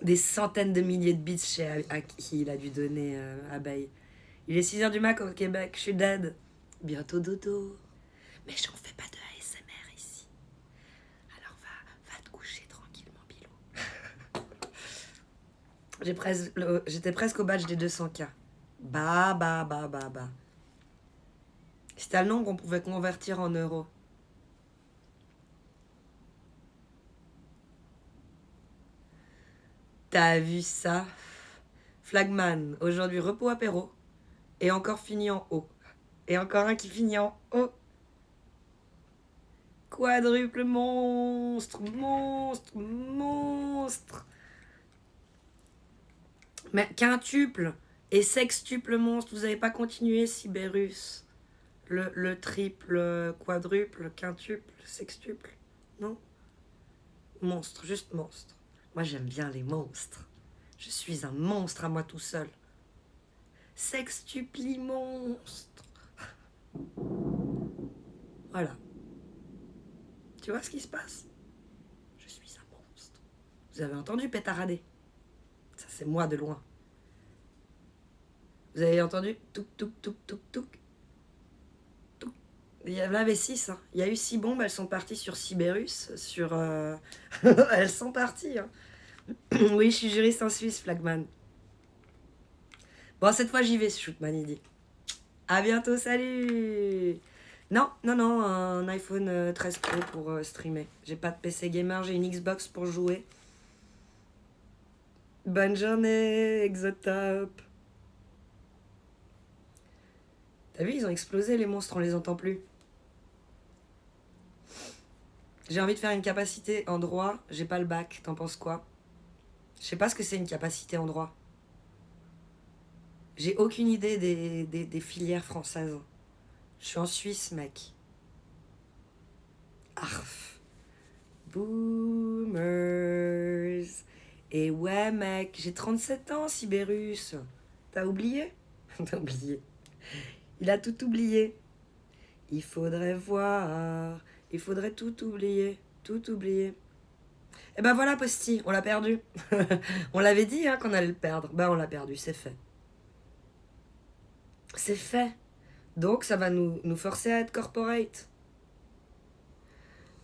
Des centaines de milliers de bits à qui il a dû donner Abeille. Il est 6h du mat au Québec, je suis dead. Bientôt dodo. Mais j'en fais pas de ASMR ici. Alors va te coucher tranquillement, Bilou. J'étais presque au badge des 200K. Bah. C'était le nombre qu'on pouvait convertir en euros. T'as vu ça? Flagman, aujourd'hui repos apéro. Et encore fini en haut. Et encore un qui finit en haut. Quadruple monstre. Mais quintuple et sextuple monstre, vous avez pas continué, Sibérus? Le triple, quadruple, quintuple, sextuple, non? Monstre, juste monstre. Moi, j'aime bien les monstres. Je suis un monstre à moi tout seul. Sextupli monstre. Voilà. Tu vois ce qui se passe? Je suis un monstre. Vous avez entendu pétarader? Ça, c'est moi de loin. Vous avez entendu? Touk. Il y en avait 6. Hein. Il y a eu 6 bombes, elles sont parties sur Sibérus. Elles sont parties. Hein. Oui, je suis juriste en Suisse, Flagman. Bon, cette fois, j'y vais, Shootman, il dit. À bientôt, salut. Non, un iPhone 13 Pro pour streamer. J'ai pas de PC gamer, j'ai une Xbox pour jouer. Bonne journée, Exotop. T'as vu, ils ont explosé les monstres, on les entend plus. J'ai envie de faire une capacité en droit, j'ai pas le bac, t'en penses quoi? Je sais pas ce que c'est une capacité en droit. J'ai aucune idée des filières françaises. Je suis en Suisse, mec. Arf. Boomers. Et ouais, mec, j'ai 37 ans, Sibérus. T'as oublié? T'as oublié. Il a tout oublié. Il faudrait voir. Il faudrait tout oublier. Tout oublier. Et ben voilà, Posty, on l'a perdu. On l'avait dit hein, qu'on allait le perdre. Ben on l'a perdu, c'est fait. C'est fait. Donc ça va nous forcer à être corporate.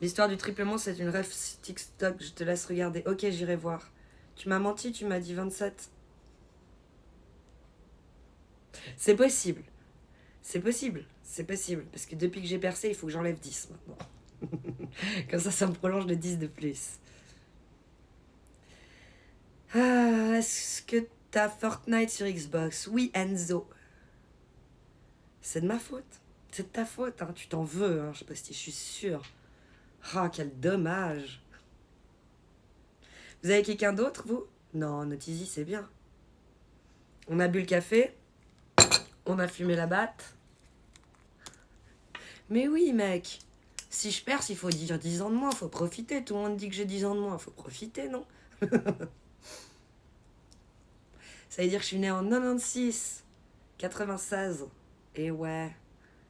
L'histoire du triplement, c'est une ref TikTok. Je te laisse regarder. Ok, j'irai voir. Tu m'as menti, tu m'as dit 27. C'est possible. C'est possible. Parce que depuis que j'ai percé, il faut que j'enlève 10 maintenant. Comme ça me prolonge de 10 de plus. Est-ce que t'as Fortnite sur Xbox. Oui, Enzo. C'est de ma faute. C'est de ta faute, hein. Tu t'en veux, hein. Je sais pas si je suis sûre. Ah, quel dommage. Vous avez quelqu'un d'autre, vous? Non, notre Easy, c'est bien. On a bu le café. On a fumé la batte. Mais oui, mec. Si je perce, il faut dire 10 ans de moins. Faut profiter. Tout le monde dit que j'ai 10 ans de moins. Faut profiter, non? Ça veut dire que je suis née en 96. 96. Et ouais.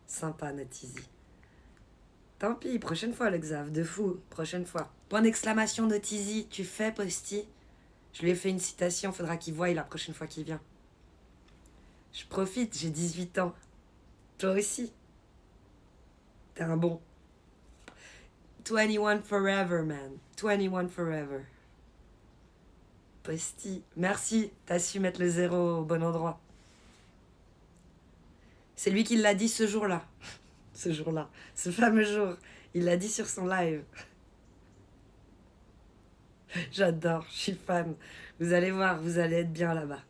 Sympa, notre Easy. Tant pis, prochaine fois, le Xav. De fou. Prochaine fois. Point d'exclamation, notre Easy. Tu fais, Posty? Je lui ai fait une citation. Faudra qu'il voie la prochaine fois qu'il vient. Je profite, j'ai 18 ans. Toi aussi. T'es un bon. 21 forever, man. 21 forever. Posty. Merci, t'as su mettre le 0 au bon endroit. C'est lui qui l'a dit ce jour-là. Ce jour-là. Ce fameux jour. Il l'a dit sur son live. J'adore, je suis fan. Vous allez voir, vous allez être bien là-bas.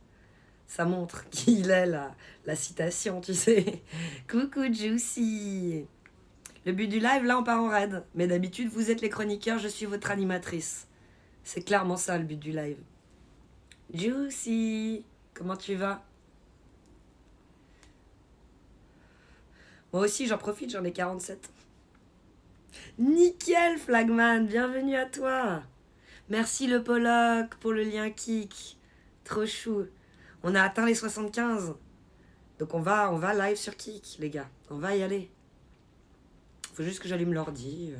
Ça montre qui il est, la citation, tu sais. Coucou Juicy. Le but du live, là, on part en raid. Mais d'habitude, vous êtes les chroniqueurs, je suis votre animatrice. C'est clairement ça, le but du live. Juicy, comment tu vas? Moi aussi, j'en profite, j'en ai 47. Nickel, Flagman, bienvenue à toi. Merci le Pollock pour le lien kick. Trop chou. On a atteint les 75. Donc on va live sur Kik, les gars. On va y aller. Faut juste que j'allume l'ordi.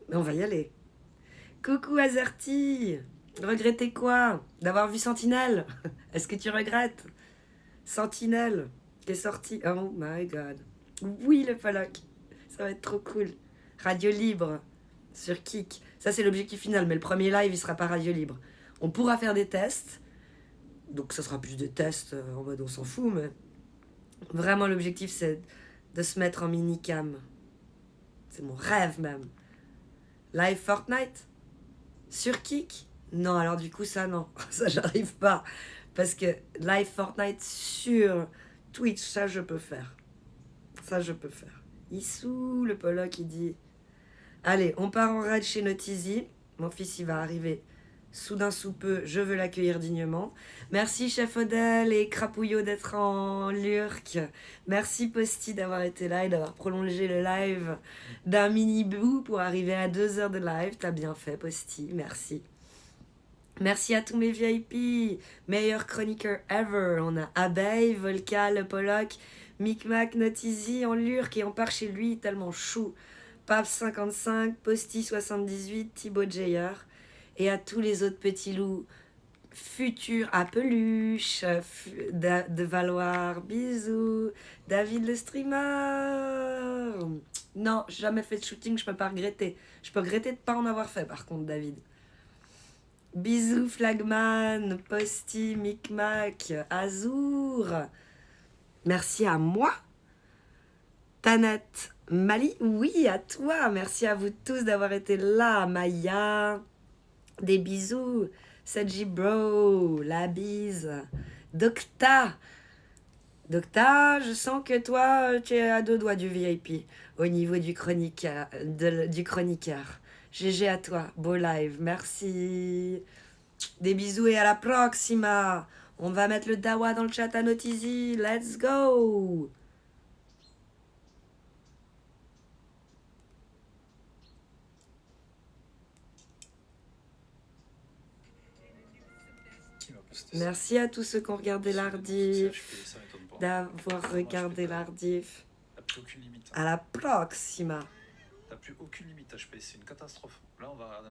Mais on va y aller. Coucou Azerty. Regrettez quoi? D'avoir vu Sentinelle? Est-ce que tu regrettes? Sentinelle qui est sorti. Oh my god. Oui, le Pollock. Ça va être trop cool. Radio libre sur Kik. Ça, c'est l'objectif final. Mais le premier live, il sera pas radio libre. On pourra faire des tests. Donc ça sera plus des tests en mode on s'en fout, mais vraiment l'objectif c'est de se mettre en mini-cam. C'est mon rêve même. Live Fortnite? Sur Kik? Non, alors du coup ça non, ça j'arrive pas. Parce que live Fortnite sur Twitch, ça je peux faire. Ça je peux faire. Issou, le Pollock il dit... Allez, on part en raid chez Notizy. Mon fils il va arriver soudain sous peu, je veux l'accueillir dignement. Merci Chef Odell et Crapouillot d'être en lurk. Merci Posty d'avoir été là et d'avoir prolongé le live d'un mini-bout pour arriver à 2 heures de live. T'as bien fait Posty, merci. Merci à tous mes VIP, meilleur chroniqueur ever. On a Abeille, Volca, le Pollock, Micmac, Notizy en lurk et on part chez lui tellement chou. Paps55, Posty 78, Thibaut Jayer. Et à tous les autres petits loups futurs à peluche, de Valoir, bisous, David le streamer. Non, j'ai jamais fait de shooting, je peux pas regretter. Je peux regretter de pas en avoir fait par contre, David. Bisous Flagman, Posty, Micmac, Azour. Merci à moi. Tanat, Mali, oui, à toi. Merci à vous tous d'avoir été là. Maya. Des bisous, Saji Bro, la bise, Docta, je sens que toi, tu es à 2 doigts du VIP au niveau du chroniqueur. GG à toi, beau live, merci. Des bisous et à la proxima. On va mettre le dawa dans le chat à Notizy, let's go. Merci à tous ceux qui ont regardé l'Ardif, d'avoir regardé l'Ardif. T'as plus aucune limite. À la proxima. T'as plus aucune limite HP, c'est une catastrophe. Là, on va